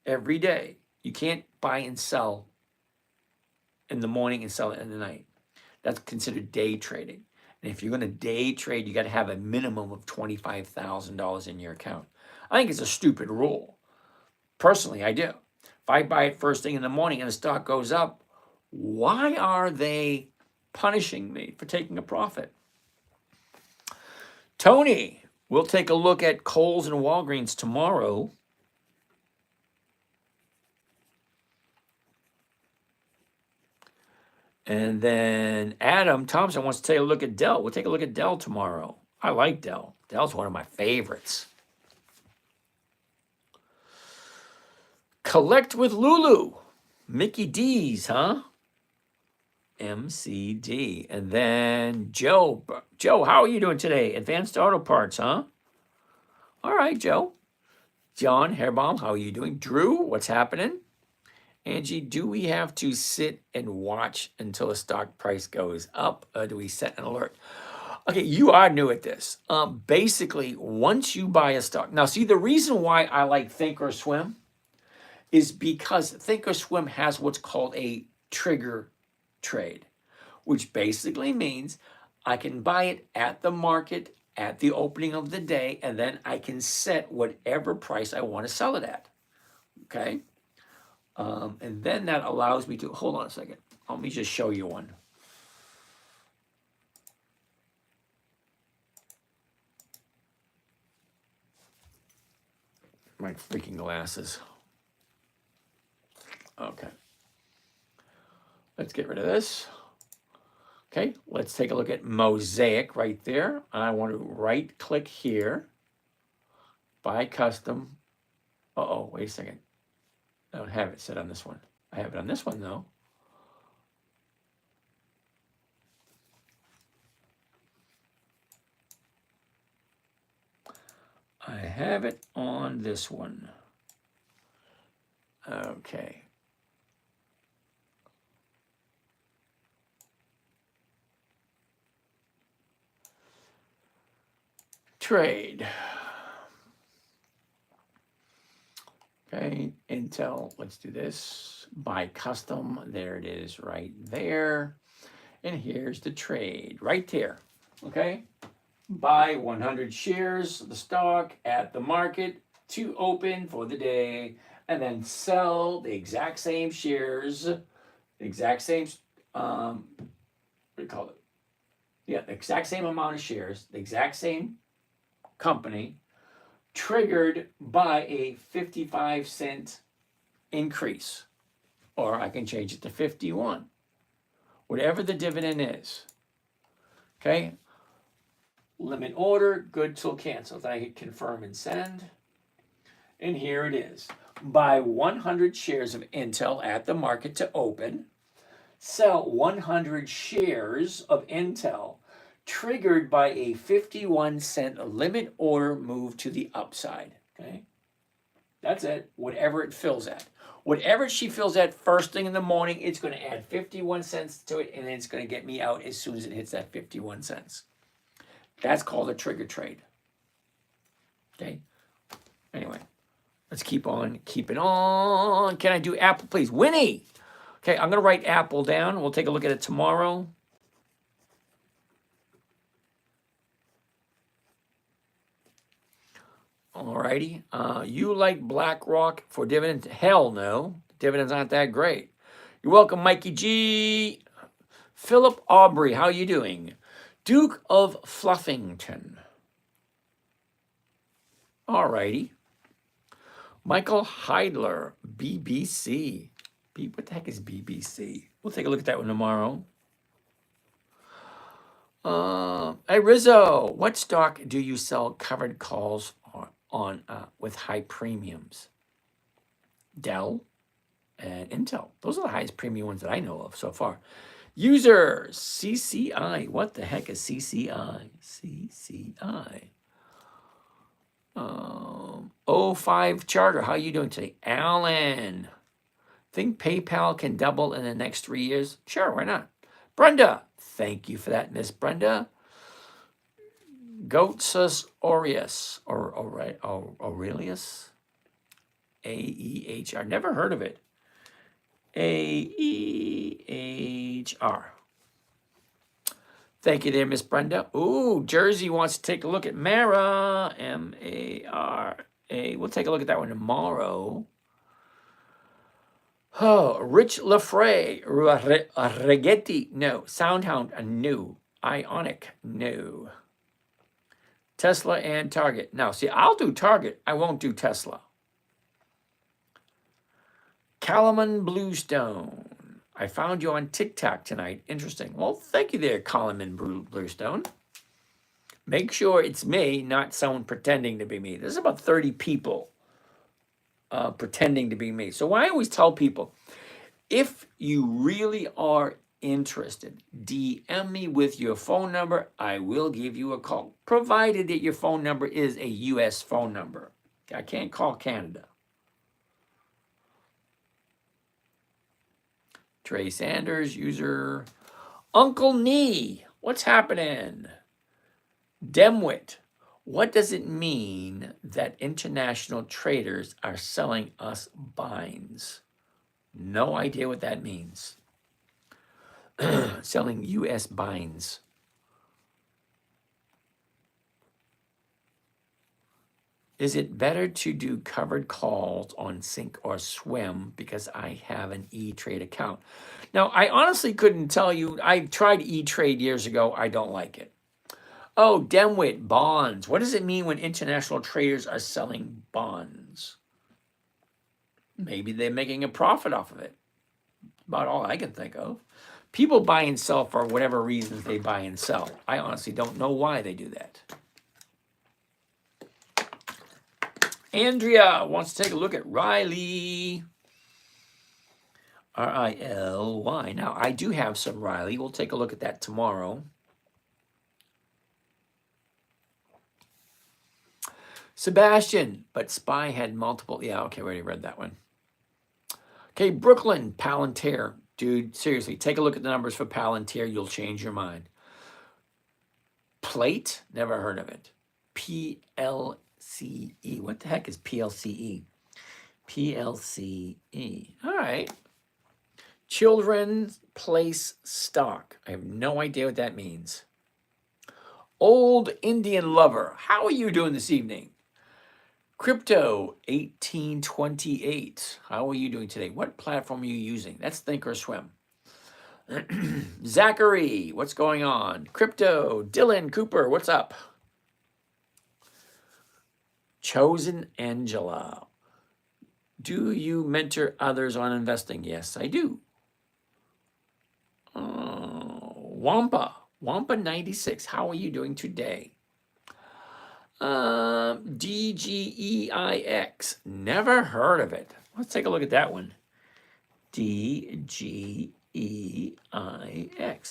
every day. You can't buy and sell in the morning and sell it in the night. That's considered day trading. And if you're going to day trade, you got to have a minimum of $25,000 in your account. I think it's a stupid rule. Personally, I do. If I buy it first thing in the morning and the stock goes up, why are they punishing me for taking a profit? Tony, we'll take a look at Kohl's and Walgreens tomorrow. And then Adam Thompson wants to take a look at Dell. We'll take a look at Dell tomorrow. I like Dell. Dell's one of my favorites. Collect with Lulu. Mickey D's, huh? MCD. And then Joe. Joe, how are you doing today? Advanced Auto Parts, huh? All right, Joe. John Hairbaum, how are you doing? Drew, what's happening? Angie, do we have to sit and watch until the stock price goes up? Or do we set an alert? Okay, you are new at this. Basically, once you buy a stock. Now, see, the reason why I like Thinkorswim is because Thinkorswim has what's called a trigger trade, which basically means I can buy it at the market at the opening of the day, and then I can set whatever price I want to sell it at. Okay? And then that allows me to, hold on a second. Let me just show you one. My freaking glasses. Okay. Let's get rid of this. Okay, let's take a look at Mosaic right there. I want to right click here. Buy custom. Uh-oh, wait a second. I don't have it set on this one. I have it on this one though. I have it on this one. Okay. Trade. Okay, Intel, let's do this. Buy custom, there it is right there. And here's the trade right there, okay? Buy 100 shares of the stock at the market to open for the day, and then sell the exact same shares, the exact same, what do you call it? Yeah, the exact same amount of shares, the exact same company, triggered by a 55-cent increase. Or I can change it to 51. Whatever the dividend is. Okay? Limit order, good till cancel. Then I hit confirm and send. And here it is. Buy 100 shares of Intel at the market to open. Sell 100 shares of Intel triggered by a 51-cent limit order move to the upside. Okay? That's it. Whatever it fills at. Whatever she fills at first thing in the morning, it's going to add 51 cents to it, and then it's going to get me out as soon as it hits that 51 cents. That's called a trigger trade. Okay? Anyway, let's keep on keeping on. Can I do Apple, please? Winnie! Okay, I'm going to write Apple down. We'll take a look at it tomorrow. Alrighty. You like BlackRock for dividend? Hell no. Dividends aren't that great. You're welcome, Mikey G. Philip Aubrey, how you doing? Duke of Fluffington. Alrighty. Michael Heidler, BBC. What the heck is BBC? We'll take a look at that one tomorrow. Hey Rizzo, what stock do you sell covered calls on with high premiums? Dell and Intel. Those are the highest premium ones that I know of so far. User CCI. What the heck is CCI? CCI. 05 Charter. How are you doing today? Alan. Think PayPal can double in the next 3 years? Sure, why not? Brenda. Thank you for that, Miss Brenda. Goatsus Aureus. Aurelius? AEHR. Never heard of it. AEHR. Thank you there, Miss Brenda. Ooh, Jersey wants to take a look at Mara. M-A-R-A. We'll take a look at that one tomorrow. Oh, Rich Lafray. Reggetti. No. Soundhound. No. Ionic. No. Tesla and Target. Now, see, I'll do Target. I won't do Tesla. Calaman Bluestone. I found you on TikTok tonight. Interesting. Well, thank you there, Calaman Bluestone. Make sure it's me, not someone pretending to be me. There's about 30 people pretending to be me. So I always tell people, if you really are interested, DM me with your phone number. I will give you a call, provided that your phone number is a U.S. phone number. I can't call Canada. Trey Sanders, user. Uncle Nee, what's happening? Demwit, what does it mean that international traders are selling us binds? No idea what that means. Selling U.S. binds. Is it better to do covered calls on Sync or Swim because I have an E-Trade account? Now, I honestly couldn't tell you. I tried E-Trade years ago. I don't like it. Oh, Demwit, bonds. What does it mean when international traders are selling bonds? Maybe they're making a profit off of it. About all I can think of. People buy and sell for whatever reasons they buy and sell. I honestly don't know why they do that. Andrea wants to take a look at Riley. R-I-L-Y. Now, I do have some Riley. We'll take a look at that tomorrow. Sebastian, but SPY had multiple. Yeah, okay, we already read that one. Okay, Brooklyn, Palantir. Dude, seriously, take a look at the numbers for Palantir. You'll change your mind. Plate, never heard of it. PLCE. What the heck is PLCE? PLCE. All right. Children's Place Stock. I have no idea what that means. Old Indian Lover. How are you doing this evening? Crypto 1828. How are you doing today? What platform are you using? That's Think or Swim. Zachary, what's going on? Crypto, Dylan Cooper, what's up? Chosen Angela. Do you mentor others on investing? Yes, I do. Wampa 96. How are you doing today? DGEIX. Never heard of it. Let's take a look at that one. DGEIX.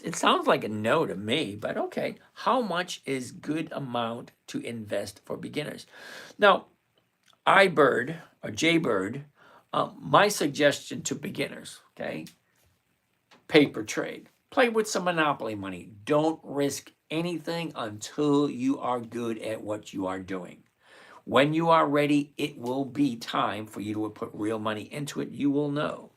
It sounds like a no to me, but okay. How much is good amount to invest for beginners? Now, iBird or Jaybird, my suggestion to beginners, okay? Paper trade. Play with some monopoly money. Don't risk anything until you are good at what you are doing. When you are ready, it will be time for you to put real money into it. You will know.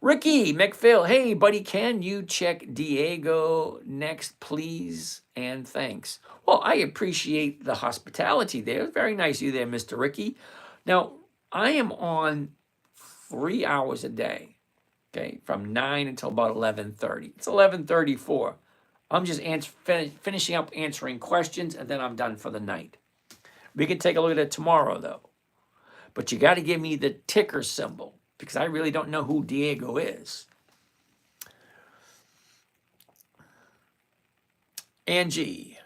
Ricky McPhail, hey buddy, can you check Diego next, please? And thanks. Well, I appreciate the hospitality there. Very nice of you there, Mr. Ricky. Now, I am on 3 hours a day, okay, from 9 until about 11:30. It's 11:34. I'm just finishing up answering questions, and then I'm done for the night. We can take a look at it tomorrow, though. But you got to give me the ticker symbol, because I really don't know who Diego is. Angie,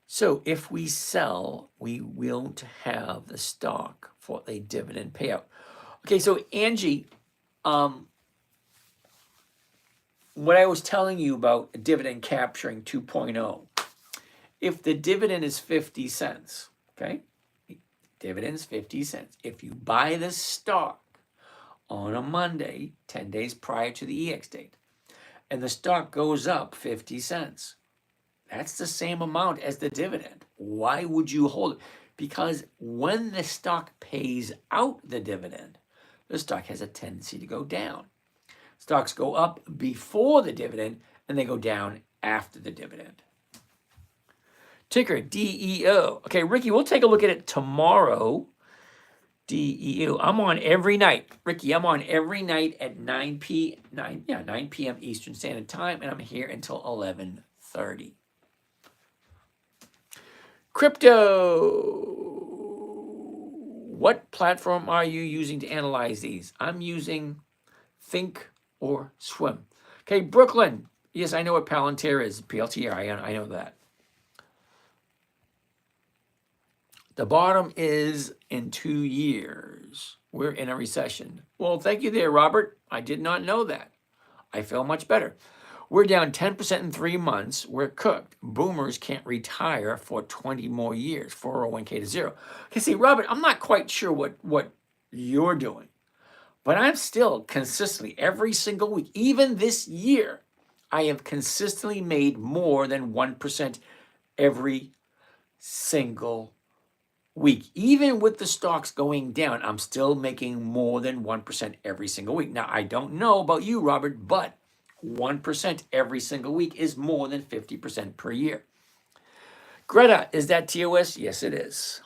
so if we sell, we won't have the stock for a dividend payout. Okay, so Angie, what I was telling you about dividend capturing 2.0, if the dividend is 50 cents, okay, dividend's 50 cents. If you buy the stock on a Monday, 10 days prior to the EX date, and the stock goes up 50 cents, that's the same amount as the dividend. Why would you hold it? Because when the stock pays out the dividend, the stock has a tendency to go down. Stocks go up before the dividend, and they go down after the dividend. Ticker, DEO. Okay, Ricky, we'll take a look at it tomorrow. DEO. I'm on every night. Ricky, I'm on every night at 9 p.m. Eastern Standard Time, and I'm here until 11:30. Crypto. What platform are you using to analyze these? I'm using Think or Swim. Okay, Brooklyn. Yes, I know what Palantir is. PLTR, I know that. The bottom is in 2 years. We're in a recession. Well, thank you there, Robert. I did not know that. I feel much better. We're down 10% in 3 months. We're cooked. Boomers can't retire for 20 more years. 401k to zero. Okay, see, Robert, I'm not quite sure what you're doing, but I'm still consistently, every single week, even this year, I have consistently made more than 1% every single week. Even with the stocks going down, I'm still making more than 1% every single week. Now, I don't know about you, Robert, but 1% every single week is more than 50% per year. Greta, is that TOS? Yes, it is.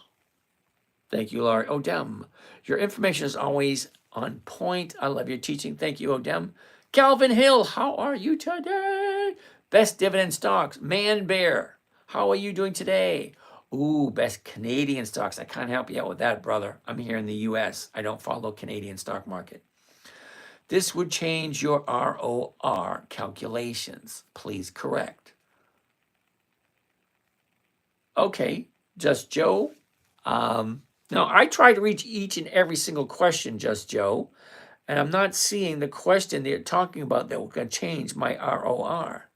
Thank you, Laurie. Odem, your information is always on point. I love your teaching. Thank you, Odem. Calvin Hill, how are you today? Best dividend stocks. Man Bear, how are you doing today? Ooh, best Canadian stocks. I can't help you out with that, brother. I'm here in the US. I don't follow Canadian stock market. This would change your ROR calculations. Please correct. Okay, Just Joe. No, I try to reach each and every single question, Just Joe, and I'm not seeing the question they're talking about that will change my ROR.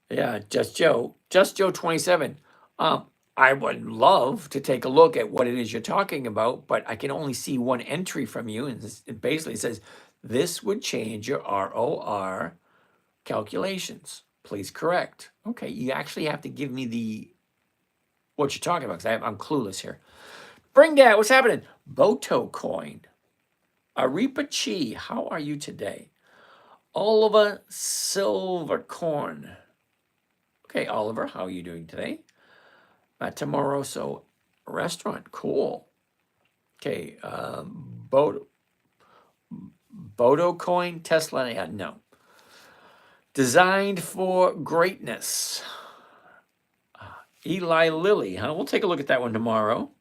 Yeah, Just Joe 27. I would love to take a look at what it is you're talking about, but I can only see one entry from you, and it basically says, this would change your ROR calculations. Please correct. Okay, you actually have to give me what you're talking about, because I'm clueless here. Bring that, what's happening? Boto Coin. Apache, how are you today? Oliver Silvercorn. Okay, Oliver, how are you doing today? Matamoroso Restaurant, cool. Okay, Bodo Coin, Tesla, no. Designed for Greatness. Eli Lilly, huh? We'll take a look at that one tomorrow.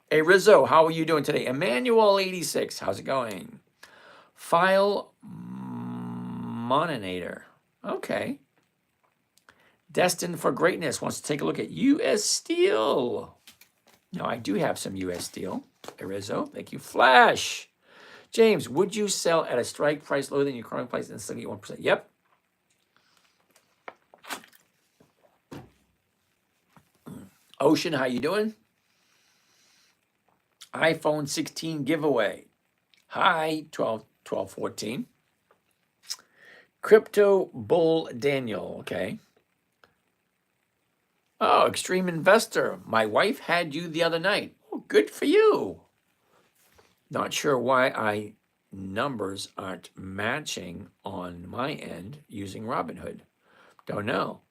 Hey, Rizzo, how are you doing today? Emmanuel86, how's it going? File Moninator, okay. Destined for Greatness wants to take a look at U.S. Steel. Now, I do have some U.S. Steel. Rizzo, thank you. Flash. James, would you sell at a strike price lower than your current price and still get 1%? Yep. Ocean, how you doing? iPhone 16 giveaway. Hi, 1214. Crypto Bull Daniel, okay. Oh, Extreme Investor. My wife had you the other night. Oh, good for you. Not sure why numbers aren't matching on my end using Robinhood. Don't know.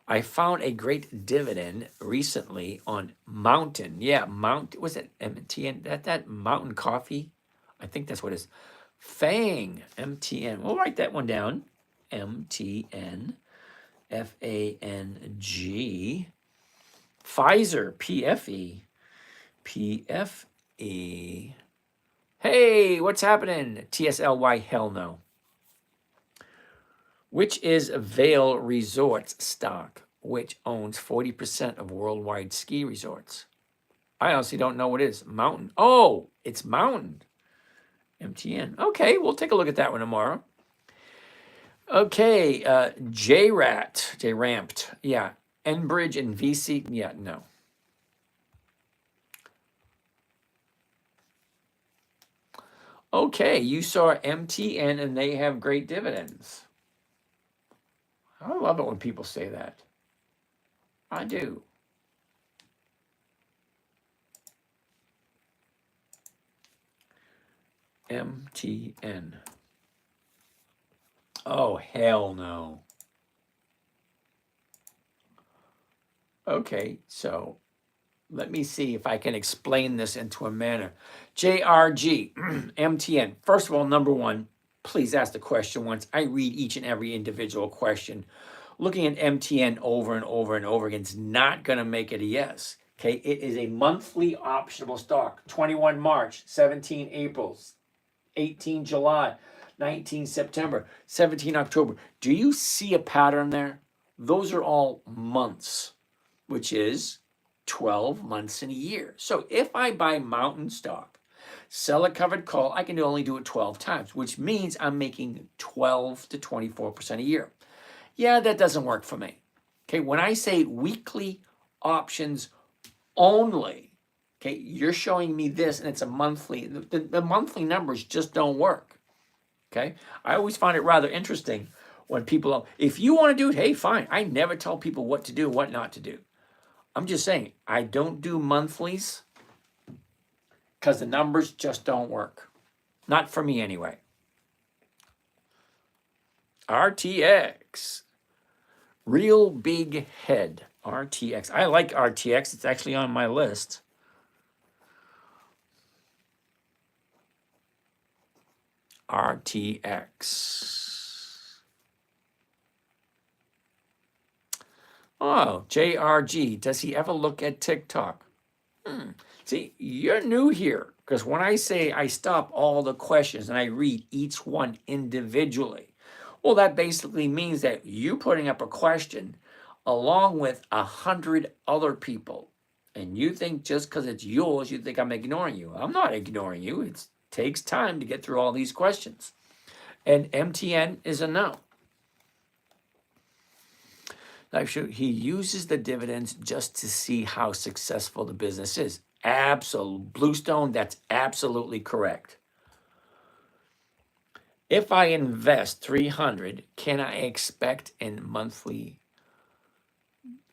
I found a great dividend recently on Mountain. Yeah, was it MTN? That Mountain Coffee? I think that's what it is. Fang, MTN. We'll write that one down. MTN, FANG. Pfizer, PFE. PFE. Hey, what's happening? TSLY, hell no. Which is Vail Resorts stock, which owns 40% of worldwide ski resorts. I honestly don't know what it is. Mountain. Oh, it's Mountain. MTN. Okay, we'll take a look at that one tomorrow. Okay, J-Ramped. Yeah, Enbridge and VC. Yeah, no. Okay, you saw MTN and they have great dividends. I love it when people say that. I do. MTN. Oh, hell no. Okay, so let me see if I can explain this into a manner. JRG, MTN. First of all, number one, please ask the question once. I read each and every individual question. Looking at MTN over and over and over again is not going to make it a yes. Okay, it is a monthly optionable stock. 21 March, 17 April, 18 July, 19 September, 17 October. Do you see a pattern there? Those are all months, which is 12 months in a year. So if I buy Mountain stock, sell a covered call, I can only do it 12 times, which means I'm making 12 to 24% a year. Yeah, that doesn't work for me. Okay, when I say weekly options only, okay, you're showing me this and it's a monthly, the monthly numbers just don't work. Okay, I always find it rather interesting when people, if you want to do it, hey, fine. I never tell people what to do, what not to do. I'm just saying, I don't do monthlies because the numbers just don't work. Not for me anyway. RTX. Real big head. RTX. I like RTX. It's actually on my list. RTX. Oh, JRG. Does he ever look at TikTok? See, you're new here because when I say I stop all the questions and I read each one individually, well, that basically means that you putting up a question along with 100 other people, and you think just because it's yours, you think I'm ignoring you. I'm not ignoring you. It takes time to get through all these questions. And MTN is a no. Actually, he uses the dividends just to see how successful the business is. Absolute Bluestone, that's absolutely correct. If I invest 300, can I expect in monthly?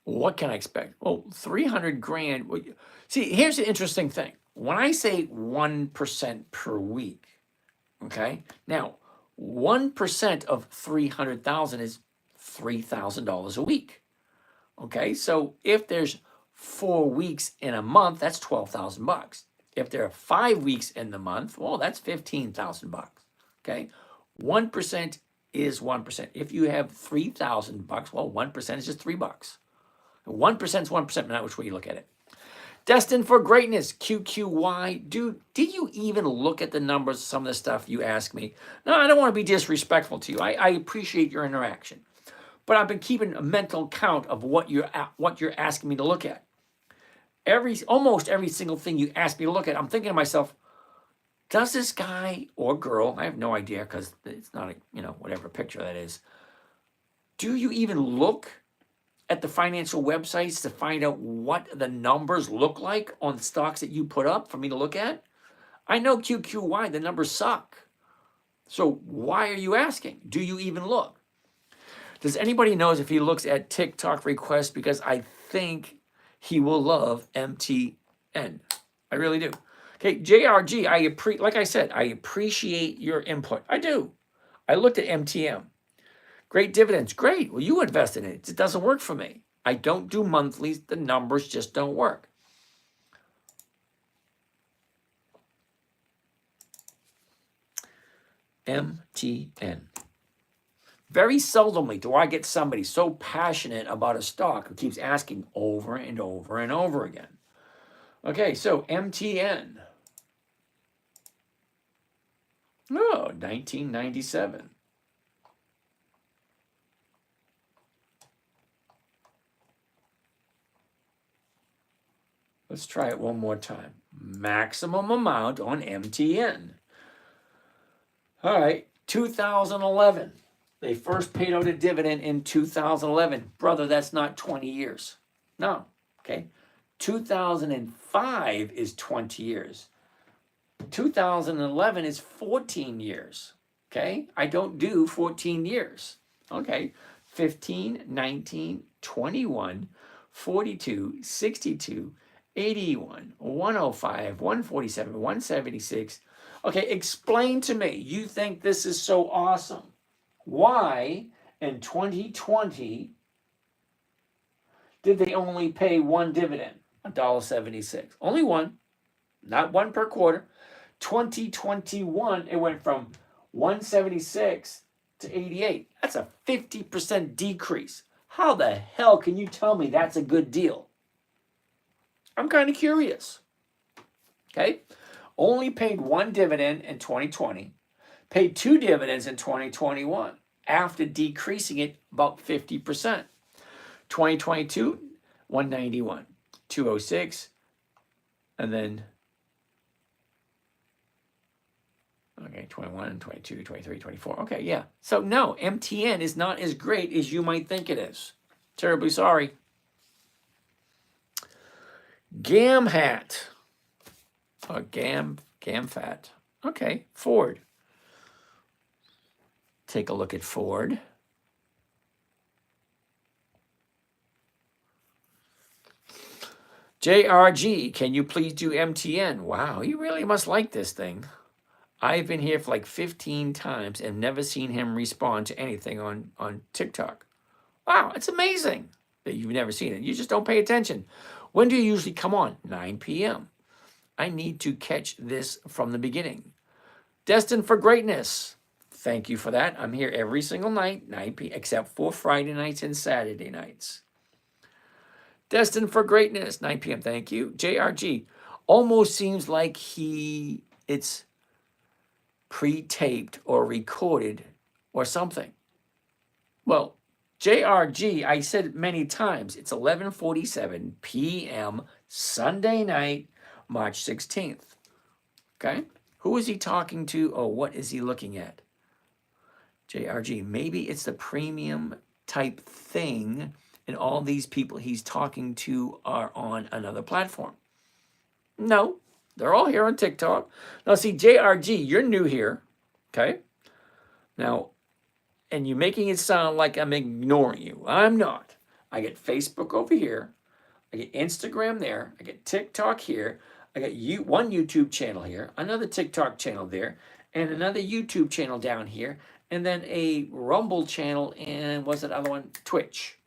What can I expect? Well, 300 grand. See, here's the interesting thing. When I say 1% per week, okay? Now, 1% of 300,000 is $3,000 a week. Okay? So if there's 4 weeks in a month, that's 12,000 bucks. If there are 5 weeks in the month, well, that's 15,000 bucks. Okay? 1% is 1%. If you have 3,000 bucks, well, 1% is just $3. 1% is 1%, no matter which way you look at it. Destined for greatness, QQY. Dude, did you even look at the numbers, some of the stuff you asked me? No, I don't want to be disrespectful to you. I appreciate your interaction. But I've been keeping a mental count of what you're asking me to look at. Almost every single thing you ask me to look at, I'm thinking to myself, does this guy or girl, I have no idea because it's not a, whatever picture that is, do you even look at the financial websites to find out what the numbers look like on stocks that you put up for me to look at? I know QQY, the numbers suck. So why are you asking? Do you even look? Does anybody knows if he looks at TikTok requests? Because I think he will love MTN. I really do. Okay, JRG, like I said, I appreciate your input. I do. I looked at MTM. Great dividends. Great. Well, you invest in it. It doesn't work for me. I don't do monthlies. The numbers just don't work. MTN. Very seldomly do I get somebody so passionate about a stock who keeps asking over and over and over again. Okay, so MTN. Oh, 1997. Let's try it one more time. Maximum amount on MTN. All right, 2011. They first paid out a dividend in 2011. Brother, that's not 20 years. No, okay. 2005 is 20 years. 2011 is 14 years. Okay, I don't do 14 years. Okay, 15, 19, 21, 42, 62, 81, 105, 147, 176. Okay, explain to me. You think this is so awesome. Why in 2020 did they only pay one dividend, $1.76? Only one, not one per quarter. 2021, it went from 176 to 88. That's a 50% decrease. How the hell can you tell me that's a good deal? I'm kind of curious. Okay? Only paid one dividend in 2020. Paid two dividends in 2021 after decreasing it about 50%. 2022, 191, 206, and then, okay, 21, 22, 23, 24. Okay, yeah. So no, MTN is not as great as you might think it is. Terribly sorry. Gamhat. Or Gamfat. Okay, Ford. Take a look at Ford. JRG, can you please do MTN? Wow, you really must like this thing. I've been here for like 15 times and never seen him respond to anything on TikTok. Wow, it's amazing that you've never seen it. You just don't pay attention. When do you usually come on? 9 p.m. I need to catch this from the beginning. Destined for Greatness. Thank you for that. I'm here every single night, 9 p.m., except for Friday nights and Saturday nights. Destined for Greatness, 9 p.m. Thank you. JRG. Almost seems like it's pre-taped or recorded or something. Well, JRG, I said many times, it's 11:47 p.m. Sunday night, March 16th. Okay? Who is he talking to or what is he looking at? JRG, maybe it's the premium type thing and all these people he's talking to are on another platform. No, they're all here on TikTok. Now, see, JRG, you're new here, okay? Now, and you're making it sound like I'm ignoring you. I'm not. I get Facebook over here. I get Instagram there. I get TikTok here. I got one YouTube channel here, another TikTok channel there, and another YouTube channel down here, and then a Rumble channel, and what's that other one? Twitch.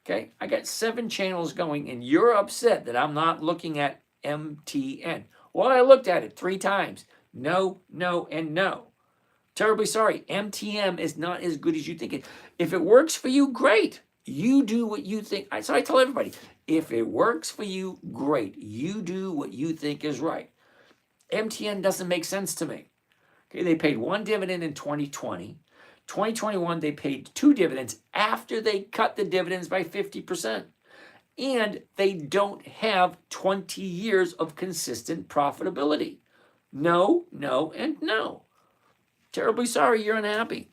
Okay, I got 7 channels going, and you're upset that I'm not looking at MTN. Well, I looked at it 3 times. No, no, and no. Terribly sorry. MTM is not as good as you think it. If it works for you, great. You do what you think. So I tell everybody, if it works for you, great. You do what you think is right. MTN doesn't make sense to me. Okay, they paid 1 dividend in 2020. 2021, they paid 2 dividends after they cut the dividends by 50%. And they don't have 20 years of consistent profitability. No, no, and no. Terribly sorry you're unhappy.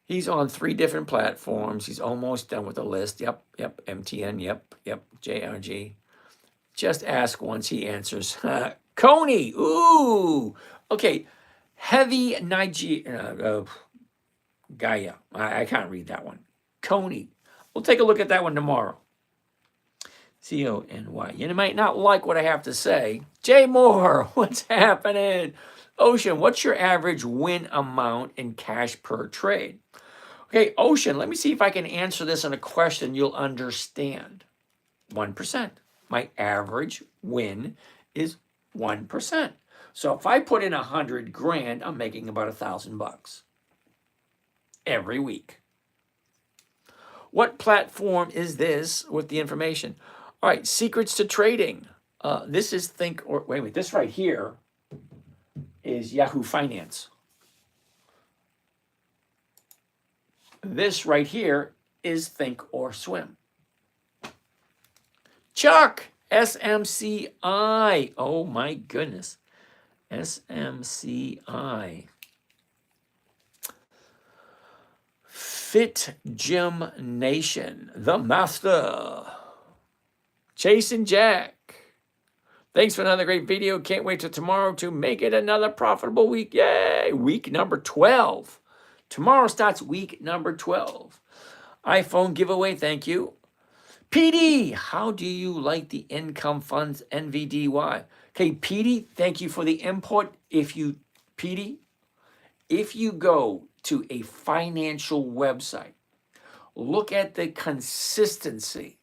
He's on 3 different platforms. He's almost done with the list. Yep, MTN, yep, JRG. Just ask once he answers. Coney, ooh. Okay, Heavy Gaia. I can't read that one. Coney. We'll take a look at that one tomorrow. C-O-N-Y. You might not like what I have to say. Jay Moore, what's happening? Ocean, what's your average win amount in cash per trade? Okay, Ocean, let me see if I can answer this in a question you'll understand. 1%. My average win is 1%. So if I put in 100 grand, I'm making about $1,000 every week. What platform is this with the information? All right, secrets to trading. This is wait a minute, this right here is Yahoo Finance. This right here is Think or Swim. Chuck, SMCI. Oh my goodness. SMCI. Fit Gym Nation, the master. Chase and Jack. Thanks for another great video. Can't wait till tomorrow to make it another profitable week. Yay! Week number 12. Tomorrow starts week number 12. iPhone giveaway, thank you. PD, how do you like the income funds NVDY? Okay, PD, thank you for the input. PD, if you go to a financial website, look at the consistency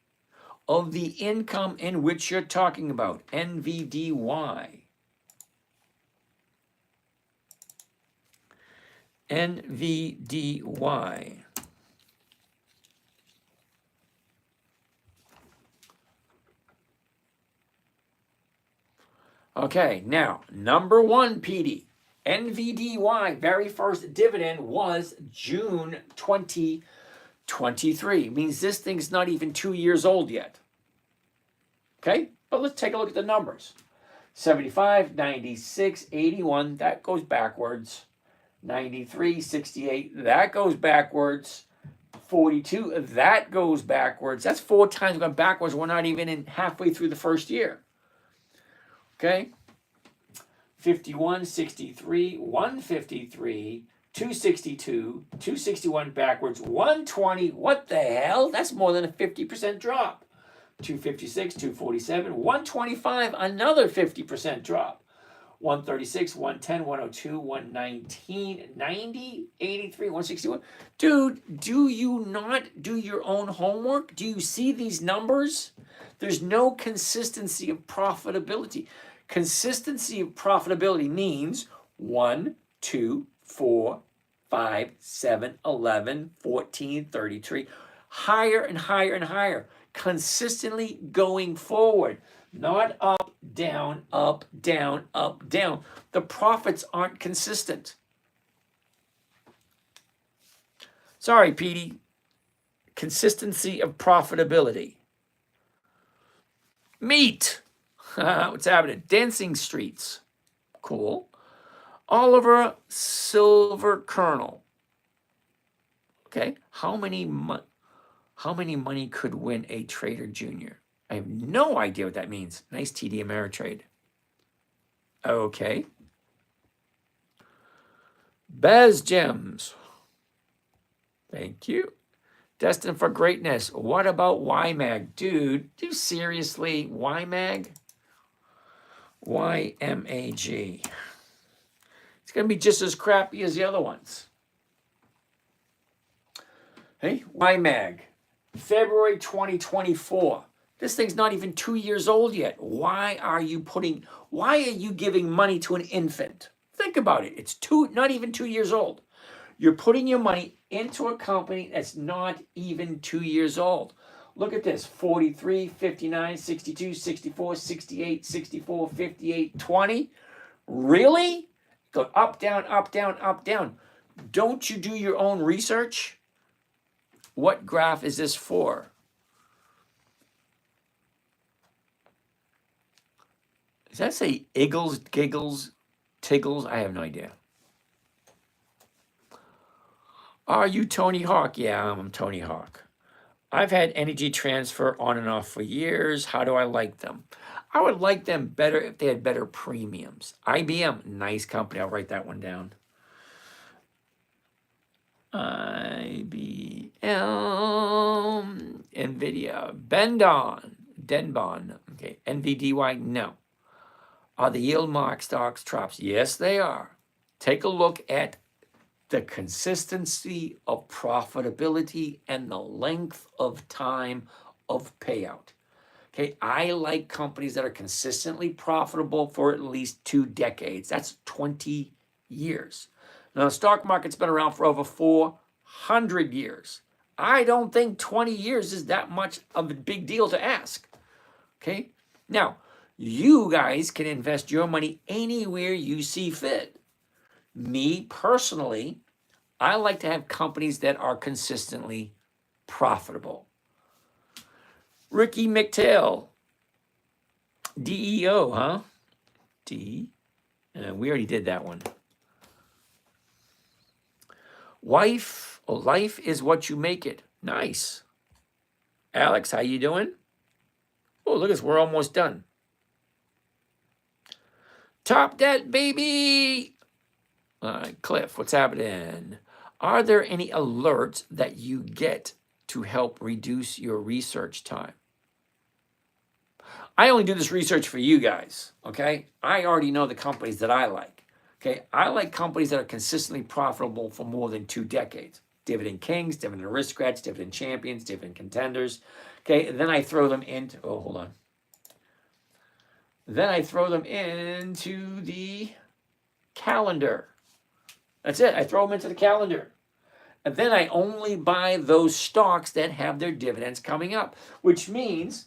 of the income in which you're talking about, NVDY. NVDY. Okay, now, number one, PD. NVDY, very first dividend was June 2023. Means this thing's not even 2 years old yet. Okay, but let's take a look at the numbers. 75, 96, 81, that goes backwards. 93, 68, that goes backwards. 42, that goes backwards. That's 4 times gone backwards. We're not even in halfway through the first year. Okay? 51, 63, 153, 262, 261 backwards, 120. What the hell? That's more than a 50% drop. 256, 247, 125, another 50% drop. 136, 110, 102, 119, 90, 83, 161. Dude, do you not do your own homework? Do you see these numbers? There's no consistency of profitability. Consistency of profitability means 1, 2, 4, 5, 7, 11, 14, 33. Higher and higher and higher. Consistently going forward. Not up, down, up, down, up, down. The profits aren't consistent. Sorry, Petey. Consistency of profitability. Meat. What's happening? Dancing Streets. Cool. Oliver Silver Kernel. Okay. How many money could win a trader junior? I have no idea what that means. Nice TD Ameritrade. Okay. Baz Gems. Thank you. Destined for greatness. What about YMAG? Dude, do you seriously? YMAG? YMAG. It's going to be just as crappy as the other ones. Hey, YMAG. February 2024. This thing's not even 2 years old yet. Why are you giving money to an infant? Think about it. It's not even 2 years old. You're putting your money into a company that's not even 2 years old. Look at this. 43, 59, 62, 64, 68, 64, 58, 20. Really? Go up, down, up, down, up, down. Don't you do your own research? What graph is this for? Does that say Iggles, Giggles, Tiggles? I have no idea. Are you Tony Hawk? Yeah, I'm Tony Hawk. I've had Energy Transfer on and off for years. How do I like them? I would like them better if they had better premiums. IBM, nice company. I'll write that one down. IBM, NVIDIA, Denbon, okay, NVDY, no. Are the yield mark stocks drops? Yes, they are. Take a look at the consistency of profitability and the length of time of payout. Okay, I like companies that are consistently profitable for at least 2 decades. That's 20 years. Now, the stock market's been around for over 400 years. I don't think 20 years is that much of a big deal to ask. Okay, now, you guys can invest your money anywhere you see fit. Me personally, I like to have companies that are consistently profitable. Ricky McTail, DEO, huh? We already did that one. Life is what you make it. Nice. Alex, how you doing? Oh, look at us, we're almost done. Top Debt, baby! Cliff, what's happening? Are there any alerts that you get to help reduce your research time? I only do this research for you guys, okay? I already know the companies that I like, okay? I like companies that are consistently profitable for more than 2 decades. Dividend Kings, Dividend Aristocrats, Dividend Champions, Dividend Contenders, okay? And then I throw them into, oh, hold on. Then I throw them into the calendar. That's it, I throw them into the calendar. And then I only buy those stocks that have their dividends coming up, which means,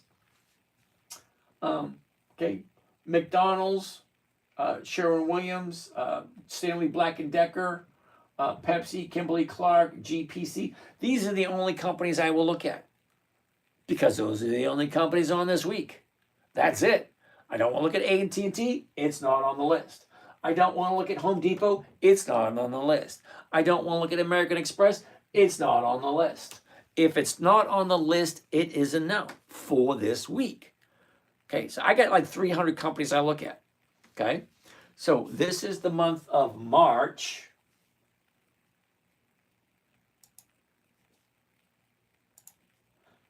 okay, McDonald's, Sherwin-Williams, Stanley Black & Decker, Pepsi, Kimberly-Clark, GPC. These are the only companies I will look at because those are the only companies on this week. That's it. I don't want to look at AT&T. It's not on the list. I don't want to look at Home Depot. It's not on the list. I don't want to look at American Express. It's not on the list. If it's not on the list, it is a no for this week. Okay, so I got like 300 companies I look at. Okay, so this is the month of March.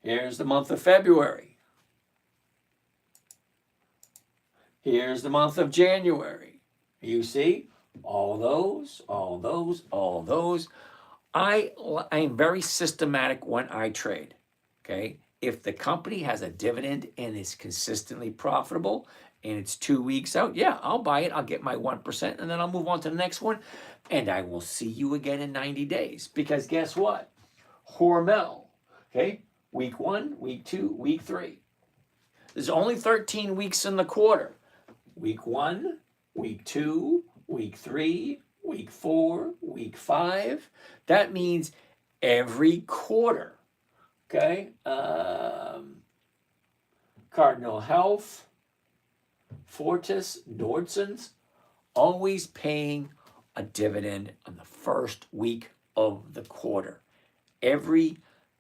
Here's the month of February. Here's the month of January. You see, all those. I am very systematic when I trade, okay? If the company has a dividend and is consistently profitable and it's 2 weeks out, yeah, I'll buy it. I'll get my 1% and then I'll move on to the next one. And I will see you again in 90 days. Because guess what? Hormel, okay? Week 1, week 2, week 3. There's only 13 weeks in the quarter. Week 1, week 2, week 3, week 4, week 5. That means every quarter. Okay. Cardinal Health, Fortis, Nordson's, always paying a dividend on the first week of the quarter. Every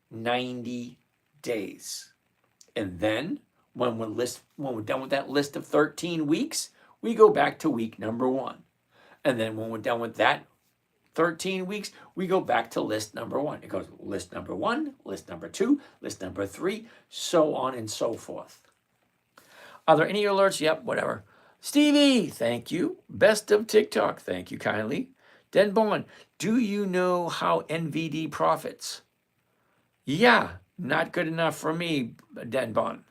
90 days. And then when we're done with that list of 13 weeks, we go back to week number 1. And then when we're done with that 13 weeks, we go back to list number 1. It goes list number 1, list number 2, list number 3, so on and so forth. Are there any alerts? Yep, whatever. Stevie, thank you. Best of TikTok, thank you kindly. Denbon, do you know how NVD profits? Yeah, not good enough for me, Denbon.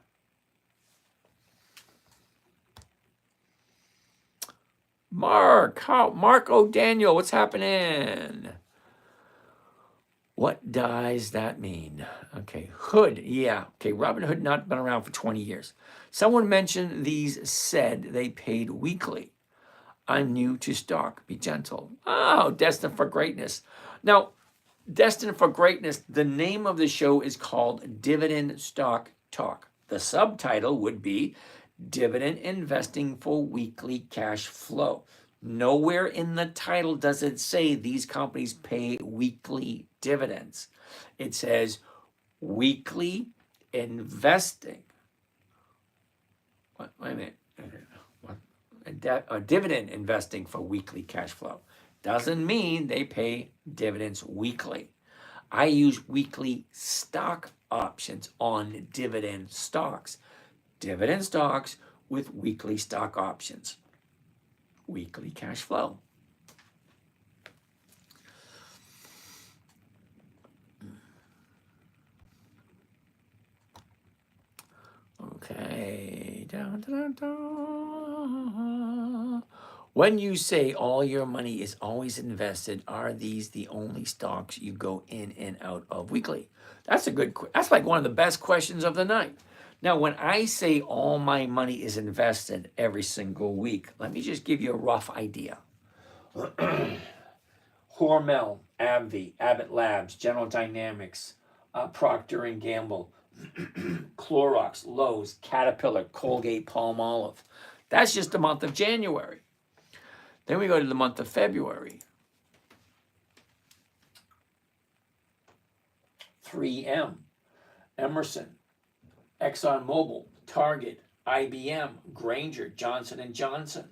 Mark O'Daniel, what's happening? What does that mean? Okay, Hood, yeah. Okay, Robinhood not been around for 20 years. Someone mentioned these said they paid weekly. I'm new to stock, be gentle. Oh, Destined for Greatness. Now, Destined for Greatness, the name of the show is called Dividend Stock Talk. The subtitle would be Dividend Investing for Weekly Cash Flow. Nowhere in the title does it say these companies pay weekly dividends. It says weekly investing. Wait a minute. What? A dividend investing for weekly cash flow. Doesn't mean they pay dividends weekly. I use weekly stock options on dividend stocks. Dividend stocks with weekly stock options. Weekly cash flow. Okay. Dun, dun, dun. When you say all your money is always invested, are these the only stocks you go in and out of weekly? That's a good. That's like one of the best questions of the night. Now, when I say all my money is invested every single week, let me just give you a rough idea. Hormel, AbbVie, Abbott Labs, General Dynamics, Procter and Gamble, Clorox, Lowe's, Caterpillar, Colgate, Palmolive. That's just the month of January. Then we go to the month of February. 3M, Emerson, ExxonMobil, Target, IBM, Grainger, Johnson & Johnson,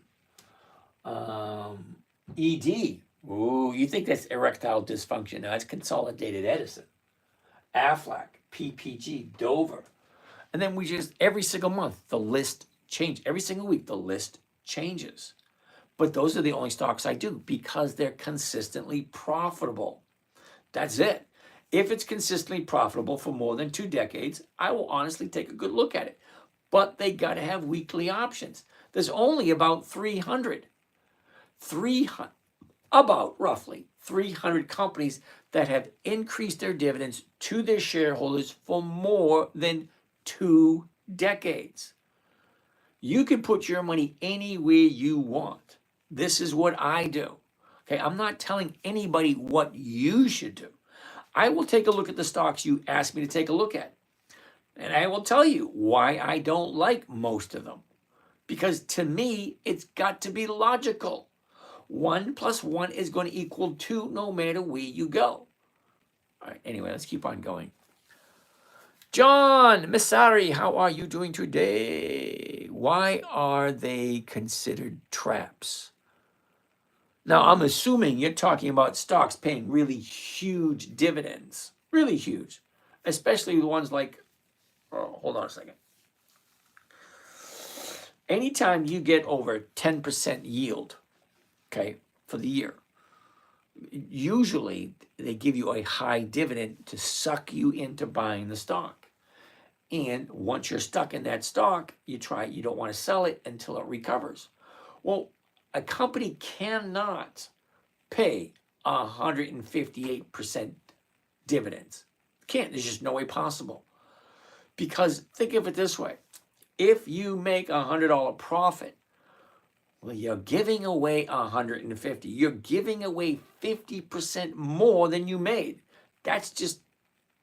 ED. Ooh, you think that's erectile dysfunction. No, that's Consolidated Edison. Aflac, PPG, Dover. And then we just, every single month, the list changes. Every single week, the list changes. But those are the only stocks I do because they're consistently profitable. That's it. If it's consistently profitable for more than 2 decades, I will honestly take a good look at it. But they got to have weekly options. There's only about 300, about roughly 300 companies that have increased their dividends to their shareholders for more than 2 decades. You can put your money anywhere you want. This is what I do. Okay, I'm not telling anybody what you should do. I will take a look at the stocks you asked me to take a look at. And I will tell you why I don't like most of them. Because to me, it's got to be logical. 1 + 1 is going to equal 2 no matter where you go. All right, anyway, let's keep on going. John Missari, how are you doing today? Why are they considered traps? Now, I'm assuming you're talking about stocks paying really huge dividends. Really huge. Especially the ones like, oh, hold on a second. Anytime you get over 10% yield, okay, for the year, usually they give you a high dividend to suck you into buying the stock. And once you're stuck in that stock, you don't want to sell it until it recovers. Well, a company cannot pay 158% dividends. Can't. There's just no way possible. Because think of it this way. If you make $100 profit, well, you're giving away 150. You're giving away 50% more than you made. That's just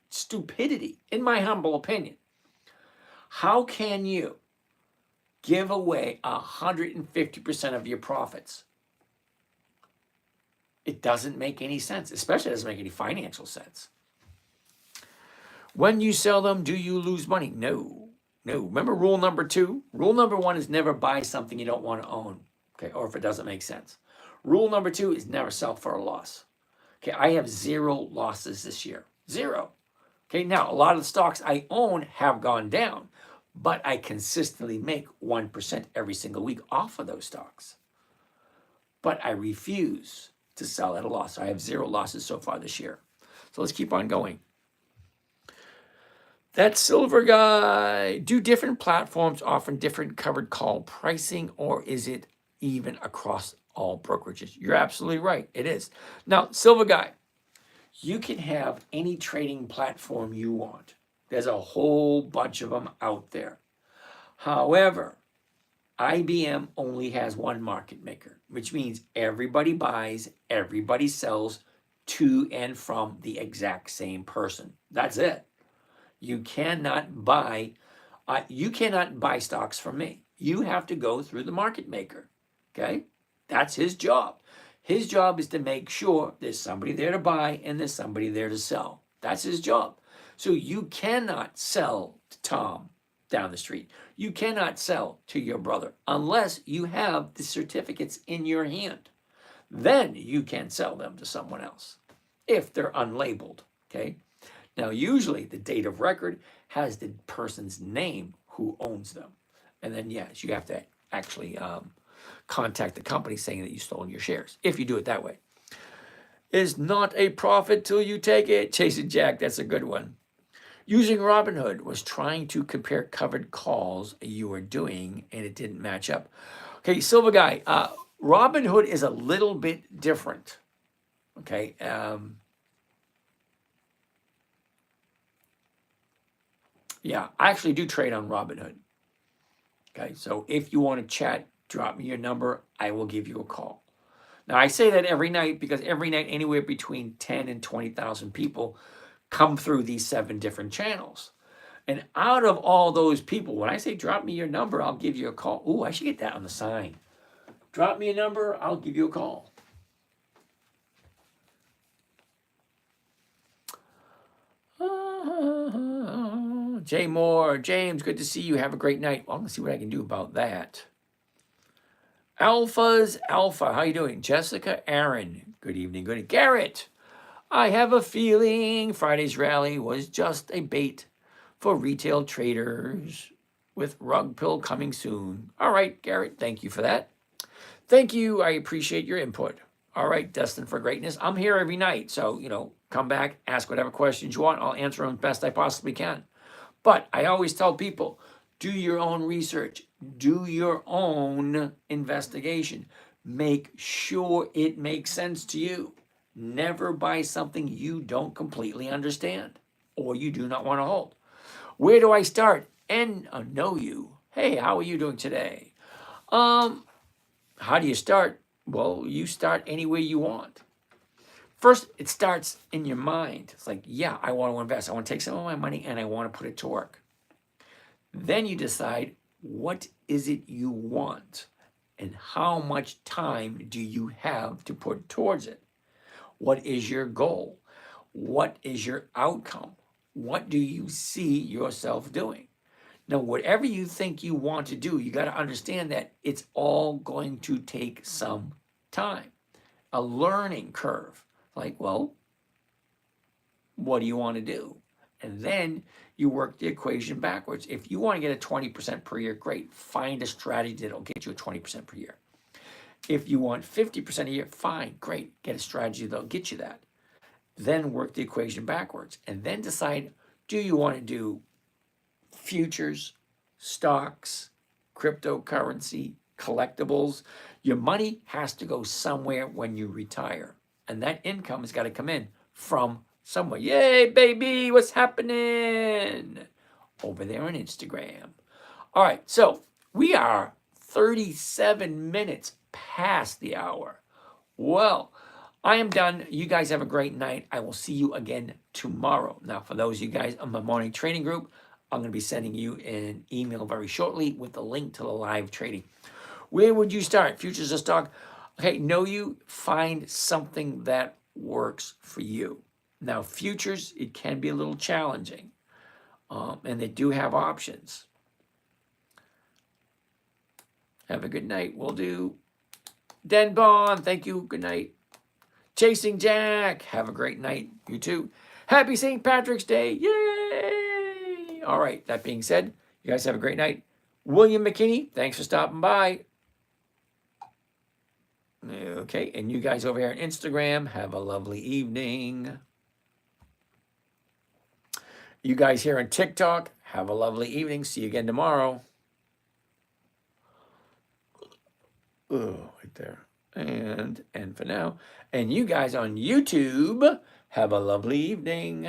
stupidity, in my humble opinion. How can you give away 150% of your profits? It doesn't make any sense, especially it doesn't make any financial sense. When you sell them, do you lose money? No. Remember rule number 2? Rule number 1 is never buy something you don't want to own, okay, or if it doesn't make sense. Rule number 2 is never sell for a loss. Okay, I have 0 losses this year. 0. Okay, now a lot of the stocks I own have gone down, but I consistently make 1% every single week off of those stocks. But I refuse to sell at a loss. I have 0 losses so far this year. So let's keep on going. That silver guy, do different platforms offer different covered call pricing, or is it even across all brokerages? You're absolutely right. It is. Now, silver guy, you can have any trading platform you want. There's a whole bunch of them out there. However, IBM only has one market maker, which means everybody buys, everybody sells to and from the exact same person. That's it. You cannot buy stocks from me. You have to go through the market maker. Okay? That's his job. His job is to make sure there's somebody there to buy and there's somebody there to sell. That's his job. So you cannot sell to Tom down the street. You cannot sell to your brother unless you have the certificates in your hand. Then you can sell them to someone else if they're unlabeled. Okay. Now, usually the date of record has the person's name who owns them. And then, yes, you have to actually contact the company saying that you stole your shares, if you do it that way. Is not a profit till you take it. Chasing Jack, that's a good one. Using Robinhood was trying to compare covered calls you were doing, and it didn't match up. Okay, Silver Guy, Robinhood is a little bit different. Okay. Yeah, I actually do trade on Robinhood. Okay, so if you want to chat, drop me your number. I will give you a call. Now, I say that every night because every night anywhere between 10 and 20,000 people come through these 7 different channels. And out of all those people, when I say drop me your number, I'll give you a call. Ooh, I should get that on the sign. Drop me a number, I'll give you a call. Jay Moore, James, good to see you. Have a great night. Well, I'm going to see what I can do about that. Alpha's Alpha, how you doing? Jessica, Aaron, good evening. Good. Garrett, I have a feeling Friday's rally was just a bait for retail traders with rug pill coming soon. All right, Garrett, thank you for that. Thank you. I appreciate your input. All right, destined for greatness. I'm here every night, so, come back, ask whatever questions you want. I'll answer them as best I possibly can. But I always tell people, do your own research. Do your own investigation. Make sure it makes sense to you. Never buy something you don't completely understand or you do not want to hold. Where do I start? And know you. Hey, how are you doing today? How do you start? Well, you start any way you want. First, it starts in your mind. It's like, yeah, I want to invest. I want to take some of my money and I want to put it to work. Then you decide, what is it you want? And how much time do you have to put towards it? What is your goal? What is your outcome? What do you see yourself doing? Now, whatever you think you want to do, you got to understand that it's all going to take some time, a learning curve. Like, well, what do you want to do? And then you work the equation backwards. If you want to get a 20% per year, great. Find a strategy that'll get you a 20% per year. If you want 50% a year, fine, great. Get a strategy that'll get you that. Then work the equation backwards. And then decide, do you want to do futures, stocks, cryptocurrency, collectibles? Your money has to go somewhere when you retire. And that income has got to come in from somewhere. Yay, baby, what's happening? Over there on Instagram. All right, so we are 37 minutes past the hour. Well, I am done. You guys have a great night. I will see you again tomorrow. Now, for those of you guys on my morning trading group, I'm going to be sending you an email very shortly with the link to the live trading. Where would you start? Futures or stock? Okay, know you. Find something that works for you. Now, futures, it can be a little challenging, and they do have options. Have a good night. We'll do. Den Bond, thank you. Good night. Chasing Jack, have a great night. You too. Happy St. Patrick's Day. Yay! All right, that being said, you guys have a great night. William McKinney, thanks for stopping by. Okay, and you guys over here on Instagram, have a lovely evening. You guys here on TikTok, have a lovely evening. See you again tomorrow. Oh, right there. And for now. And you guys on YouTube, have a lovely evening.